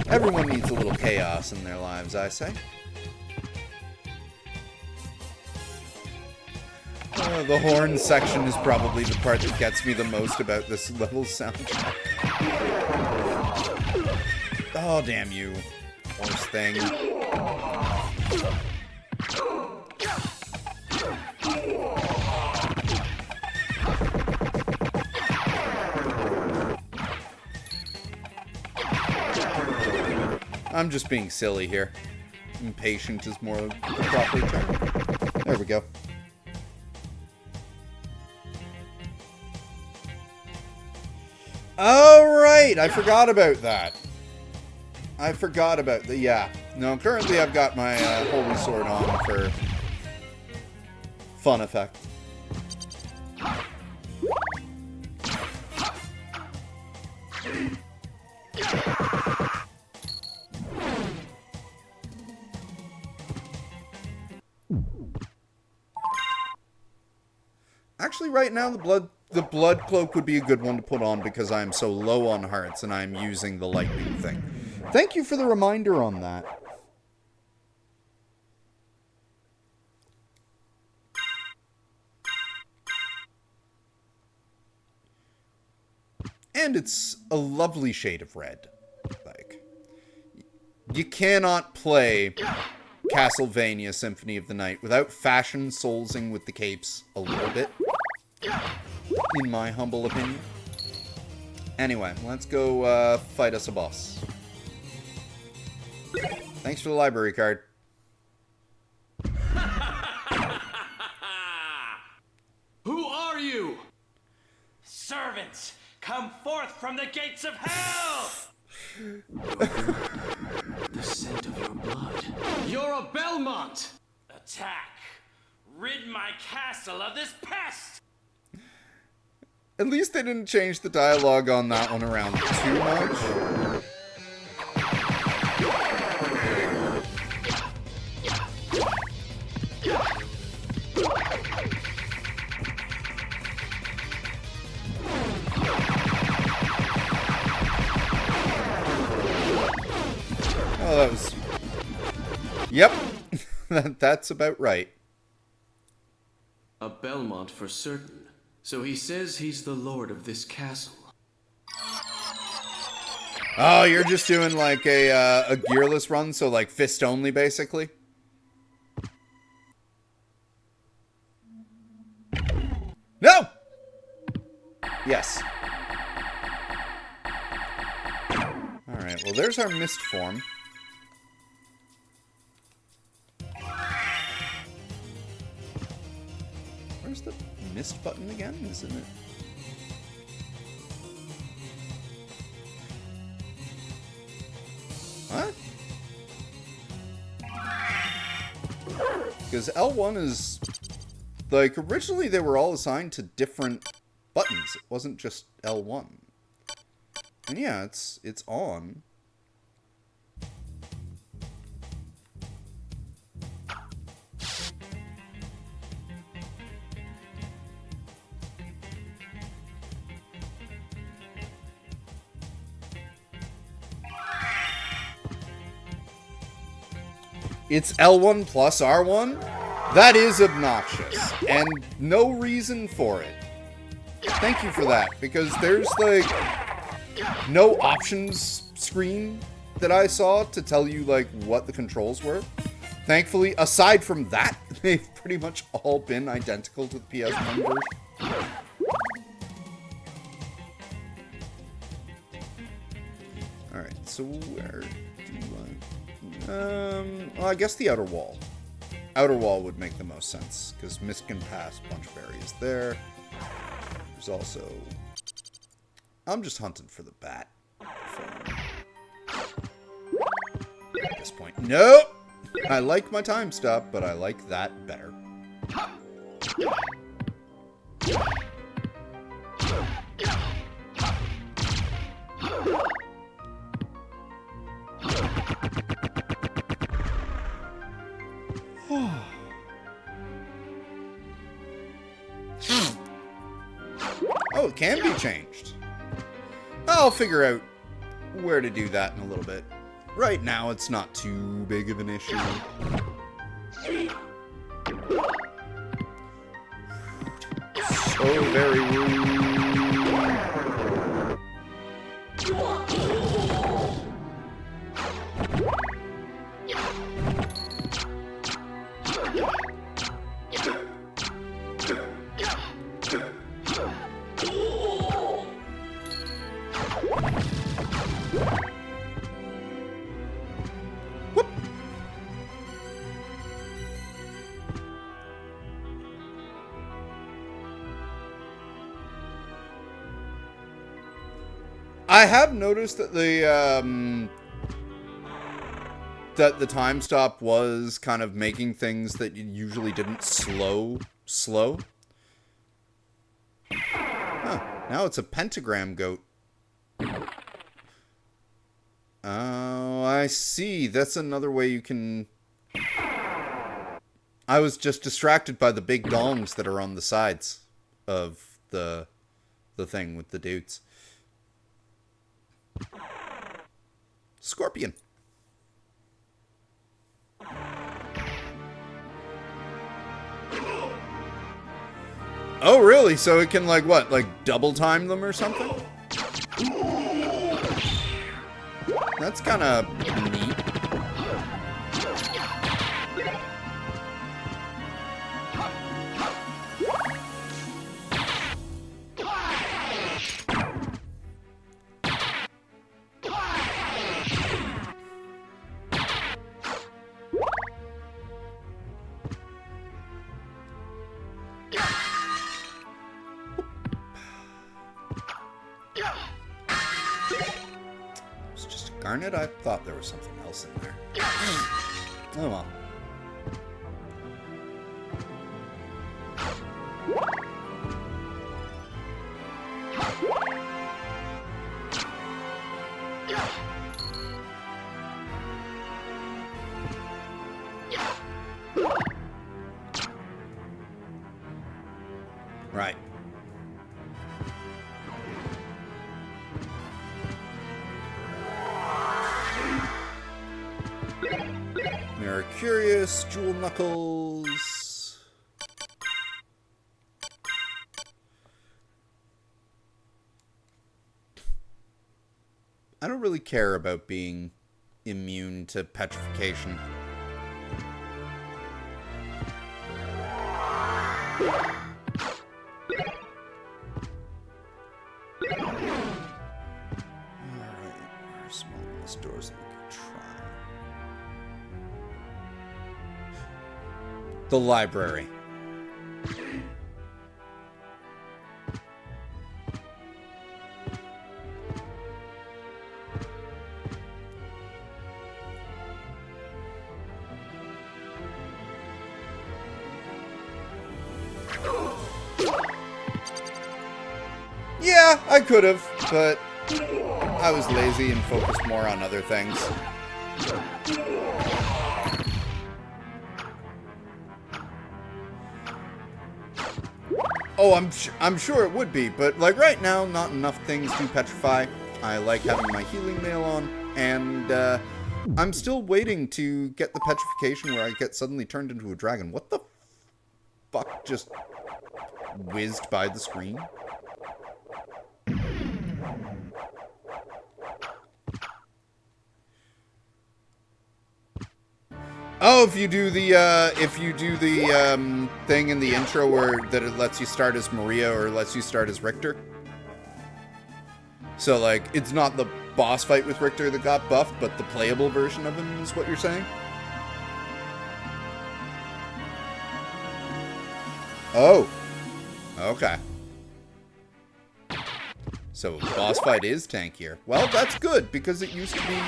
Everyone needs a little chaos in their lives, I say. The horn section is probably the part that gets me the most about this level's soundtrack. Oh, damn you, horse thing. I'm just being silly here. Impatient is more the proper term. There we go. Alright, I forgot about that. I forgot about the, yeah. No, currently I've got my Holy Sword on for fun effect. Actually, right now, the blood cloak would be a good one to put on because I'm so low on hearts and I'm using the lightning thing. Thank you for the reminder on that. And it's a lovely shade of red. Like, you cannot play Castlevania Symphony of the Night without fashion soulsing with the capes a little bit, in my humble opinion. Anyway, let's go fight us a boss. Thanks for the library card. Who are you? Servants, come forth from the gates of hell! The scent of your blood. You're a Belmont! Attack! Rid my castle of this pest! At least they didn't change the dialogue on that one around too much. Oh, that was... Yep, that's about right. A Belmont for certain. So he says he's the lord of this castle. Oh, you're just doing like a gearless run, so like fist only, basically? No! Yes. Alright, well there's our mist form. Where's the mist button again, isn't it? What? Because L1 is... Like, originally they were all assigned to different buttons. It wasn't just L1. And yeah, it's on. It's L1 plus R1? That is obnoxious, and no reason for it. Thank you for that, because there's, like, no options screen that I saw to tell you, like, what the controls were. Thankfully, aside from that, they've pretty much all been identical to the PS1 version. Alright, so where do well, I guess the outer wall. Outer wall would make the most sense, because mist can pass a bunch of areas there. There's also... I'm just hunting for the bat. At this point. Nope! I like my time stop, but I like that better. Oh, it can be changed. I'll figure out where to do that in a little bit. Right now, it's not too big of an issue. So very rude. I have noticed that the time stop was kind of making things that you usually didn't slow. Huh. Now it's a pentagram goat. Oh, I see. That's another way you can... I was just distracted by the big gongs that are on the sides of the thing with the dudes. Scorpion. Oh, really? So it can, like, what? Like, double time them or something? That's kind of neat. Garnet? I thought there was something else in there. Oh well. Right. Mirror Curious, Jewel Knuckles. I don't really care about being immune to petrification. Alright, where's one of these doors that we can try? The library. Yeah, I could have, but I was lazy and focused more on other things. Oh, I'm sure it would be, but like right now, not enough things to petrify. I like having my healing mail on, and I'm still waiting to get the petrification where I get suddenly turned into a dragon. What the fuck just whizzed by the screen? Oh, if you do the thing in the intro where that it lets you start as Maria or lets you start as Richter. So like it's not the boss fight with Richter that got buffed, but the playable version of him is what you're saying? Oh. Okay. So boss fight is tankier. Well, that's good because it used to be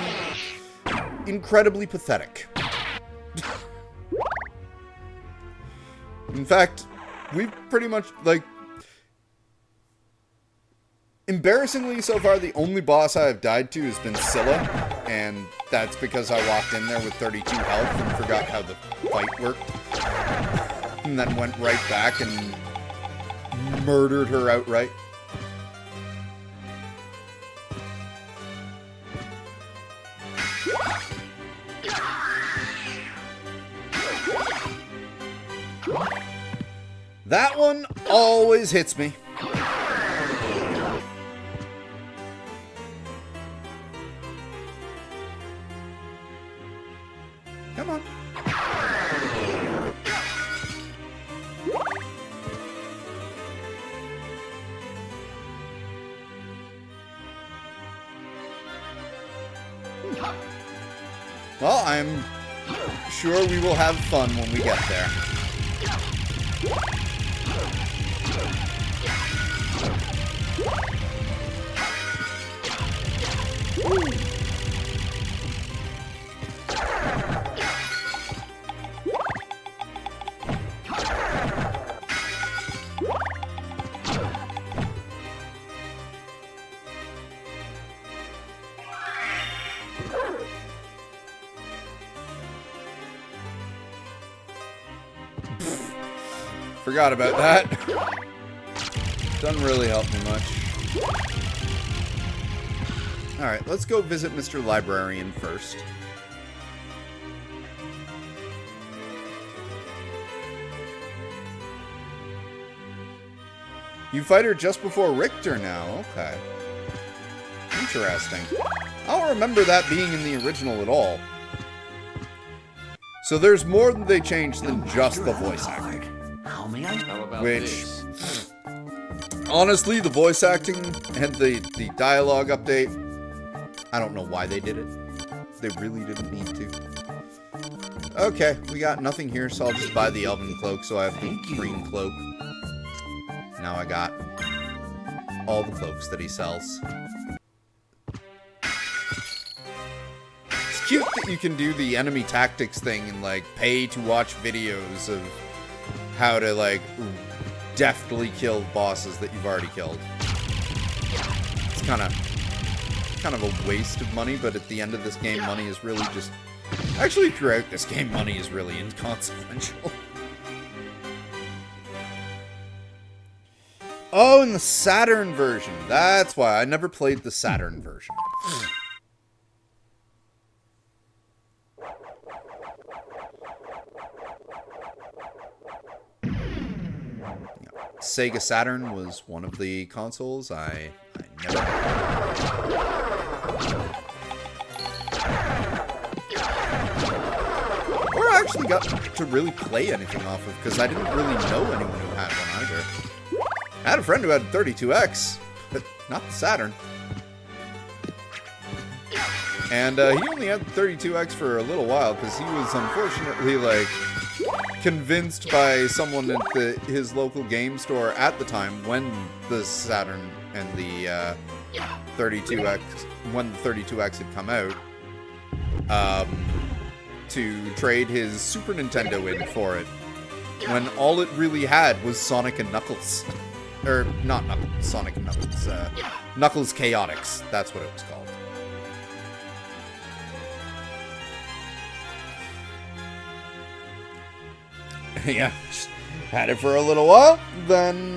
incredibly pathetic. In fact, we've pretty much, like, embarrassingly so far, the only boss I've died to has been Scylla, and that's because I walked in there with 32 health and forgot how the fight worked, and then went right back and murdered her outright. That one always hits me. Come on. Well, I'm sure we will have fun when we get there. Forgot about that. Doesn't really help me much. Alright, let's go visit Mr. Librarian first. You fight her just before Richter now. Okay. Interesting. I don't remember that being in the original at all. So there's more that they changed than just the voice acting. How about Which, this? honestly, the voice acting and the dialogue update, I don't know why they did it. They really didn't need to. Okay, we got nothing here, so I'll just buy the Elven Cloak, so I have the green cloak. Now I got all the cloaks that he sells. It's cute that you can do the enemy tactics thing and, like, pay to watch videos of how to, like, deftly kill bosses that you've already killed. It's kind of a waste of money, but at the end of this game, money is really just... Actually, throughout this game, money is really inconsequential. Oh, and the Saturn version. That's why I never played the Saturn version. Sega Saturn was one of the consoles I never... actually got to really play anything off of, because I didn't really know anyone who had one either. I had a friend who had 32X, but not the Saturn. And he only had 32X for a little while, because he was unfortunately, like, convinced by someone at his local game store at the time, when the Saturn and the 32X, when the 32X had come out, to trade his Super Nintendo in for it, when all it really had was Sonic and Knuckles. Or, not Knuckles, Sonic and Knuckles, Knuckles Chaotix, that's what it was called. Yeah, just had it for a little while, then,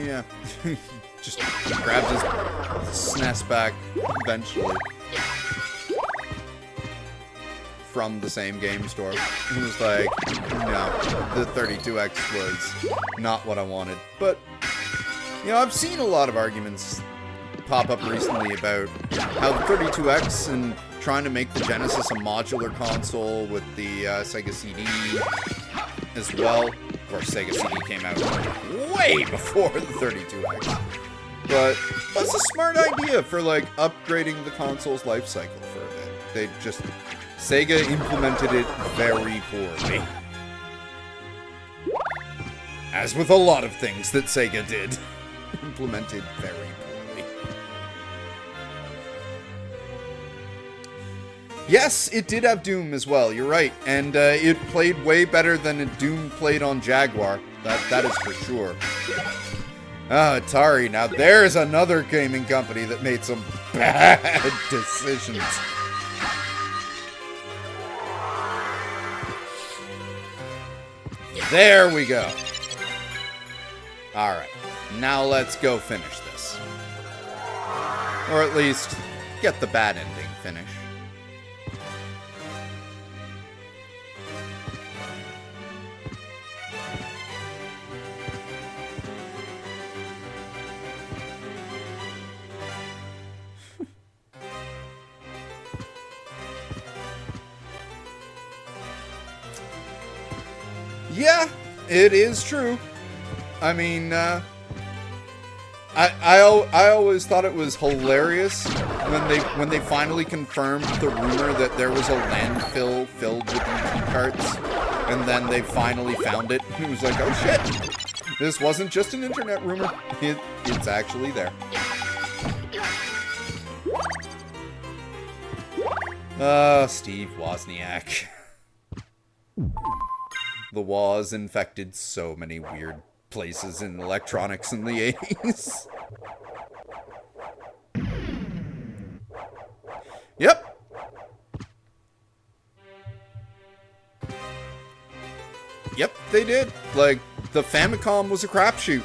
yeah, just grabbed his SNES back eventually from the same game store. He was like, no, the 32X was not what I wanted. But, you know, I've seen a lot of arguments pop up recently about how the 32X and trying to make the Genesis a modular console with the Sega CD as well. Of course, Sega CD came out way before the 32X. But that's a smart idea for, like, upgrading the console's life cycle for a bit. They just... Sega implemented it very poorly. As with a lot of things that Sega did. Implemented very poorly. Yes, it did have Doom as well, you're right. And it played way better than Doom played on Jaguar. That is for sure. Ah, Atari, now there's another gaming company that made some bad decisions. There we go. Alright, now let's go finish this. Or at least, get the bad ending finish. Yeah, it is true. I mean, I always thought it was hilarious when they finally confirmed the rumor that there was a landfill filled with ET carts, and then they finally found it. It was like, oh shit, this wasn't just an internet rumor. It's actually there. Steve Wozniak. The Woz infected so many weird places in electronics in the 80s. Yep. Yep, they did. Like, the Famicom was a crapshoot.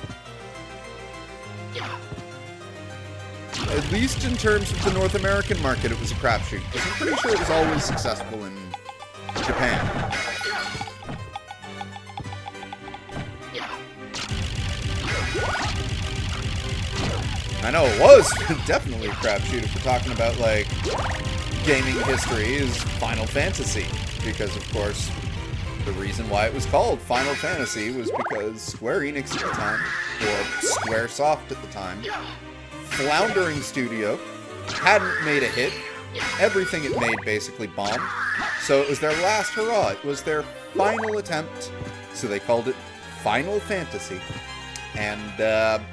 At least in terms of the North American market, it was a crapshoot. Because I'm pretty sure it was always successful in Japan. I know it was definitely a crapshoot if we're talking about, like, gaming history is Final Fantasy. Because, of course, the reason why it was called Final Fantasy was because Square Enix at the time, or Squaresoft at the time, floundering studio, hadn't made a hit. Everything it made basically bombed. So it was their last hurrah. It was their final attempt. So they called it Final Fantasy. And,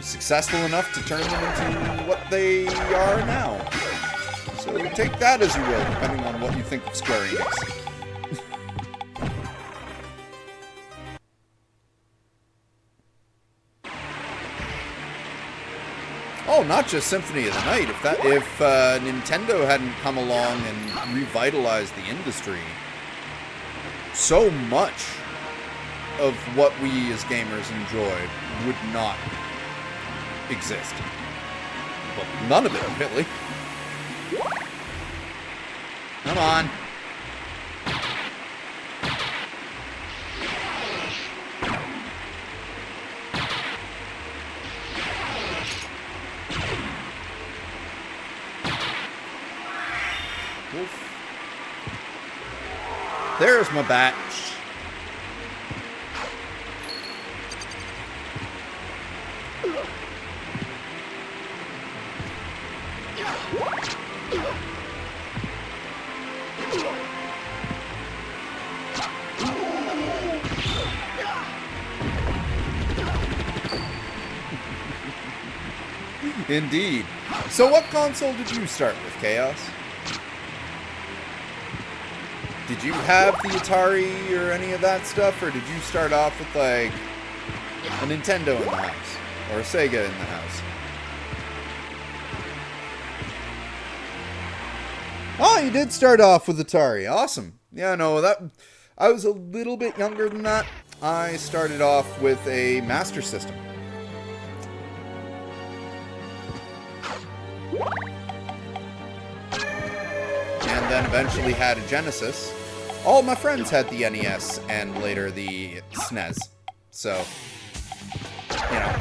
successful enough to turn them into what they are now. So take that as you will, depending on what you think of Square Enix. Oh, not just Symphony of the Night. If Nintendo hadn't come along and revitalized the industry, so much of what we as gamers enjoyed would not exist. Well, none of it, really. Come on. Wolf. There's my bat. Indeed. So what console did you start with, Chaos? Did you have the Atari or any of that stuff, or did you start off with, like, a Nintendo in the house? Or a Sega in the house? Oh, you did start off with Atari. Awesome. Yeah, no, I was a little bit younger than that. I started off with a Master System. And then eventually had a Genesis. All my friends had the NES and later the SNES. So, you know,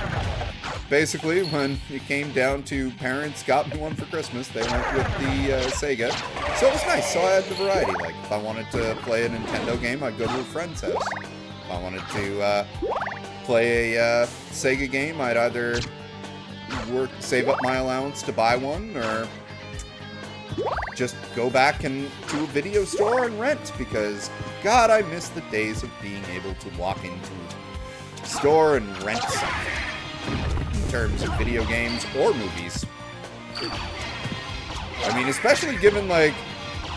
basically when it came down to parents got me one for Christmas, they went with the Sega. So it was nice. So I had the variety. Like, if I wanted to play a Nintendo game, I'd go to a friend's house. If I wanted to play a Sega game, I'd either save up my allowance to buy one, or just go back to a video store and rent, because God, I miss the days of being able to walk into a store and rent something in terms of video games or movies. I mean, especially given, like,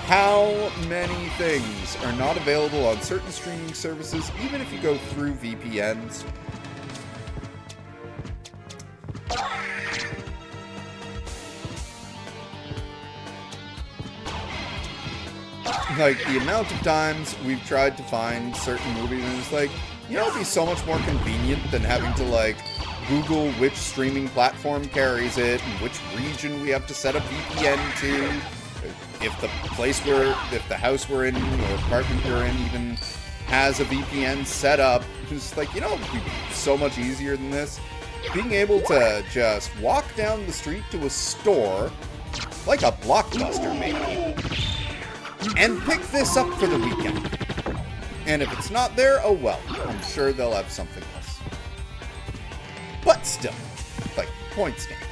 how many things are not available on certain streaming services, even if you go through VPNs. Like, the amount of times we've tried to find certain movies, and it's like, you know, it'd be so much more convenient than having to, like, Google which streaming platform carries it, and which region we have to set a VPN to, if the house we're in, or apartment we're in, even has a VPN set up. It's like, you know, it'd be so much easier than this. Being able to just walk down the street to a store, like a Blockbuster maybe, and pick this up for the weekend. And if it's not there, oh well. I'm sure they'll have something else. But still, like, point stands.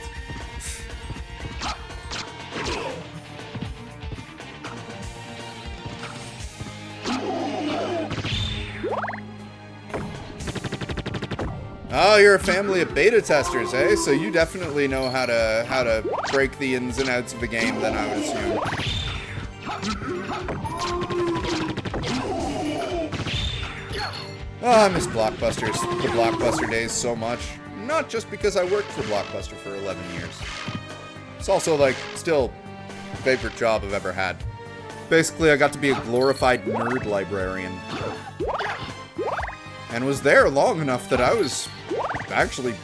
Oh, you're a family of beta testers, eh? So you definitely know how to break the ins and outs of a game, then, I would assume. Oh, I miss Blockbusters, the Blockbuster days so much. Not just because I worked for Blockbuster for 11 years. It's also, like, still favorite job I've ever had. Basically, I got to be a glorified nerd librarian. And was there long enough that I was actually,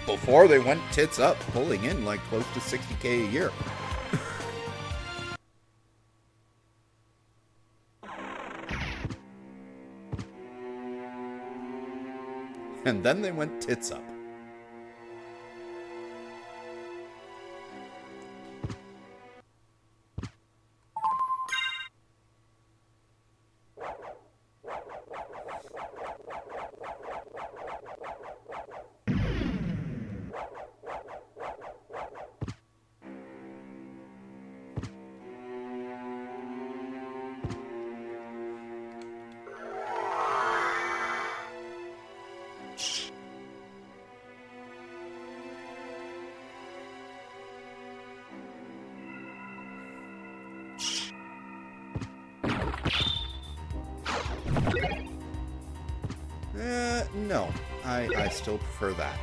before they went tits up, pulling in, like, close to $60K a year. And then they went tits up. No. I still prefer that.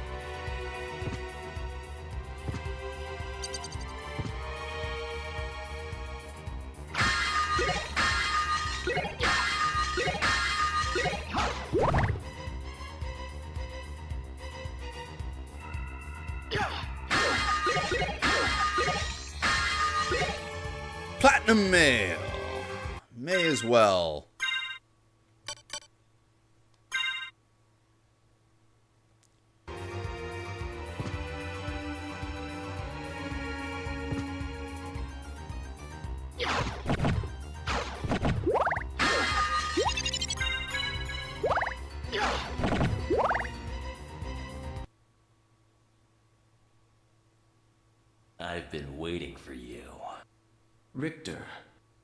Platinum Mail. May as well. Richter,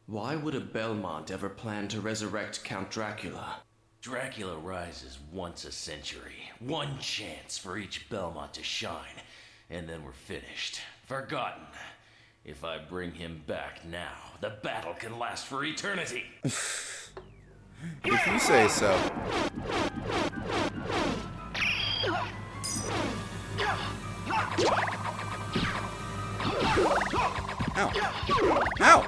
why would a Belmont ever plan to resurrect Count Dracula? Dracula rises once a century. One chance for each Belmont to shine, and then we're finished. Forgotten. If I bring him back now, the battle can last for eternity. If you say so. Ow. Ow!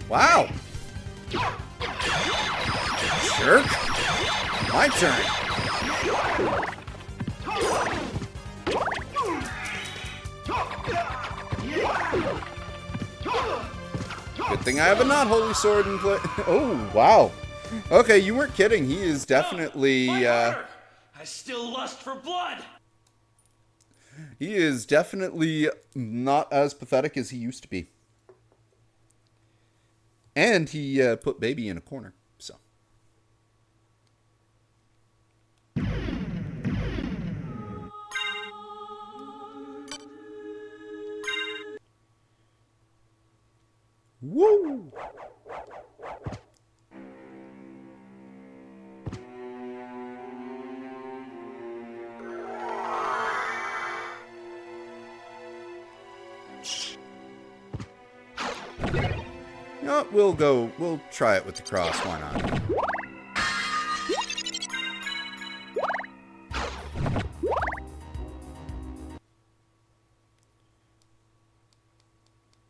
Wow! Jerk! My turn! Good thing I have a not holy sword in play. Oh, wow. Okay, you weren't kidding. He is definitely, I still lust for blood! he is definitely not as pathetic as he used to be. And he put baby in a corner, so. Woo! No, we'll try it with the cross, why not?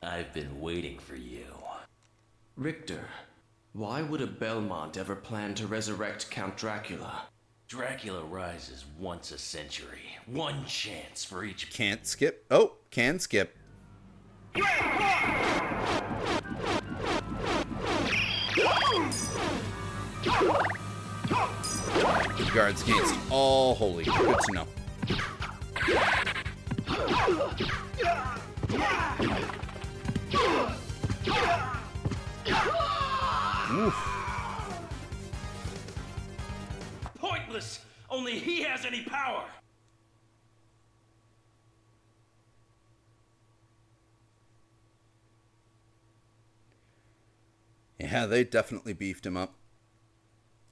I've been waiting for you. Richter, why would a Belmont ever plan to resurrect Count Dracula? Dracula rises once a century. One chance for each... Can't skip. Oh, can skip. Guards against all holy. Good to know. Oof. Pointless! Only he has any power! Yeah, they definitely beefed him up.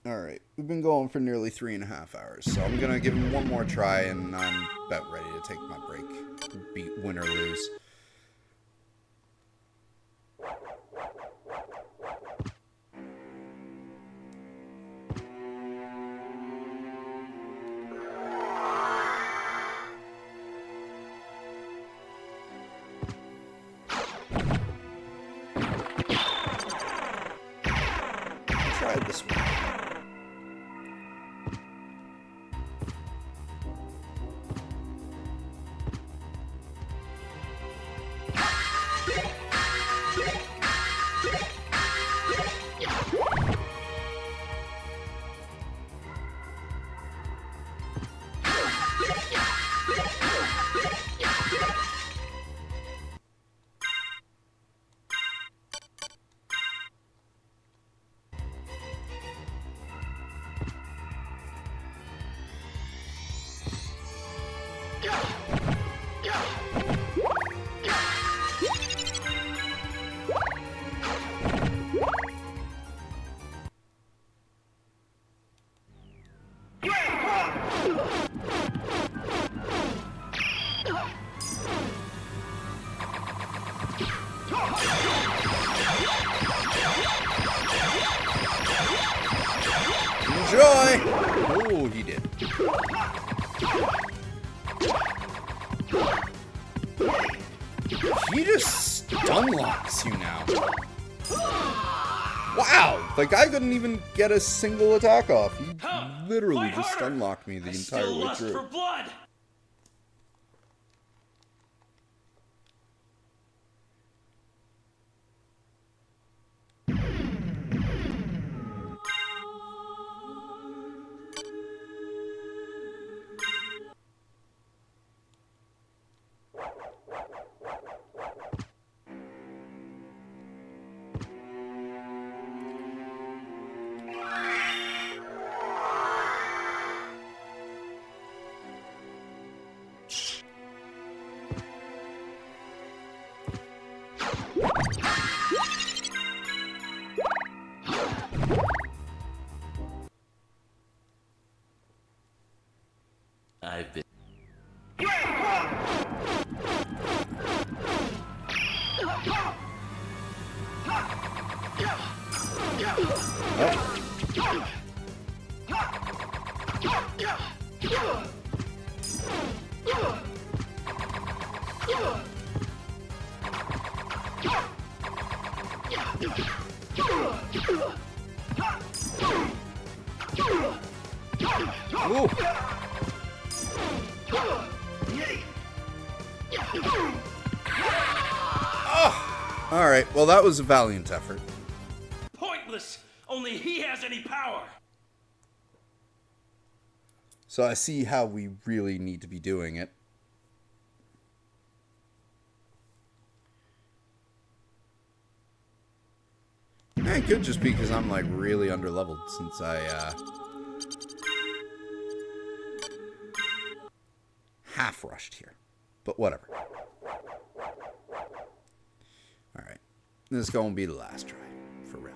Alright, we've been going for nearly 3.5 hours, so I'm gonna give him one more try, and I'm about ready to take my break. Beat win or lose. Try this one. Enjoy! Oh, he did. He just stun locks you now. Wow! Like, I couldn't even get a single attack off. He literally just stun locked me the entire way through. For blood. Ooh. Oh. All right. Well, that was a valiant effort. Pointless! Only he has any power! So I see how we really need to be doing it. It could just be because I'm like really underleveled since I half rushed here. But whatever. Alright. This is going to be the last try. For real.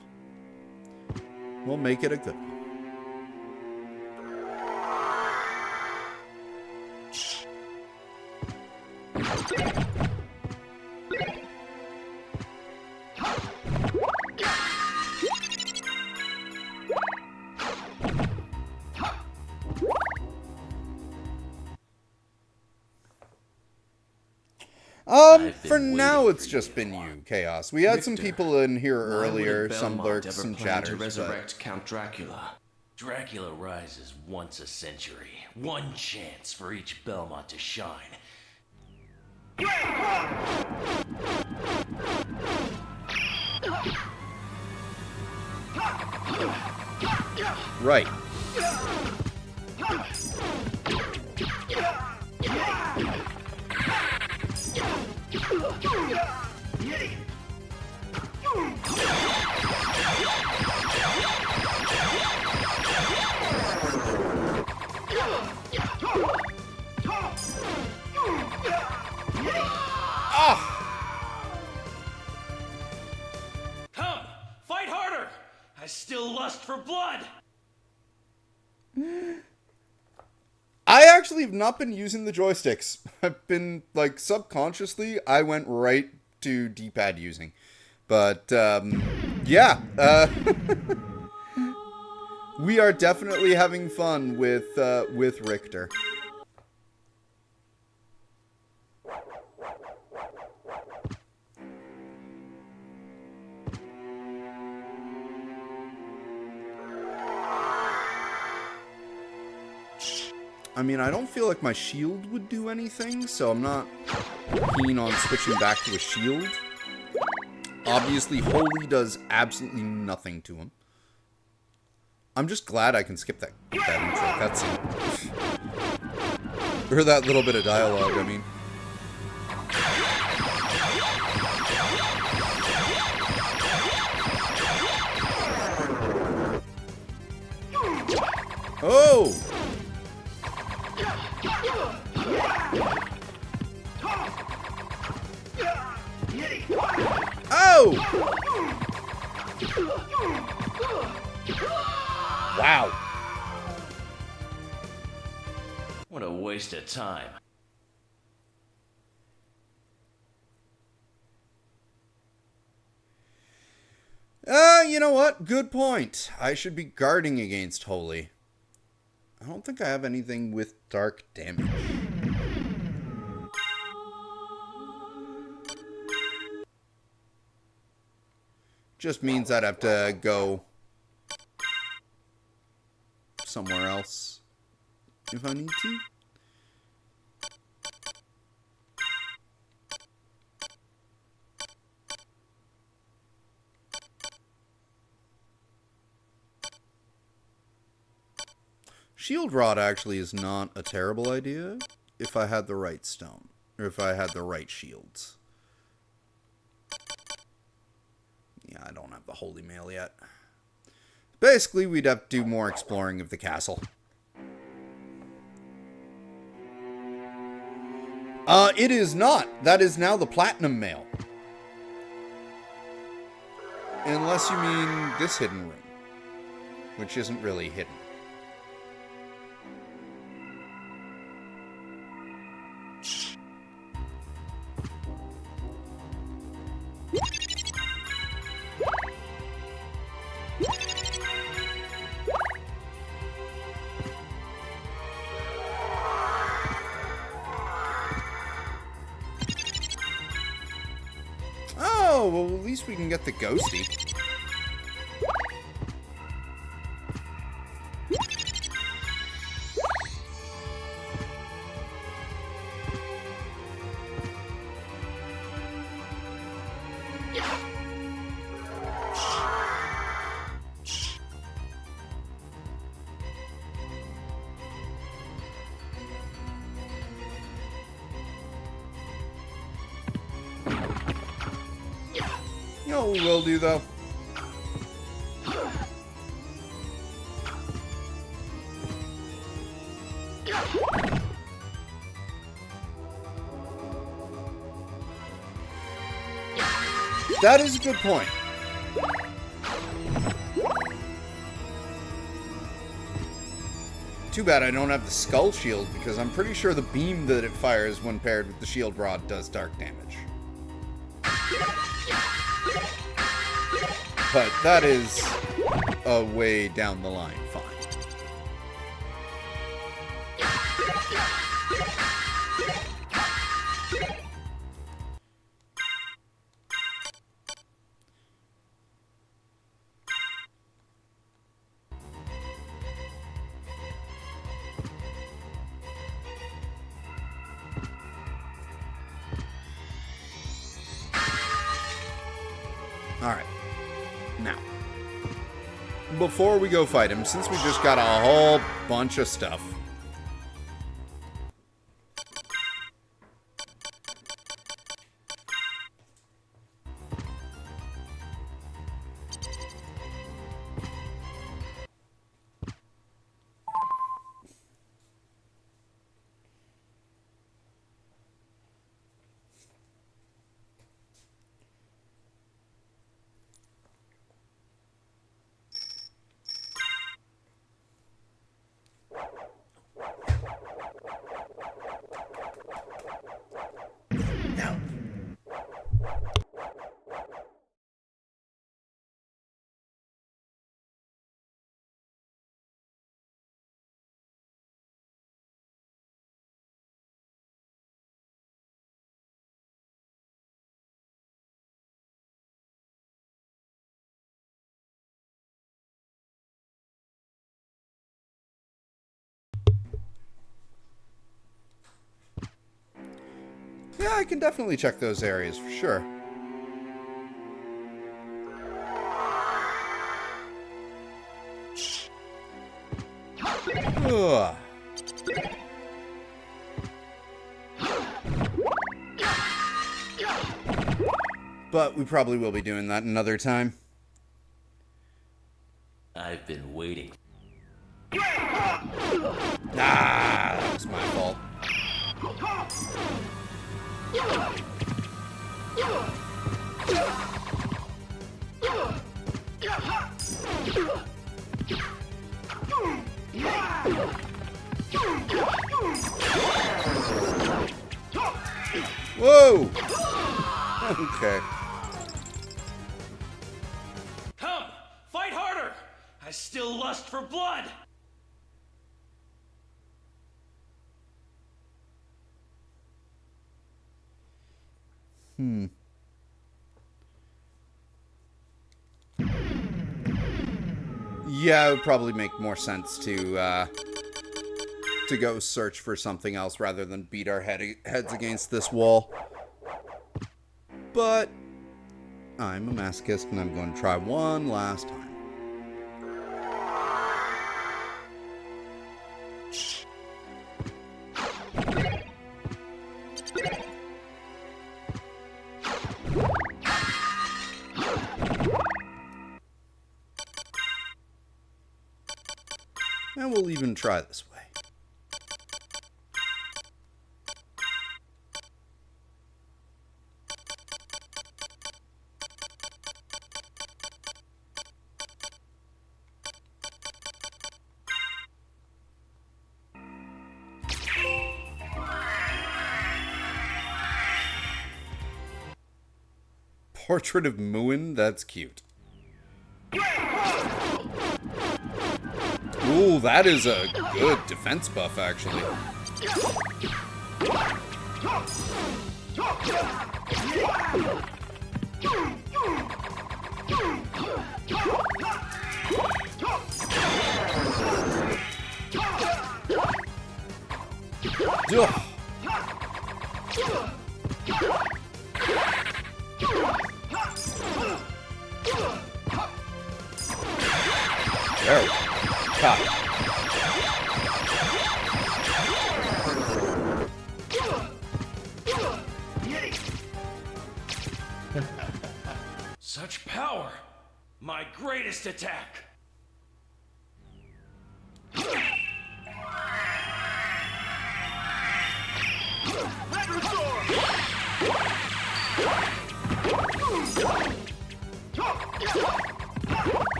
We'll make it a good one. For now, it's just been you, Chaos. We had some people in here earlier, some lurks, some chatters, to resurrect Count Dracula. Dracula rises once a century. One chance for each Belmont to shine. Right. Come, fight harder! I still lust for blood! I actually have not been using the joysticks. I've been, like, subconsciously, I went right to D-pad using. But, yeah. We are definitely having fun with Richter. I mean, I don't feel like my shield would do anything, so I'm not keen on switching back to a shield. Obviously, Holy does absolutely nothing to him. I'm just glad I can skip that intro cutscene. Or that little bit of dialogue, I mean. Oh! Oh! Wow. What a waste of time. You know what? Good point. I should be guarding against Holy. I don't think I have anything with dark damage. Just means I'd have to go somewhere else if I need to. Shield Rod actually is not a terrible idea if I had the right stone, or if I had the right shields. Yeah, I don't have the Holy Mail yet. Basically, we'd have to do more exploring of the castle. It is not. That is now the Platinum Mail. Unless you mean this hidden room, which isn't really hidden. Oh, well, at least we can get the ghosty. You know what we will do, though? That is a good point. Too bad I don't have the skull shield, because I'm pretty sure the beam that it fires when paired with the shield rod does dark damage. But that is a way down the line find. Alright. Now, before we go fight him, since we just got a whole bunch of stuff, yeah, I can definitely check those areas for sure. Ugh. But we probably will be doing that another time. I've been waiting. That was my fault. Whoa! Okay. Come! Fight harder! I still lust for blood! Yeah, it would probably make more sense to go search for something else rather than beat our heads against this wall. But I'm a masochist and I'm going to try one last time. And we'll even try this way. Portrait of Muin? That's cute. Ooh, that is a good defense buff, actually. Ugh. There we go. Caught it. Such power! My greatest attack!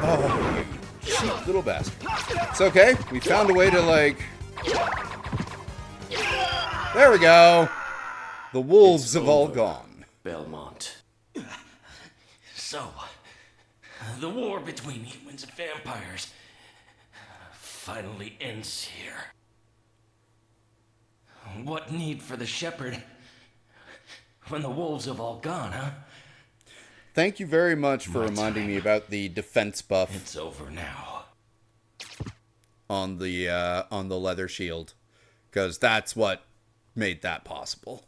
Oh, you cheap little bastard. It's okay. We found a way to, like... There we go. The wolves have all gone. Belmont. So, the war between humans and vampires finally ends here. What need for the shepherd when the wolves have all gone, huh? Thank you very much for reminding me about the defense buff. It's over now. On the leather shield, because that's what made that possible.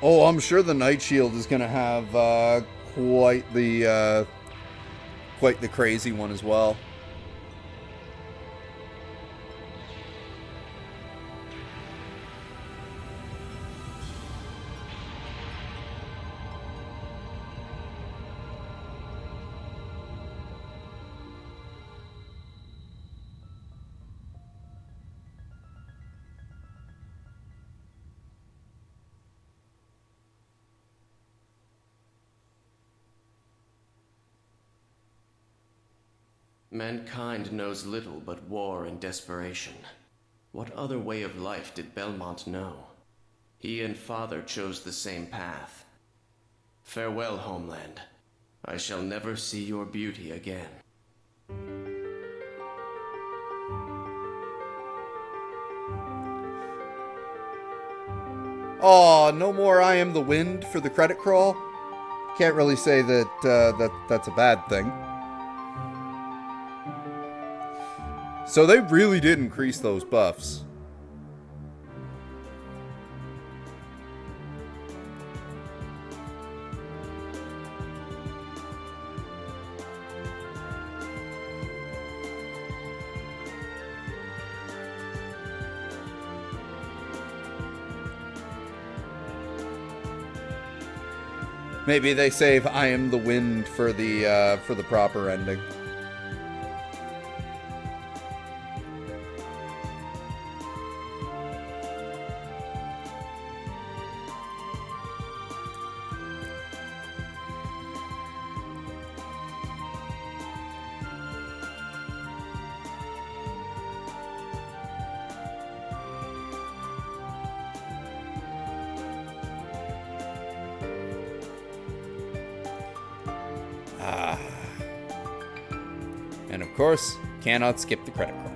Oh, I'm sure the Night Shield is going to have quite the crazy one as well. Mankind knows little but war and desperation. What other way of life did Belmont know? He and Father chose the same path. Farewell, homeland. I shall never see your beauty again. Oh, no more I Am the Wind for the credit crawl. Can't really say that that's a bad thing. So they really did increase those buffs. Maybe they save I Am the Wind for the proper ending. And of course, cannot skip the credit crawl.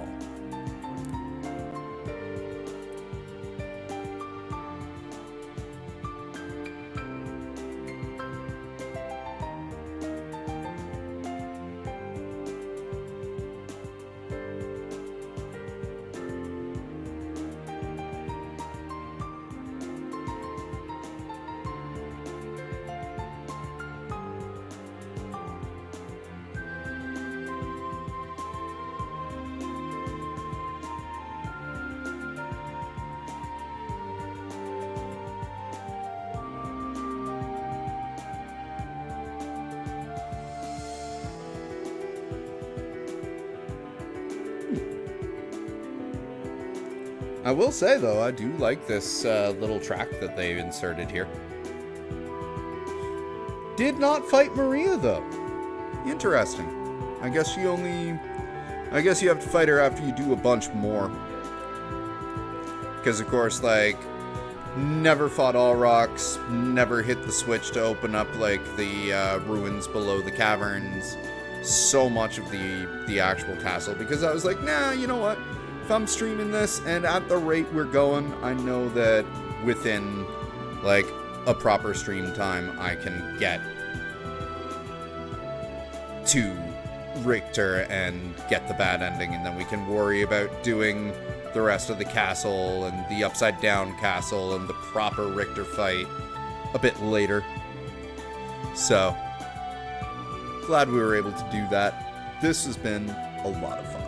I will say, though, I do like this little track that they inserted here. Did not fight Maria, though. Interesting. I guess you have to fight her after you do a bunch more. Because, of course, like, Never fought all rocks, never hit the switch to open up like the ruins below the caverns, so much of the actual castle, because I was like, nah, you know what, if I'm streaming this and at the rate we're going, I know that within like a proper stream time I can get to Richter and get the bad ending, and then we can worry about doing the rest of the castle and the upside down castle and the proper Richter fight a bit later. So glad we were able to do that. This has been a lot of fun,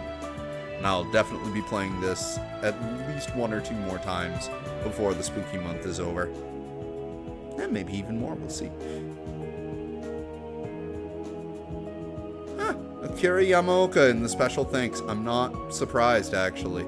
and I'll definitely be playing this at least 1 or 2 more times before the spooky month is over, and maybe even more, we'll see. Akira Yamaoka in the special thanks. I'm not surprised, actually.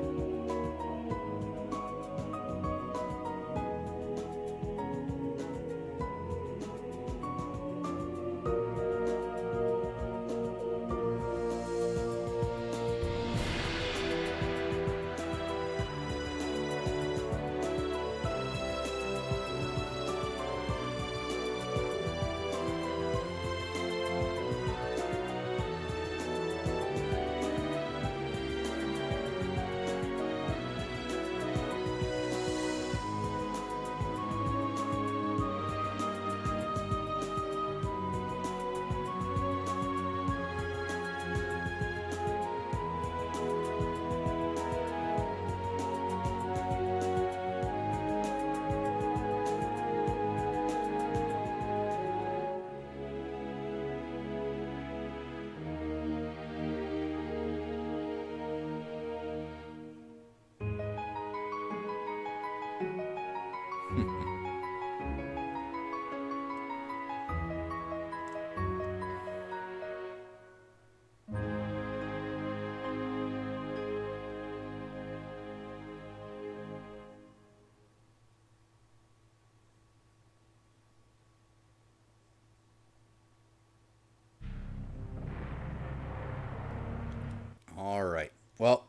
Alright, well,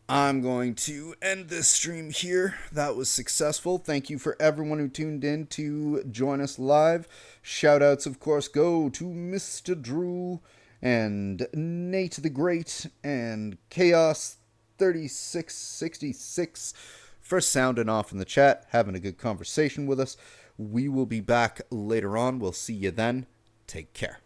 I'm going to end this stream here. That was successful. Thank you for everyone who tuned in to join us live. Shoutouts, of course, go to Mr. Drew and Nate the Great and Chaos 3666 for sounding off in the chat, having a good conversation with us. We will be back later on. We'll see you then. Take care.